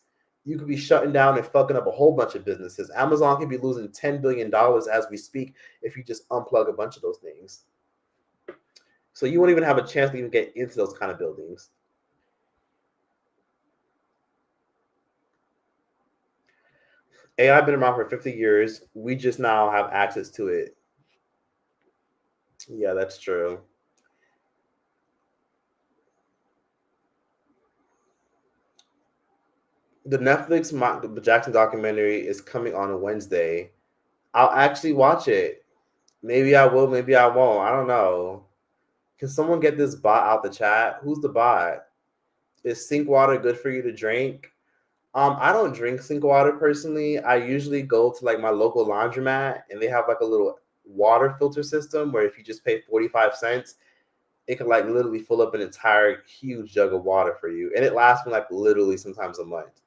you could be shutting down and fucking up a whole bunch of businesses. Amazon could be losing $10 billion as we speak if you just unplug a bunch of those things. So you won't even have a chance to even get into those kind of buildings. AI been around for 50 years. We just now have access to it. Yeah, that's true. The Netflix Michael Jackson documentary is coming on a Wednesday. I'll actually watch it. Maybe I will, maybe I won't. I don't know. Can someone get this bot out the chat? Who's the bot? Is sink water good for you to drink? I don't drink sink water personally. I usually go to like my local laundromat and they have like a little water filter system where if you just pay 45 cents, it can like literally fill up an entire huge jug of water for you. And it lasts me like literally sometimes a month.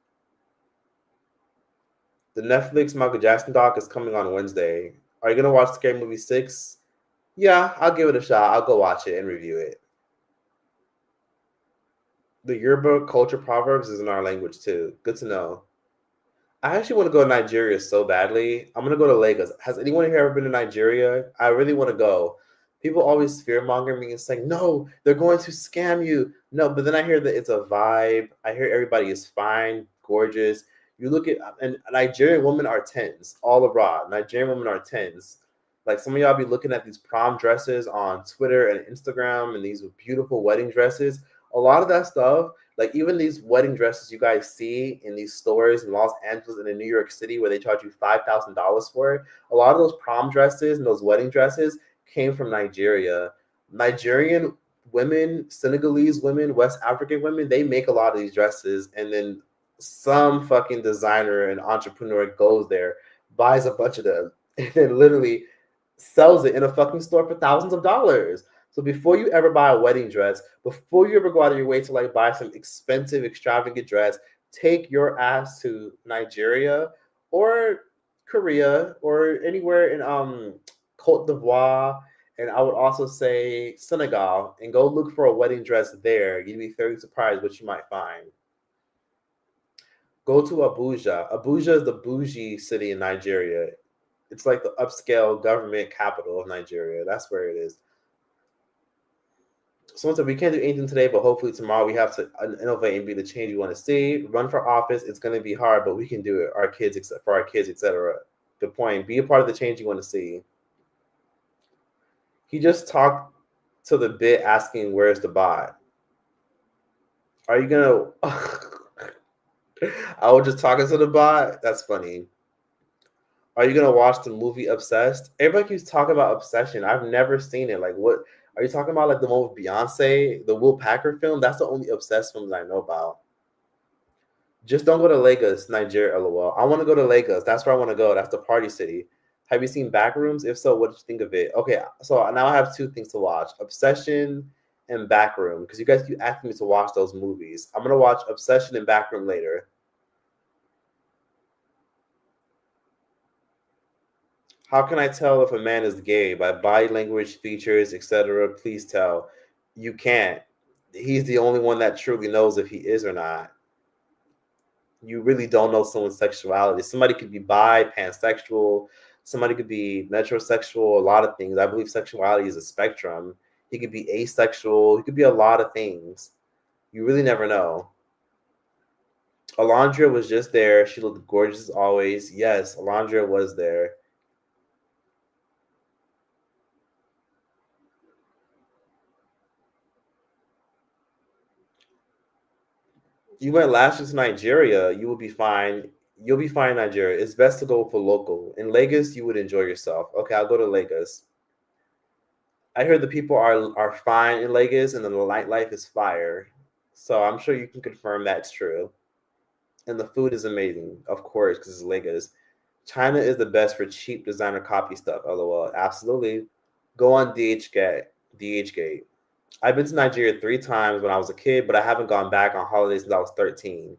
The Netflix Michael Jackson doc is coming on Wednesday. Are you going to watch Scary Movie 6? Yeah, I'll give it a shot. I'll go watch it and review it. The Yoruba culture proverbs is in our language too. Good to know. I actually want to go to Nigeria so badly. I'm going to go to Lagos. Has anyone here ever been to Nigeria? I really want to go. People always fear-monger me and saying, no, they're going to scam you. No, but then I hear that it's a vibe. I hear everybody is fine, gorgeous. You look at, and Nigerian women are 10s all abroad. Nigerian women are 10s. Like some of y'all be looking at these prom dresses on Twitter and Instagram and these beautiful wedding dresses. A lot of that stuff, like even these wedding dresses you guys see in these stores in Los Angeles and in New York City where they charge you $5,000 for it, a lot of those prom dresses and those wedding dresses came from Nigeria. Nigerian women, Senegalese women, West African women, they make a lot of these dresses, and then some fucking designer and entrepreneur goes there, buys a bunch of them, and then literally sells it in a fucking store for thousands of dollars. So before you ever buy a wedding dress, before you ever go out of your way to like buy some expensive, extravagant dress, take your ass to Nigeria or Korea or anywhere in Cote d'Ivoire, and I would also say Senegal, and go look for a wedding dress there. You'd be very surprised what you might find. Go to Abuja. Abuja is the bougie city in Nigeria. It's like the upscale government capital of Nigeria. That's where it is. Someone said we can't do anything today, but hopefully tomorrow we have to innovate and be the change you want to see. Run for office. It's going to be hard, but we can do it. Our kids, for our kids, etc. Good point. Be a part of the change you want to see. He just talked to the bit asking, "Where's the bot?" Are you gonna? I was just talking to the bot. That's funny. Are you gonna watch the movie Obsessed? Everybody keeps talking about Obsession. I've never seen it. Like, what are you talking about? Like the one with Beyonce, the Will Packer film? That's the only Obsessed film that I know about. Just don't go to Lagos, Nigeria. LOL. I want to go to Lagos. That's where I want to go. That's the party city. Have you seen Backrooms? If so, what did you think of it? Okay, so now I have two things to watch: Obsession and Backroom. Because you guys keep asking me to watch those movies. I'm gonna watch Obsession and Backroom later. How can I tell if a man is gay? By body language, features, etc. Please tell. You can't. He's the only one that truly knows if he is or not. You really don't know someone's sexuality. Somebody could be bi, pansexual. Somebody could be metrosexual, a lot of things. I believe sexuality is a spectrum. He could be asexual. He could be a lot of things. You really never know. Alondra was just there. She looked gorgeous as always. Yes, Alondra was there. You went last year to Nigeria, you will be fine. You'll be fine in Nigeria. It's best to go for local. In Lagos, you would enjoy yourself. Okay, I'll go to Lagos. I heard the people are fine in Lagos, and then the nightlife is fire. So I'm sure you can confirm that's true. And the food is amazing, of course, because it's Lagos. China is the best for cheap designer copy stuff. LOL. Absolutely. Go on DHgate. DHgate. I've been to Nigeria 3 times when I was a kid, but I haven't gone back on holidays since I was 13.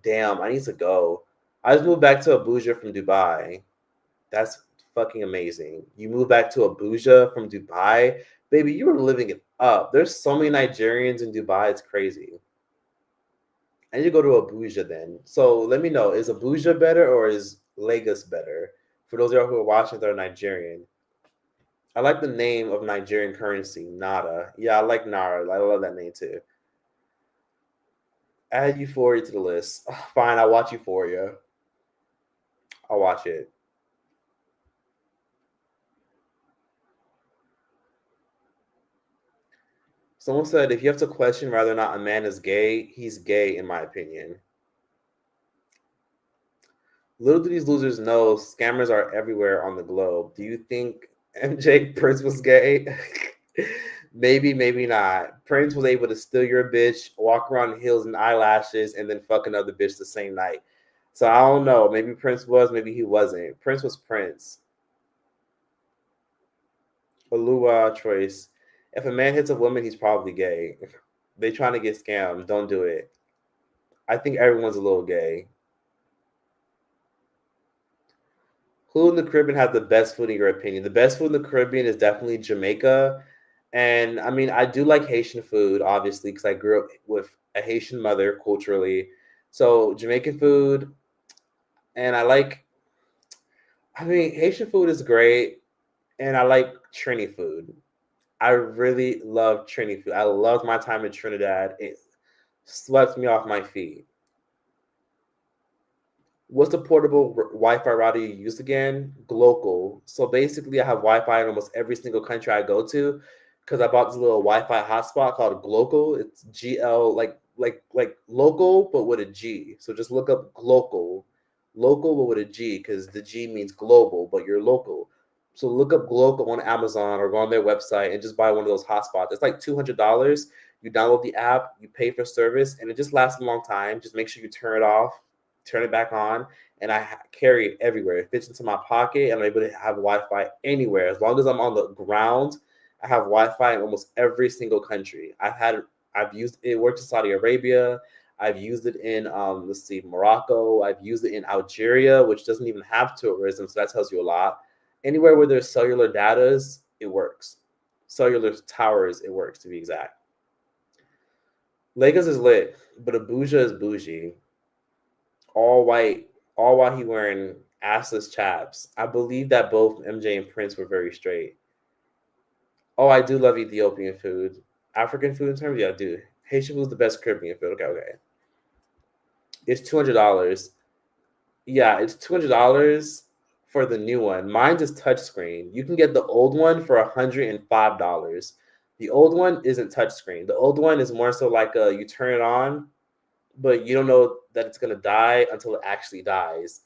Damn, I need to go. I just moved back to Abuja from Dubai. That's fucking amazing. You moved back to Abuja from Dubai? Baby, you were living it up. There's so many Nigerians in Dubai, it's crazy. I need to go to Abuja then. So let me know, is Abuja better or is Lagos better? For those of you who are watching that are Nigerian. I like the name of Nigerian currency, Nada. Yeah, I like Nara. I love that name too. Add Euphoria to the list. Fine, I'll watch Euphoria. I'll watch it. Someone said, if you have to question whether or not a man is gay, he's gay, in my opinion. Little do these losers know, scammers are everywhere on the globe. Do you think MJ Prince was gay? Maybe, maybe not. Prince was able to steal your bitch, walk around heels and eyelashes, and then fuck another bitch the same night. So I don't know. Maybe Prince was, maybe he wasn't. Prince was Prince. Alua choice. If a man hits a woman, he's probably gay. They trying to get scammed. Don't do it. I think everyone's a little gay. Who in the Caribbean has the best food in your opinion? The best food in the Caribbean is definitely Jamaica. And I mean, I do like Haitian food, obviously, because I grew up with a Haitian mother culturally. So Jamaican food, and Haitian food is great. And I like Trini food. I really love Trini food. I love my time in Trinidad. It swept me off my feet. What's the portable Wi-Fi router you use again? Glocal. So basically, I have Wi-Fi in almost every single country I go to because I bought this little Wi-Fi hotspot called Glocal. It's GL, like local, but with a G. So just look up Glocal, local, but with a G, because the G means global, but you're local. So look up Glocal on Amazon or go on their website and just buy one of those hotspots. It's like $200. You download the app, you pay for service, and it just lasts a long time. Just make sure you turn it off, turn it back on, and I carry it everywhere. It fits into my pocket, and I'm able to have Wi-Fi anywhere. As long as I'm on the ground, I have Wi-Fi in almost every single country. I've used it. Worked in Saudi Arabia. I've used it in let's see, Morocco. I've used it in Algeria, which doesn't even have tourism, so that tells you a lot. Anywhere where there's cellular data, it works. Cellular towers, it works to be exact. Lagos is lit, but Abuja is bougie. All white, all while he wearing assless chaps. I believe that both MJ and Prince were very straight. Oh, I do love Ethiopian food. African food in terms, yeah, I do. Haitian food is the best Caribbean food. Okay. It's $200. Yeah, it's $200 for the new one. Mine's is touchscreen. You can get the old one for $105. The old one isn't touchscreen. The old one is more so like you turn it on, but you don't know that it's gonna die until it actually dies.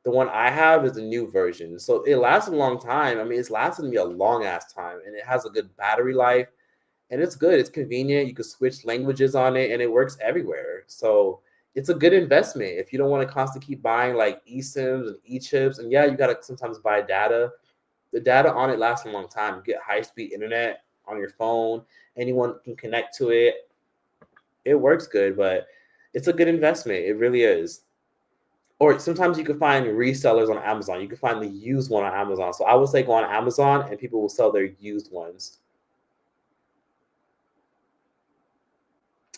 The one I have is the new version, so it lasts a long time. I mean, it's lasted me a long ass time, and it has a good battery life, and it's good. It's convenient. You can switch languages on it, and it works everywhere. So it's a good investment if you don't want to constantly keep buying like eSIMs and eChips. And yeah, you gotta sometimes buy data. The data on it lasts a long time. You get high-speed internet on your phone. Anyone can connect to it. It works good, but it's a good investment. It really is. Or sometimes you can find resellers on Amazon. You can find the used one on Amazon. So I would say go on Amazon and people will sell their used ones.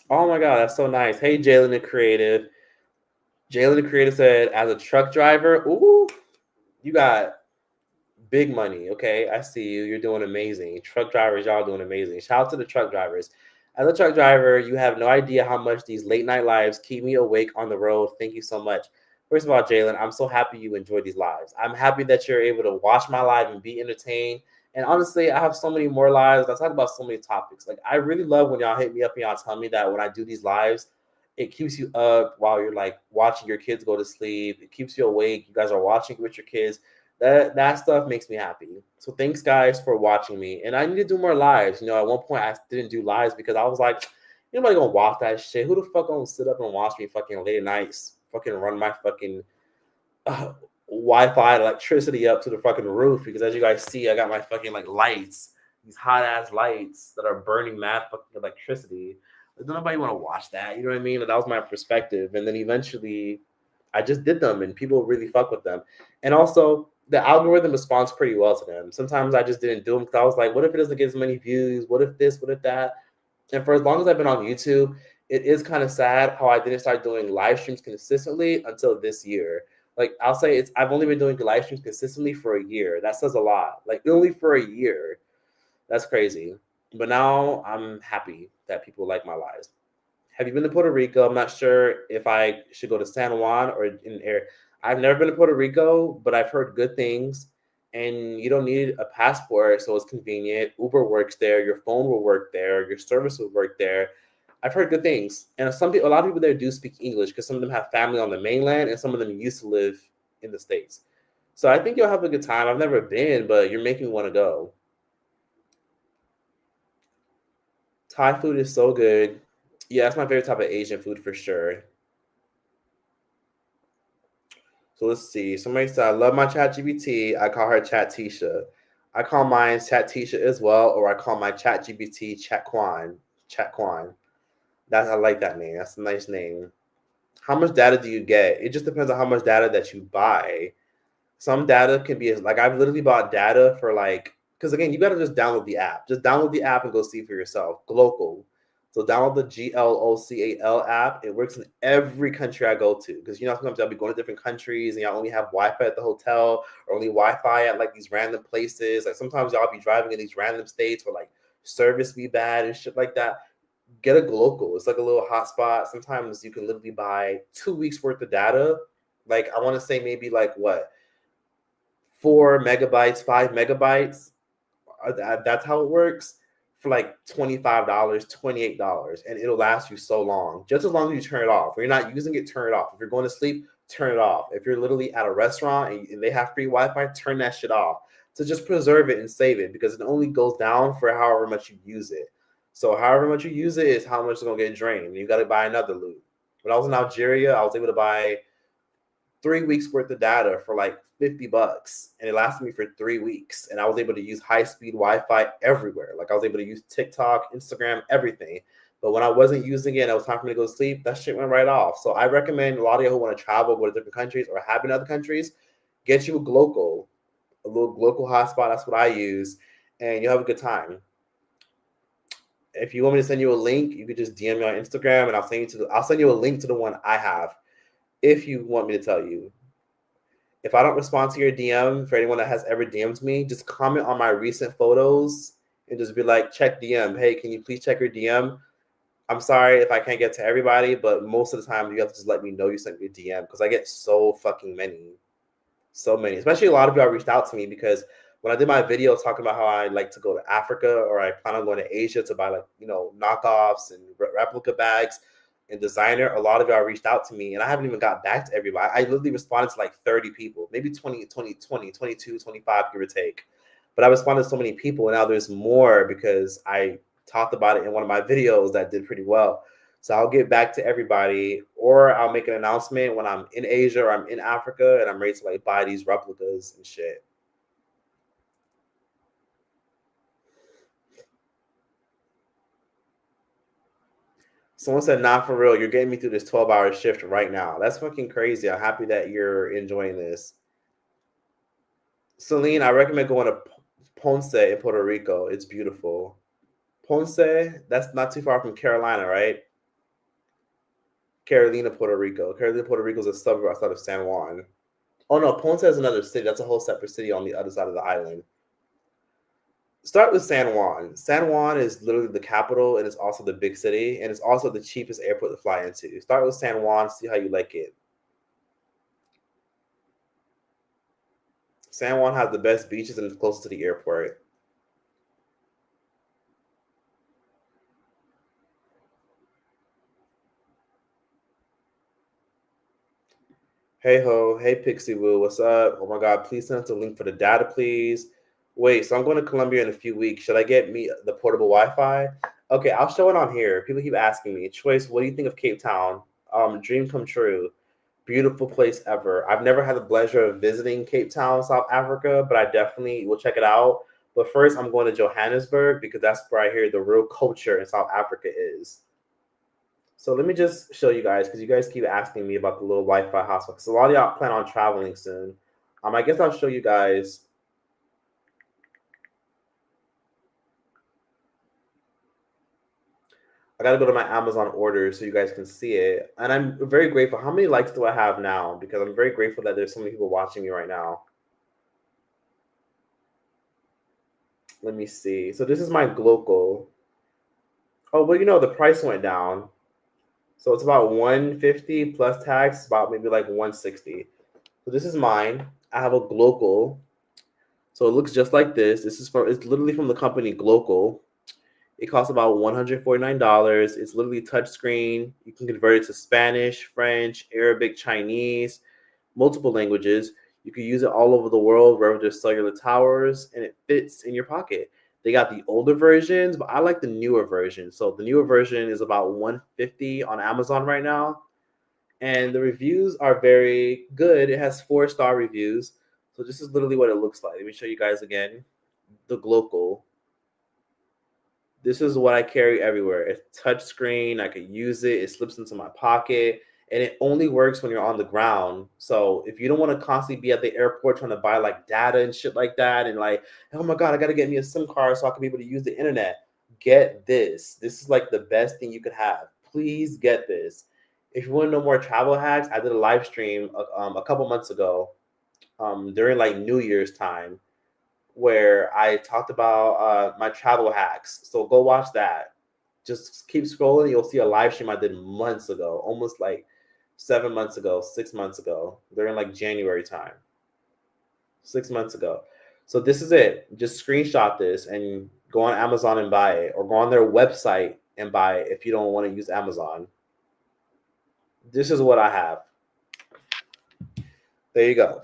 Oh my God, that's so nice. Hey, Jalen the Creative. Jalen the Creative said, as a truck driver, ooh, you got big money. Okay, I see you. You're doing amazing. Truck drivers, y'all doing amazing. Shout out to the truck drivers. As a truck driver, you have no idea how much these late night lives keep me awake on the road. Thank you so much. First of all, Jalen, I'm so happy you enjoy these lives. I'm happy that you're able to watch my live and be entertained. And honestly, I have so many more lives. I talk about so many topics. Like, I really love when y'all hit me up and y'all tell me that when I do these lives, it keeps you up while you're like watching your kids go to sleep. It keeps you awake. You guys are watching with your kids. That stuff makes me happy. So thanks, guys, for watching me. And I need to do more lives. You know, at one point I didn't do lives because I was like, nobody gonna watch that shit. Who the fuck gonna sit up and watch me fucking late nights, fucking run my fucking Wi-Fi electricity up to the fucking roof? Because as you guys see, I got my fucking like lights, these hot ass lights that are burning mad fucking electricity. But nobody want to watch that. You know what I mean? And that was my perspective. And then eventually, I just did them, and people really fuck with them. And also, the algorithm responds pretty well to them. Sometimes I just didn't do them because I was like, what if it doesn't get as many views? What if this? What if that? And for as long as I've been on YouTube, it is kind of sad how I didn't start doing live streams consistently until this year. Like, I'll say I've only been doing live streams consistently for a year. That says a lot. Like, only for a year. That's crazy. But now I'm happy that people like my lives. Have you been to Puerto Rico? I'm not sure if I should go to San Juan or in air. I've never been to Puerto Rico, but I've heard good things. And you don't need a passport, so it's convenient. Uber works there. Your phone will work there. Your service will work there. I've heard good things. And a lot of people there do speak English because some of them have family on the mainland and some of them used to live in the States. So I think you'll have a good time. I've never been, but you're making me want to go. Thai food is so good. Yeah, that's my favorite type of Asian food for sure. So let's see. Somebody said, I love my chat GPT. I call her Chat Tisha. I call mine Chat Tisha as well, or I call my chat GPT Chat Quan. Chat Quan. I like that name. That's a nice name. How much data do you get? It just depends on how much data that you buy. Some data can be like, I've literally bought data for like, because again, you got to just download the app. Just download the app and go see for yourself. Glocal. So download the GLOCAL app. It works in every country I go to. Because sometimes I'll be going to different countries and y'all only have Wi-Fi at the hotel or only Wi-Fi at like these random places. Like sometimes y'all be driving in these random states where like service be bad and shit like that. Get a Glocal. It's like a little hotspot. Sometimes you can literally buy 2 weeks worth of data. Like I want to say maybe like what? 4 megabytes, 5 megabytes. That's how it works for like $25, $28. And it'll last you so long. Just as long as you turn it off. If you're not using it, turn it off. If you're going to sleep, turn it off. If you're literally at a restaurant and they have free Wi-Fi, turn that shit off. So just preserve it and save it because it only goes down for however much you use it. So however much you use it is how much it's going to get drained. You got to buy another loot. When I was in Algeria, I was able to buy 3 weeks worth of data for like $50, and it lasted me for 3 weeks, and I was able to use high-speed Wi-Fi everywhere. Like I was able to use TikTok, Instagram, everything. But when I wasn't using it and it was time for me to go to sleep, that shit went right off. So I recommend a lot of you who want to travel, go to different countries or have been in other countries, get you a local hotspot. That's what I use, and you'll have a good time. If you want me to send you a link, you could just DM me on Instagram, and I'll send you a link to the one I have. If you want me to tell you, if I don't respond to your DM, for anyone that has ever DM'd me, just comment on my recent photos and just be like, check DM. Hey, can you please check your DM? I'm sorry if I can't get to everybody, but most of the time you have to just let me know you sent me a DM because I get so fucking many. So many. Especially a lot of y'all reached out to me because when I did my video talking about how I like to go to Africa or I plan on going to Asia to buy like, knockoffs and replica bags and designer, a lot of y'all reached out to me and I haven't even got back to everybody. I literally responded to like 30 people, maybe 20, 22, 25, give or take. But I responded to so many people and now there's more because I talked about it in one of my videos that did pretty well. So I'll get back to everybody, or I'll make an announcement when I'm in Asia or I'm in Africa and I'm ready to like buy these replicas and shit. Someone said, not for real. You're getting me through this 12-hour shift right now. That's fucking crazy. I'm happy that you're enjoying this. Celine, I recommend going to Ponce in Puerto Rico. It's beautiful. Ponce, that's not too far from Carolina, right? Carolina, Puerto Rico. Carolina, Puerto Rico is a suburb outside of San Juan. Oh, no, Ponce is another city. That's a whole separate city on the other side of the island. Start with San Juan. San Juan is literally the capital, and it's also the big city, and it's also the cheapest airport to fly into. Start with San Juan, see how you like it. San Juan has the best beaches, and it's close to the airport. Hey ho, hey Pixie Woo, what's up? Oh my God, please send us a link for the data, please. Wait, so I'm going to Colombia in a few weeks. Should I get me the portable Wi-Fi? Okay, I'll show it on here. People keep asking me, Choice, what do you think of Cape Town? Dream come true. Beautiful place ever. I've never had the pleasure of visiting Cape Town, South Africa, but I definitely will check it out. But first, I'm going to Johannesburg because that's where I hear the real culture in South Africa is. So let me just show you guys because you guys keep asking me about the little Wi-Fi hotspot. Because a lot of y'all plan on traveling soon. I guess I'll show you guys. I got to go to my Amazon orders so you guys can see it. And I'm very grateful. How many likes do I have now? Because I'm very grateful that there's so many people watching me right now. Let me see. So this is my Glocal. Oh, well, the price went down. So it's about $150 plus tax, about maybe like $160. So this is mine. I have a Glocal. So it looks just like this. It's literally from the company Glocal. It costs about $149. It's literally touchscreen. You can convert it to Spanish, French, Arabic, Chinese, multiple languages. You can use it all over the world, wherever there's cellular towers, and it fits in your pocket. They got the older versions, but I like the newer version. So the newer version is about $150 on Amazon right now. And the reviews are very good. It has 4-star reviews. So this is literally what it looks like. Let me show you guys again. The Glocal. This is what I carry everywhere. It's touchscreen. I could use it. It slips into my pocket. And it only works when you're on the ground. So if you don't want to constantly be at the airport trying to buy like data and shit like that, and like, oh my God, I got to get me a SIM card so I can be able to use the internet. Get this. This is like the best thing you could have. Please get this. If you want to know more travel hacks, I did a live stream a couple months ago during like New Year's time where I talked about my travel hacks. So go watch that. Just keep scrolling. You'll see a live stream I did months ago, almost like 7 months ago, 6 months ago, during like January time, 6 months ago. So this is it. Just screenshot this and go on Amazon and buy it, or go on their website and buy it if you don't want to use Amazon. This is what I have. There you go.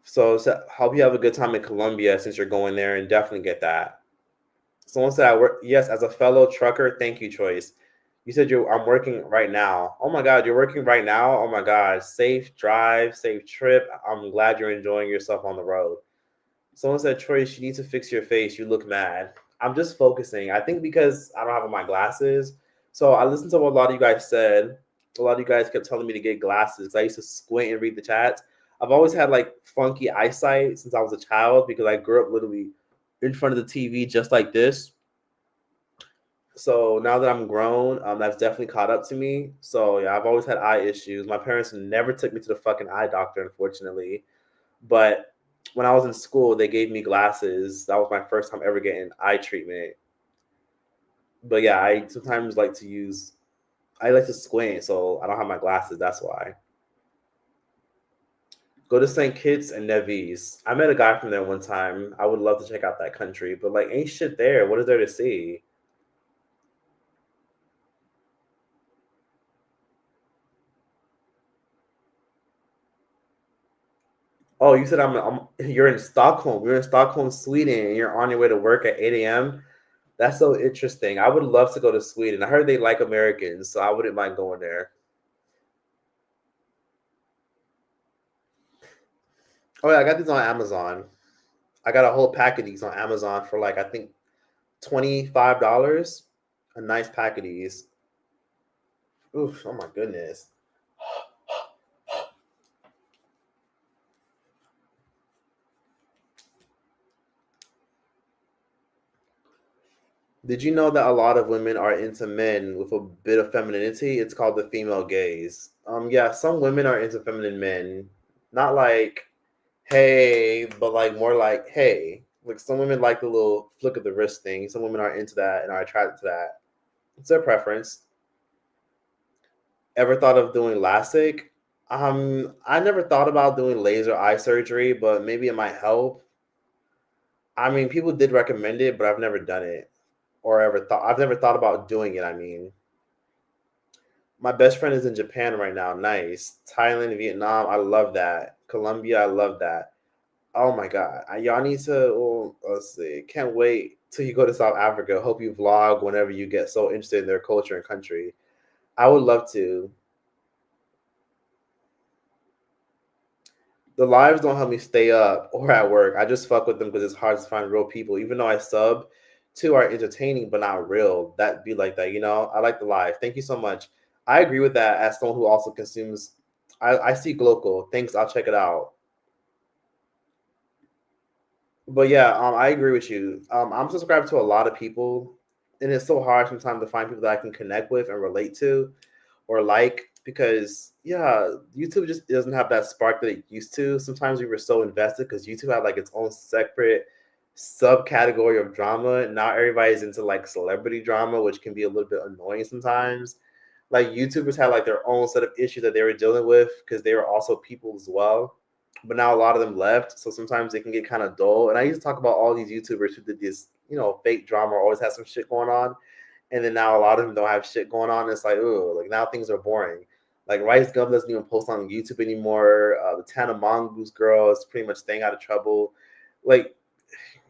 So hope you have a good time in Colombia since you're going there, and definitely get that. Someone said, I work, yes, as a fellow trucker, thank you, Choice. You said I'm working right now. Oh my God, you're working right now? Oh my God. Safe drive, safe trip. I'm glad you're enjoying yourself on the road. Someone said, Troyce, you need to fix your face. You look mad. I'm just focusing. I think because I don't have on my glasses. So I listened to what a lot of you guys said. A lot of you guys kept telling me to get glasses. I used to squint and read the chats. I've always had like funky eyesight since I was a child because I grew up literally in front of the TV just like this. So now that I'm grown, that's definitely caught up to me. So yeah, I've always had eye issues. My parents never took me to the fucking eye doctor, unfortunately. But when I was in school, they gave me glasses. That was my first time ever getting eye treatment. But yeah, I sometimes I like to squint, so I don't have my glasses. That's why. Go to St. Kitts and Nevis. I met a guy from there one time. I would love to check out that country, but like, ain't shit there. What is there to see? Oh, you said you're in Stockholm. You're in Stockholm, Sweden, and you're on your way to work at 8 a.m. That's so interesting. I would love to go to Sweden. I heard they like Americans, so I wouldn't mind going there. Oh yeah, I got these on Amazon. I got a whole pack of these on Amazon for like I think $25. A nice pack of these. Oof! Oh my goodness. Did you know that a lot of women are into men with a bit of femininity? It's called the female gaze. Yeah, some women are into feminine men. Not like, hey, but like more like, hey. Like some women like the little flick of the wrist thing. Some women are into that and are attracted to that. It's their preference. Ever thought of doing LASIK? I never thought about doing laser eye surgery, but maybe it might help. I mean, people did recommend it, but I've never done it. I've never thought about doing it. I mean, my best friend is in Japan right now. Nice. Thailand, Vietnam, I love that. Colombia, I love that. Oh my God. Y'all need to, let's see. Can't wait till you go to South Africa. Hope you vlog whenever you get so interested in their culture and country. I would love to. The lives don't help me stay up or at work. I just fuck with them because it's hard to find real people. Even though I sub to are entertaining but not real. That be like that, I like the live. Thank you so much. I agree with that as someone who also consumes. I see Glocal. Thanks, I'll check it out. But yeah, I agree with you. I'm subscribed to a lot of people, and it's so hard sometimes to find people that I can connect with and relate to or like because yeah, YouTube just doesn't have that spark that it used to. Sometimes we were so invested because YouTube had like its own separate subcategory of drama. Now everybody's into like celebrity drama, which can be a little bit annoying sometimes. Like YouTubers had like their own set of issues that they were dealing with because they were also people as well. But now a lot of them left, so sometimes they can get kind of dull. And I used to talk about all these YouTubers who did this, fake drama, or always had some shit going on. And then now a lot of them don't have shit going on. It's like, ooh, like now things are boring. Like Rice Gum doesn't even post on YouTube anymore. The Tana Mongoose girl is pretty much staying out of trouble. Like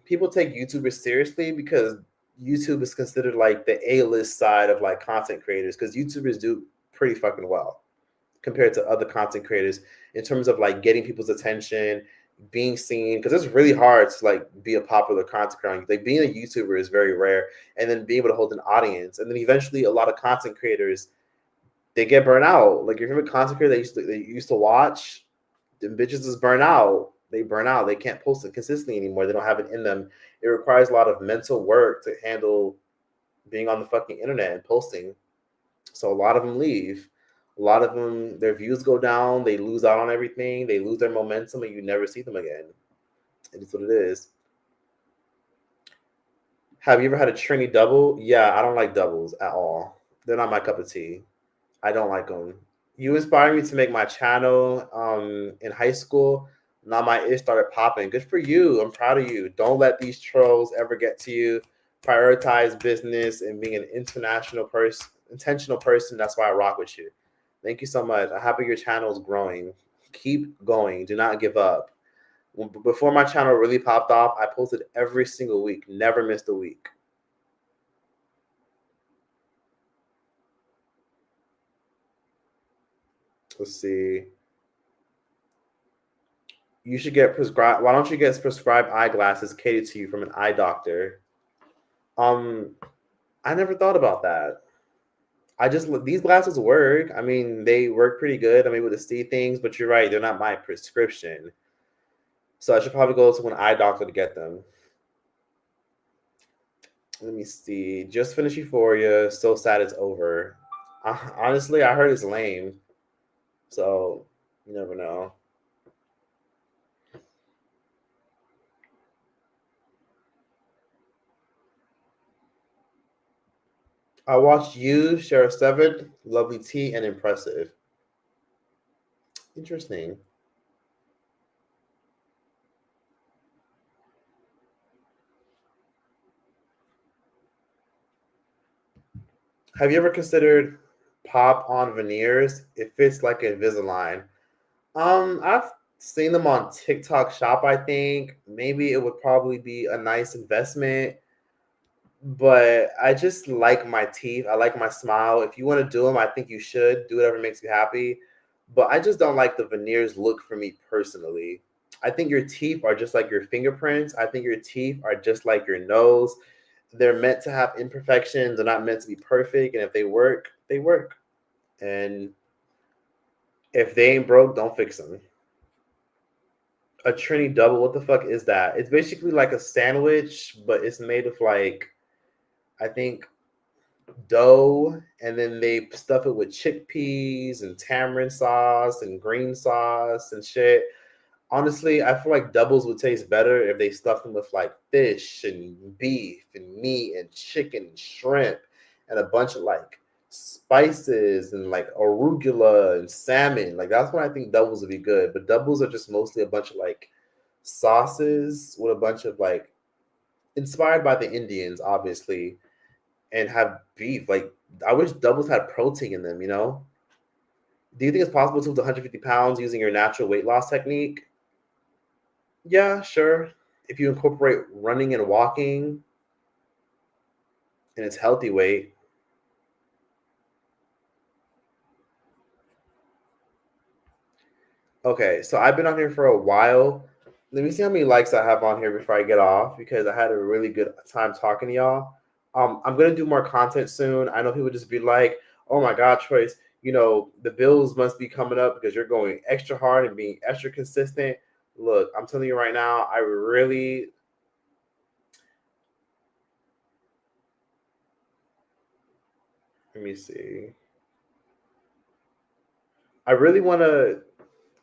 people take YouTubers seriously because YouTube is considered like the A-list side of like content creators because YouTubers do pretty fucking well compared to other content creators in terms of like getting people's attention, being seen, because it's really hard to like be a popular content creator. Like being a YouTuber is very rare, and then being able to hold an audience, and then eventually a lot of content creators they get burnt out. Like your favorite content creator they used to watch, the bitches is burn out. They burn out. They can't post it consistently anymore. They don't have it in them. It requires a lot of mental work to handle being on the fucking internet and posting. So a lot of them leave. A lot of them, their views go down. They lose out on everything. They lose their momentum, and you never see them again. It is what it is. Have you ever had a Trini double? Yeah, I don't like doubles at all. They're not my cup of tea. I don't like them. You inspired me to make my channel in high school. Now my itch started popping. Good for you. I'm proud of you. Don't let these trolls ever get to you. Prioritize business and being an intentional person. That's why I rock with you. Thank you so much. I'm happy your channel is growing. Keep going. Do not give up. Before my channel really popped off, I posted every single week. Never missed a week. Let's see. You should get prescribed. Why don't you get prescribed eyeglasses catered to you from an eye doctor? I never thought about that. These glasses work. I mean, they work pretty good. I'm able to see things, but you're right, they're not my prescription. So I should probably go to an eye doctor to get them. Let me see. Just finished Euphoria. So sad it's over. Honestly, I heard it's lame. So you never know. I watched You, Share 7, Lovely Tea, and Impressive. Interesting. Have you ever considered pop on veneers? It fits like Invisalign. I've seen them on TikTok Shop, I think. Maybe it would probably be a nice investment, but I just like my teeth. I like my smile. If you want to do them, I think you should do whatever makes you happy. But I just don't like the veneers look for me personally. I think your teeth are just like your fingerprints. I think your teeth are just like your nose. They're meant to have imperfections. They're not meant to be perfect. And if they work, they work. And if they ain't broke, don't fix them. A Trini double, what the fuck is that? It's basically like a sandwich, but it's made of like, I think, dough, and then they stuff it with chickpeas and tamarind sauce and green sauce and shit. Honestly, I feel like doubles would taste better if they stuffed them with like fish and beef and meat and chicken and shrimp and a bunch of like spices and like arugula and salmon. Like that's when I think doubles would be good. But doubles are just mostly a bunch of like sauces with a bunch of like inspired by the Indians, obviously, and have beef. Like I wish doubles had protein in them, you know? Do you think it's possible to lose 150 pounds using your natural weight loss technique? Yeah, sure. If you incorporate running and walking and it's healthy weight. Okay, so I've been on here for a while. Let me see how many likes I have on here before I get off because I had a really good time talking to y'all. I'm gonna do more content soon. I know people just be like, "Oh my God, Choice, you know the bills must be coming up because you're going extra hard and being extra consistent." Look, I'm telling you right now, I really let me see. I really want to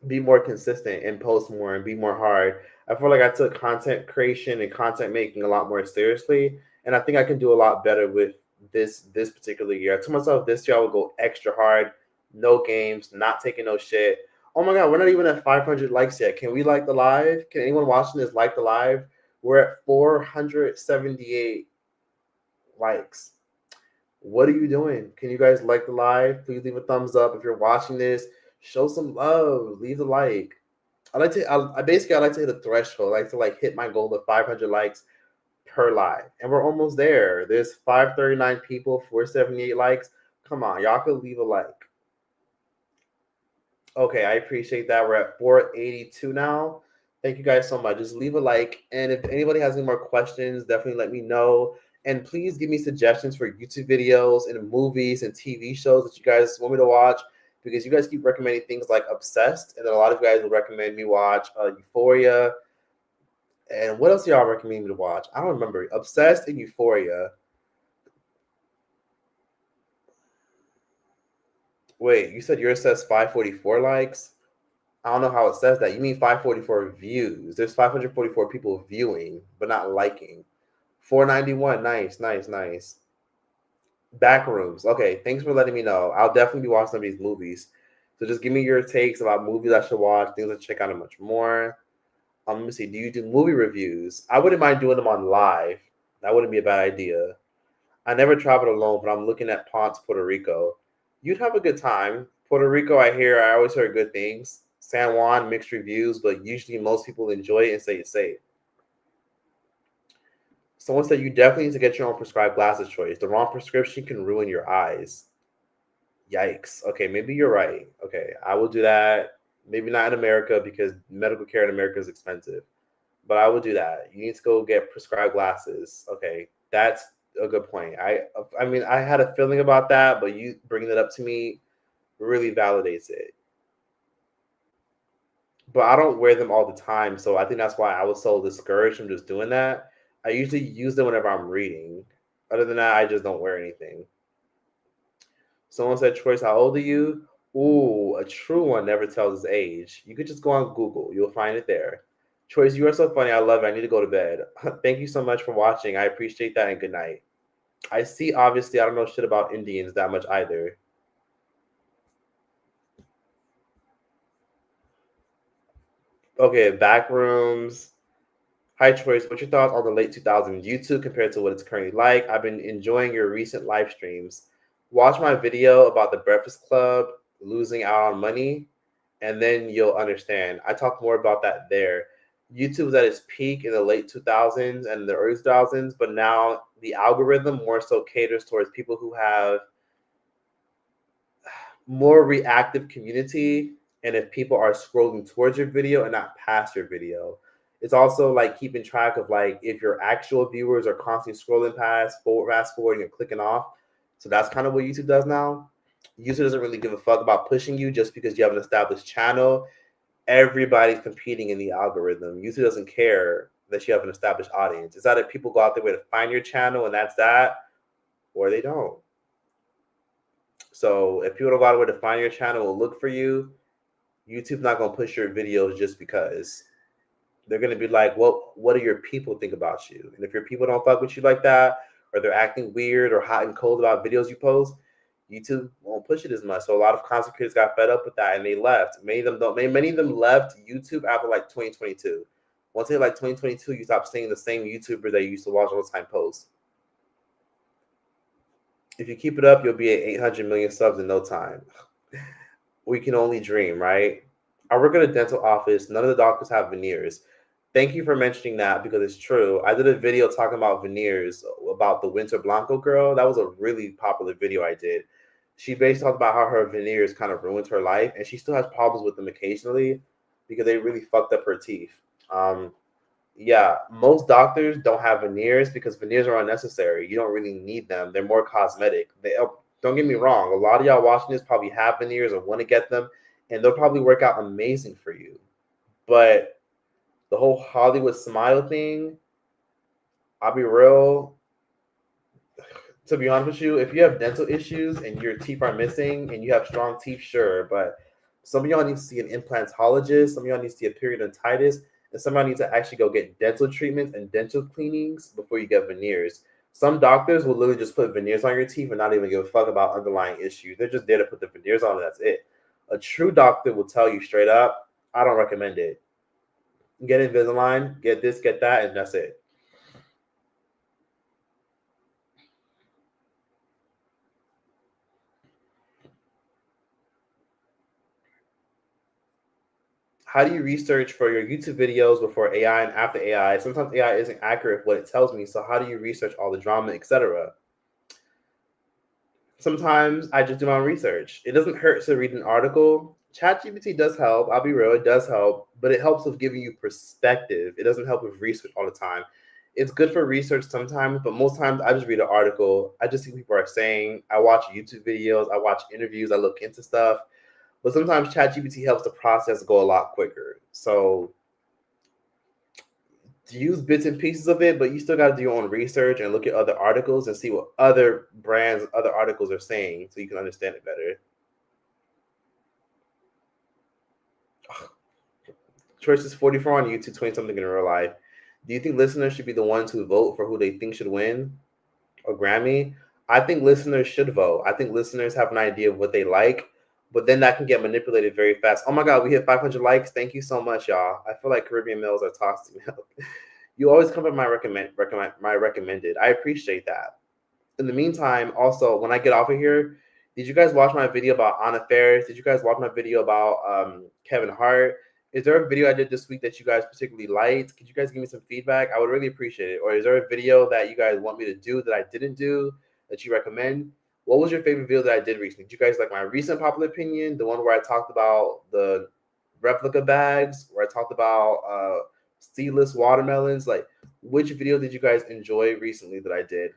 be more consistent and post more and be more hard. I feel like I took content creation and content making a lot more seriously, and I think I can do a lot better with this particular year. I told myself this year I would go extra hard, no games, not taking no shit. Oh my God, we're not even at 500 likes yet. Can we like the live? Can anyone watching this like the live? We're at 478 likes. What are you doing? Can you guys like the live? Please leave a thumbs up if you're watching this. Show some love. Leave a like. I like to. I like to hit a threshold. I like to like hit my goal of 500 likes per live, and we're almost there. There's 539 people, 478 likes. Come on, y'all could leave a like. Okay, I appreciate that. We're at 482 now. Thank you guys so much. Just leave a like. And if anybody has any more questions, definitely let me know. And please give me suggestions for YouTube videos and movies and TV shows that you guys want me to watch because you guys keep recommending things like Obsessed. And then a lot of you guys will recommend me watch Euphoria. And what else y'all recommend me to watch? I don't remember. Obsessed and Euphoria. Wait, you said yours says 544 likes? I don't know how it says that. You mean 544 views. There's 544 people viewing, but not liking. 491. Nice, nice, nice. Backrooms. Okay, thanks for letting me know. I'll definitely be watching some of these movies. So just give me your takes about movies I should watch, things to check out, and much more. Let me see. Do you do movie reviews? I wouldn't mind doing them on live. That wouldn't be a bad idea. I never traveled alone, but I'm looking at Ponce, Puerto Rico. You'd have a good time. Puerto Rico, I always heard good things. San Juan, mixed reviews, but usually most people enjoy it and say it's safe. Someone said you definitely need to get your own prescribed glasses, Choice. The wrong prescription can ruin your eyes. Yikes. Okay, maybe you're right. Okay, I will do that. Maybe not in America because medical care in America is expensive. But I will do that. You need to go get prescribed glasses. Okay, that's a good point. I mean, I had a feeling about that, but you bringing it up to me really validates it. But I don't wear them all the time, so I think that's why I was so discouraged from just doing that. I usually use them whenever I'm reading. Other than that, I just don't wear anything. Someone said, Choice, how old are you? Ooh, a true one never tells his age. You could just go on Google. You'll find it there. Choice, you are so funny. I love it. I need to go to bed. Thank you so much for watching. I appreciate that, and good night. I see, obviously, I don't know shit about Indians that much either. Okay, Backrooms. Hi, Choice. What's your thoughts on the late 2000s YouTube compared to what it's currently like? I've been enjoying your recent live streams. Watch my video about the Breakfast Club losing out on money, and then you'll understand. I talk more about that there. YouTube was at its peak in the late 2000s and the early 2000s, but now the algorithm more so caters towards people who have more reactive community, and if people are scrolling towards your video and not past your video. It's also like keeping track of like if your actual viewers are constantly scrolling fast forward and clicking off. So that's kind of what YouTube does now. YouTube doesn't really give a fuck about pushing you just because you have an established channel. Everybody's competing in the algorithm. YouTube doesn't care that you have an established audience. It's either people go out their way to find your channel and that's that, or they don't. So if people don't go out their way to find your channel or look for you, YouTube's not gonna push your videos just because. They're gonna be like, what do your people think about you? And if your people don't fuck with you like that, or they're acting weird or hot and cold about videos you post, YouTube won't push it as much. So a lot of content creators got fed up with that and they left. Many of them left YouTube after like 2022. Once they like 2022, you stop seeing the same YouTubers that you used to watch all the time post. If you keep it up, you'll be at 800 million subs in no time. We can only dream, right? I work at a dental office. None of the doctors have veneers. Thank you for mentioning that because it's true. I did a video talking about veneers, about the Winter Blanco girl. That was a really popular video I did. She basically talked about how her veneers kind of ruined her life, and she still has problems with them occasionally because they really fucked up her teeth. Yeah, most doctors don't have veneers because veneers are unnecessary. You don't really need them. They're more cosmetic. Don't get me wrong. A lot of y'all watching this probably have veneers or want to get them, and they'll probably work out amazing for you. But the whole Hollywood smile thing, I'll be real. To be honest with you, if you have dental issues and your teeth are missing and you have strong teeth, sure. But some of y'all need to see an implantologist. Some of y'all need to see a periodontitis. And some of y'all need to actually go get dental treatments and dental cleanings before you get veneers. Some doctors will literally just put veneers on your teeth and not even give a fuck about underlying issues. They're just there to put the veneers on and that's it. A true doctor will tell you straight up, I don't recommend it. Get Invisalign, get this, get that, and that's it. How do you research for your YouTube videos before AI and after AI? Sometimes AI isn't accurate with what it tells me. So how do you research all the drama, etc.? Sometimes I just do my own research. It doesn't hurt to read an article. ChatGPT does help. I'll be real, it does help, but it helps with giving you perspective. It doesn't help with research all the time. It's good for research sometimes, but most times I just read an article. I just see what people are saying. I watch YouTube videos. I watch interviews. I look into stuff. But sometimes ChatGPT helps the process go a lot quicker. So to use bits and pieces of it, but you still got to do your own research and look at other articles and see what other brands, other articles are saying so you can understand it better. Choice is 44 on YouTube, 20-something in real life. Do you think listeners should be the ones who vote for who they think should win a Grammy? I think listeners should vote. I think listeners have an idea of what they like, but then that can get manipulated very fast. Oh my God, we hit 500 likes. Thank you so much, y'all. I feel like Caribbean Mills are toxic milk. You always come up my recommended. I appreciate that. In the meantime, also, when I get off of here, did you guys watch my video about Anna Faris? Did you guys watch my video about Kevin Hart? Is there a video I did this week that you guys particularly liked? Could you guys give me some feedback? I would really appreciate it. Or is there a video that you guys want me to do that I didn't do that you recommend? What was your favorite video that I did recently? Did you guys like my recent popular opinion, the one where I talked about the replica bags, where I talked about seedless watermelons? Like, which video did you guys enjoy recently that I did?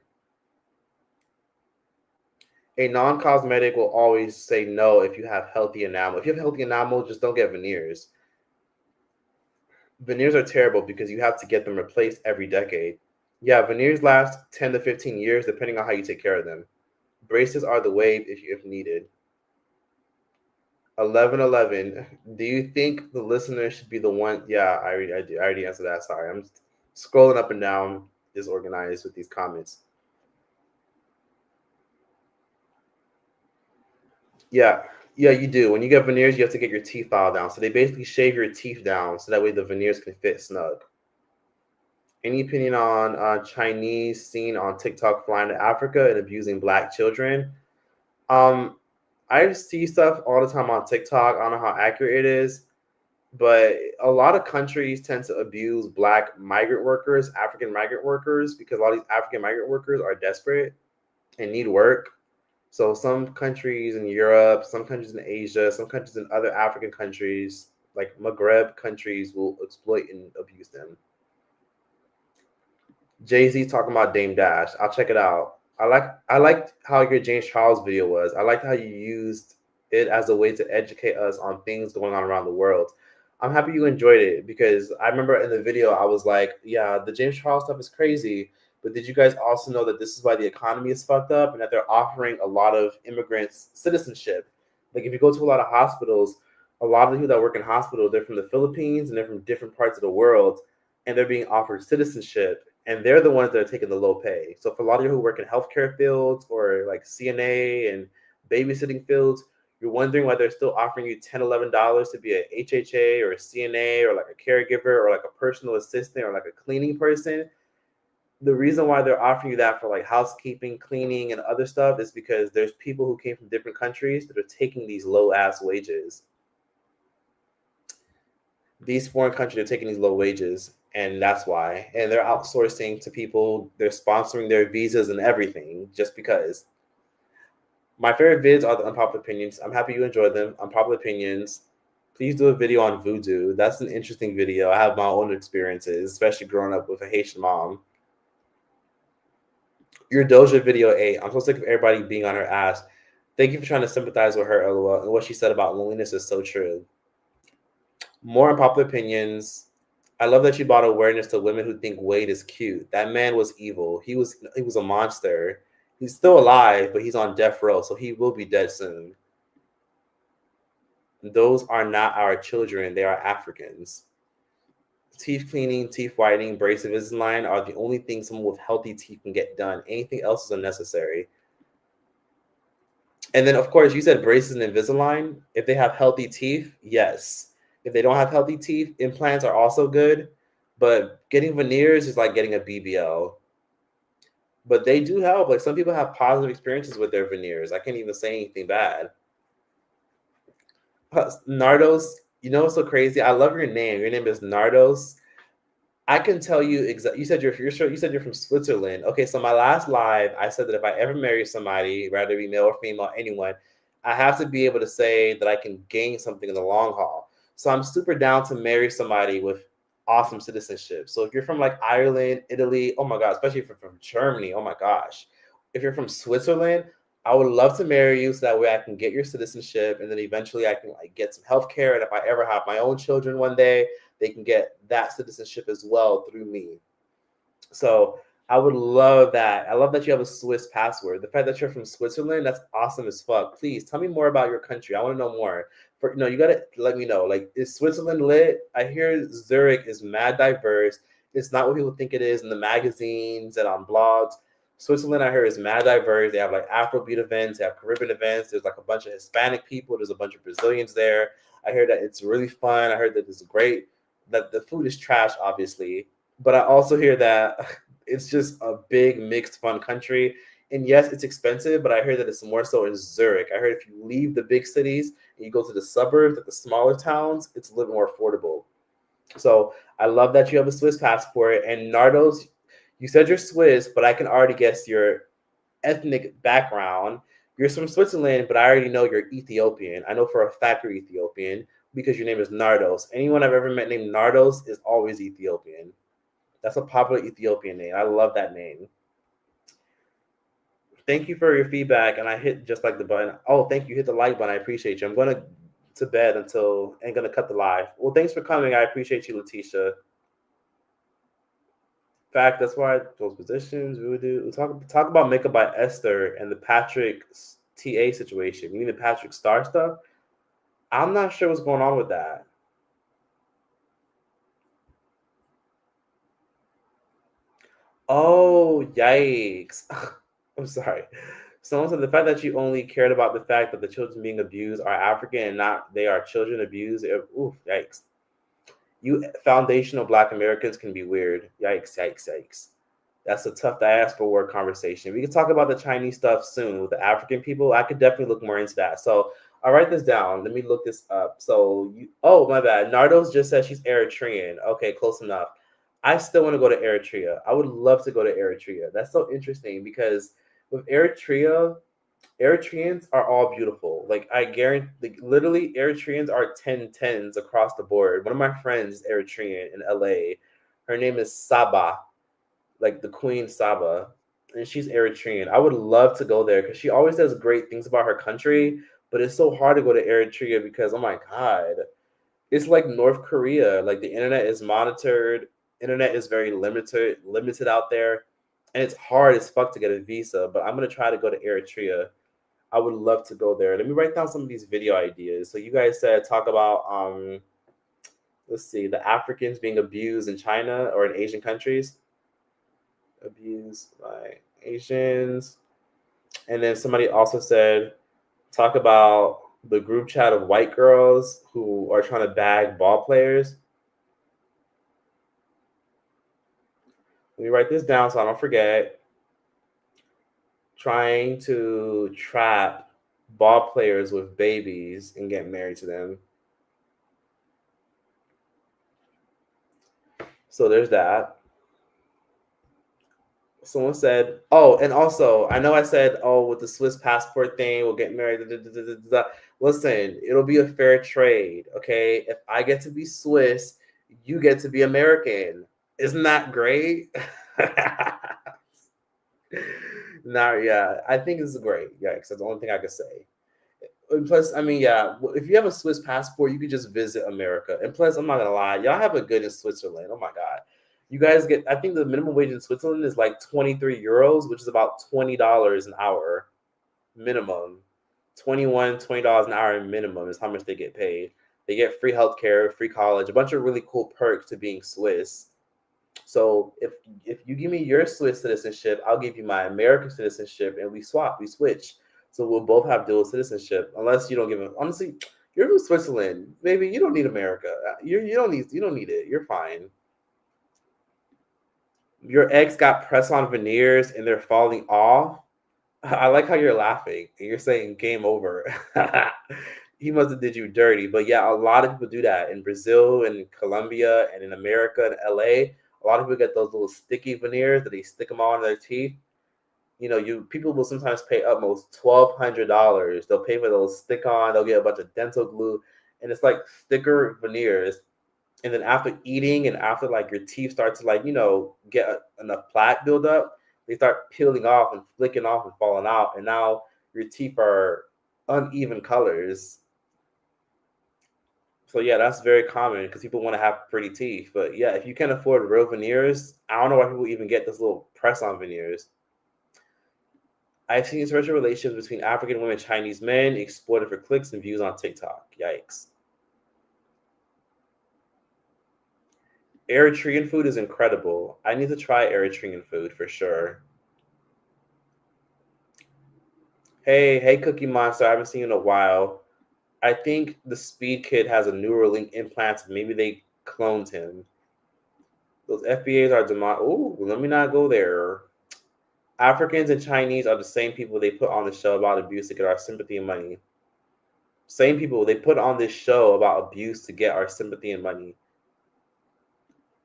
A non-cosmetic will always say no if you have healthy enamel. If you have healthy enamel, just don't get veneers. Veneers are terrible because you have to get them replaced every decade. Yeah, veneers last 10 to 15 years depending on how you take care of them. Braces are the wave if needed. 1111. Do you think the listener should be the one? Yeah, I already answered that. Sorry, I'm scrolling up and down, disorganized with these comments. Yeah, you do. When you get veneers, you have to get your teeth filed down. So they basically shave your teeth down so that way the veneers can fit snug. Any opinion on Chinese seen on TikTok flying to Africa and abusing Black children? I see stuff all the time on TikTok. I don't know how accurate it is, but a lot of countries tend to abuse Black migrant workers, African migrant workers, because a lot of these African migrant workers are desperate and need work. So some countries in Europe, some countries in Asia, some countries in other African countries, like Maghreb countries, will exploit and abuse them. Jay-Z talking about Dame Dash. I'll check it out. I liked how your James Charles video was. I liked how you used it as a way to educate us on things going on around the world. I'm happy you enjoyed it because I remember in the video I was like, yeah, the James Charles stuff is crazy. But did you guys also know that this is why the economy is fucked up and that they're offering a lot of immigrants citizenship? Like if you go to a lot of hospitals, a lot of the people that work in hospitals, they're from the Philippines and they're from different parts of the world, and they're being offered citizenship, and they're the ones that are taking the low pay. So for a lot of you who work in healthcare fields or like CNA and babysitting fields, you're wondering why they're still offering you $10, $11 to be a HHA or a CNA or like a caregiver or like a personal assistant or like a cleaning person. The reason why they're offering you that for like housekeeping, cleaning, and other stuff is because there's people who came from different countries that are taking these low ass wages. These foreign countries are taking these low wages, and that's why. And they're outsourcing to people. They're sponsoring their visas and everything just because. My favorite vids are the unpopular opinions. I'm happy you enjoyed them. Unpopular opinions. Please do a video on voodoo. That's an interesting video. I have my own experiences, especially growing up with a Haitian mom. Your Doja video 8. I'm so sick of everybody being on her ass. Thank you for trying to sympathize with her, LOL. And what she said about loneliness is so true. More unpopular opinions. I love that you brought awareness to women who think Wade is cute. That man was evil. He was a monster. He's still alive, but he's on death row, so he will be dead soon. Those are not our children. They are Africans. Teeth cleaning, teeth whitening, brace Invisalign are the only things someone with healthy teeth can get done. Anything else is unnecessary. And then, of course, you said braces and Invisalign. If they have healthy teeth, yes. If they don't have healthy teeth, implants are also good. But getting veneers is like getting a BBL. But they do help. Like some people have positive experiences with their veneers. I can't even say anything bad. Nardos, you know what's so crazy? I love your name. Your name is Nardos. I can tell you exactly. You said you're from Switzerland. Okay, so my last live, I said that if I ever marry somebody, whether it be male or female, anyone, I have to be able to say that I can gain something in the long haul. So I'm super down to marry somebody with awesome citizenship. So if you're from like Ireland, Italy, oh my God, especially if you're from Germany, oh my gosh. If you're from Switzerland, I would love to marry you so that way I can get your citizenship and then eventually I can like get some healthcare. And if I ever have my own children one day, they can get that citizenship as well through me. So I would love that. I love that you have a Swiss password. The fact that you're from Switzerland, that's awesome as fuck. Please tell me more about your country. I want to know more. You gotta let me know. Like, is Switzerland lit? I hear Zurich is mad diverse. It's not what people think it is in the magazines and on blogs. Switzerland, I hear, is mad diverse. They have like Afrobeat events, they have Caribbean events. There's like a bunch of Hispanic people. There's a bunch of Brazilians there. I heard that it's really fun. I heard that it's great. That the food is trash, obviously, but I also hear that it's just a big, mixed, fun country. And yes, it's expensive, but I hear that it's more so in Zurich. I heard if you leave the big cities and you go to the suburbs, like the smaller towns, it's a little more affordable. So I love that you have a Swiss passport. And Nardos, you said you're Swiss, but I can already guess your ethnic background You're from Switzerland, but I already know you're Ethiopian. I know for a fact you're Ethiopian because your name is Nardos. Anyone I've ever met named Nardos is always Ethiopian. That's a popular Ethiopian name. I love that name. Thank you for your feedback, and I hit just like the button. Oh, thank you. Hit the like button. I appreciate you. I'm going to bed until and going to cut the live. Well, thanks for coming. I appreciate you, Letitia. In fact, that's why those positions we would do. We'll talk about Makeup by Esther and the Patrick TA situation. You mean the Patrick Star stuff? I'm not sure what's going on with that. Oh, yikes. I'm sorry. Someone said the fact that you only cared about the fact that the children being abused are African and not they are children abused. Ooh, yikes. You foundational Black Americans can be weird. Yikes, yikes, yikes. That's a tough diaspora war conversation. We can talk about the Chinese stuff soon with the African people. I could definitely look more into that. So I'll write this down. Let me look this up. So oh, my bad. Nardos just said she's Eritrean. Okay, close enough. I still want to go to Eritrea. I would love to go to Eritrea. That's so interesting because with Eritrea, Eritreans are all beautiful. Like I guarantee, like, literally Eritreans are 10/10s across the board. One of my friends is Eritrean in LA. Her name is Saba, like the Queen Saba, and she's Eritrean. I would love to go there because she always says great things about her country, but it's so hard to go to Eritrea because, oh my God, it's like North Korea. Like the internet is monitored. Internet is very limited out there. And it's hard as fuck to get a visa, but I'm going to try to go to Eritrea. I would love to go there. Let me write down some of these video ideas. So you guys said talk about, let's see, the Africans being abused in China or in Asian countries. Abused by Asians. And then somebody also said talk about the group chat of white girls who are trying to bag ball players. Let me write this down so I don't forget. Trying to trap ball players with babies and get married to them. So there's that. Someone said, oh, and also, I know I said, oh, with the Swiss passport thing, we'll get married. Listen, it'll be a fair trade, okay? If I get to be Swiss, you get to be American. Isn't that great? Nah, yeah, I think this is great. Yeah, because that's the only thing I could say. And plus, I mean, yeah, if you have a Swiss passport, you could just visit America. And plus, I'm not gonna lie, y'all have it good in Switzerland. Oh my God. You guys get, I think the minimum wage in Switzerland is like 23 euros, which is about $20 an hour minimum. $20 an hour minimum is how much they get paid. They get free healthcare, free college, a bunch of really cool perks to being Swiss. So if you give me your Swiss citizenship, I'll give you my American citizenship, and we switch. So we'll both have dual citizenship, unless you don't give it. Honestly, you're from Switzerland, baby. You don't need America. You don't need it. You're fine. Your eggs got press-on veneers and they're falling off. I like how you're laughing and you're saying game over. He must have did you dirty. But yeah, a lot of people do that in Brazil and Colombia and in America and LA. A lot of people get those little sticky veneers that they stick them on their teeth. You know, people will sometimes pay almost $1,200. They'll pay for those stick-on. They'll get a bunch of dental glue, and it's like sticker veneers. And then after eating and after like your teeth start to like, get enough plaque build up, they start peeling off and flicking off and falling out. And now your teeth are uneven colors. So yeah, that's very common because people want to have pretty teeth. But yeah, if you can't afford real veneers, I don't know why people even get this little press-on veneers. I've seen special relationships between African women and Chinese men exploited for clicks and views on TikTok. Yikes. Eritrean food is incredible. I need to try Eritrean food for sure. Hey, Cookie Monster. I haven't seen you in a while. I think the Speed Kid has a Neuralink implant. Maybe they cloned him. Those FBAs are Ooh, let me not go there. Africans and Chinese are the same people they put on the show about abuse to get our sympathy and money. Same people they put on this show about abuse to get our sympathy and money.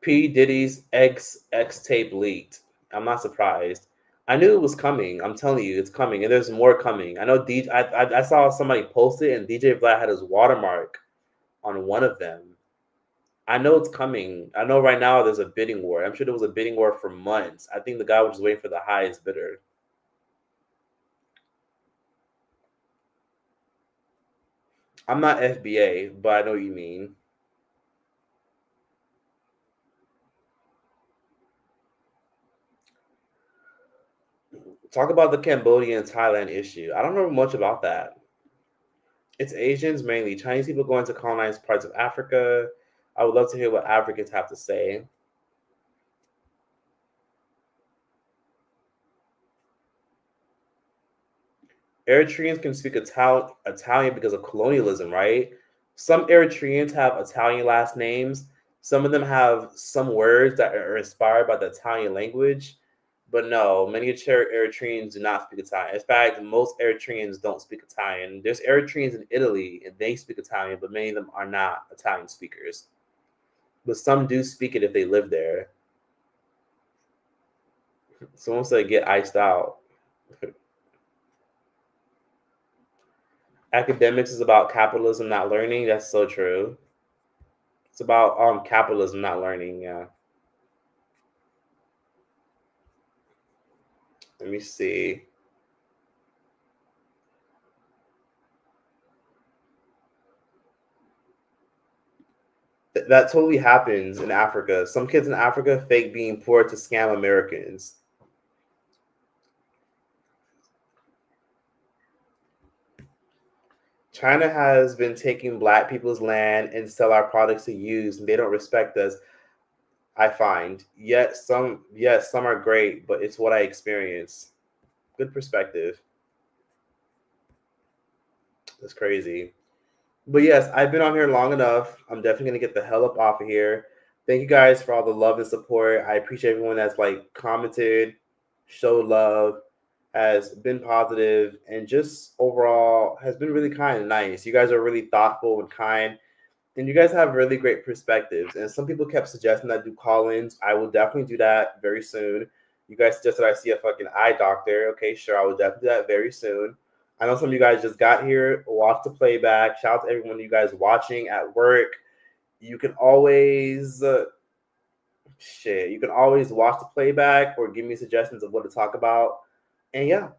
P. Diddy's X tape leaked. I'm not surprised. I knew it was coming. I'm telling you, it's coming, and there's more coming. I know I saw somebody post it, and DJ Vlad had his watermark on one of them. I know it's coming. I know right now there's a bidding war. I'm sure there was a bidding war for months. I think the guy was just waiting for the highest bidder. I'm not FBA, but I know what you mean. Talk about the Cambodia and Thailand issue. I don't know much about that. It's Asians mainly. Chinese people going to colonize parts of Africa. I would love to hear what Africans have to say. Eritreans can speak Italian because of colonialism, right? Some Eritreans have Italian last names. Some of them have some words that are inspired by the Italian language. But no, many Eritreans do not speak Italian. In fact, most Eritreans don't speak Italian. There's Eritreans in Italy, and they speak Italian, but many of them are not Italian speakers. But some do speak it if they live there. Someone said get iced out. Academics is about capitalism, not learning. That's so true. It's about capitalism, not learning. Yeah. Let me see. That totally happens in Africa. Some kids in Africa fake being poor to scam Americans. China has been taking black people's land and sell our products to use, and they don't respect us. I find. Yes, some are great, but it's what I experience. Good perspective. That's crazy. But yes, I've been on here long enough. I'm definitely gonna get the hell up off of here. Thank you guys for all the love and support. I appreciate everyone that's like commented, showed love, has been positive, and just overall has been really kind and nice. You guys are really thoughtful and kind, and you guys have really great perspectives. And some people kept suggesting that I do call-ins. I will definitely do that very soon. You guys suggested I see a fucking eye doctor. Okay, sure, I will definitely do that very soon. I know some of you guys just got here, watched the playback. Shout out to everyone of you guys watching at work. You can always you can always watch the playback or give me suggestions of what to talk about. And yeah,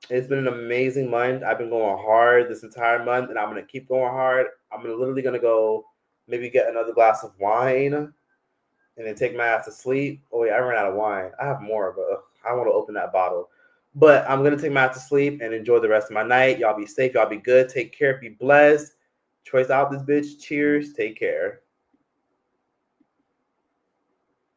it's been an amazing month. I've been going hard this entire month, and I'm gonna keep going hard. I'm literally gonna go maybe get another glass of wine and then take my ass to sleep. Oh wait, I ran out of wine. I have more, but I want to open that bottle. But I'm gonna take my ass to sleep and enjoy the rest of my night. Y'all be safe. Y'all be good. Take care. Be blessed. Choice out this bitch. Cheers. Take care.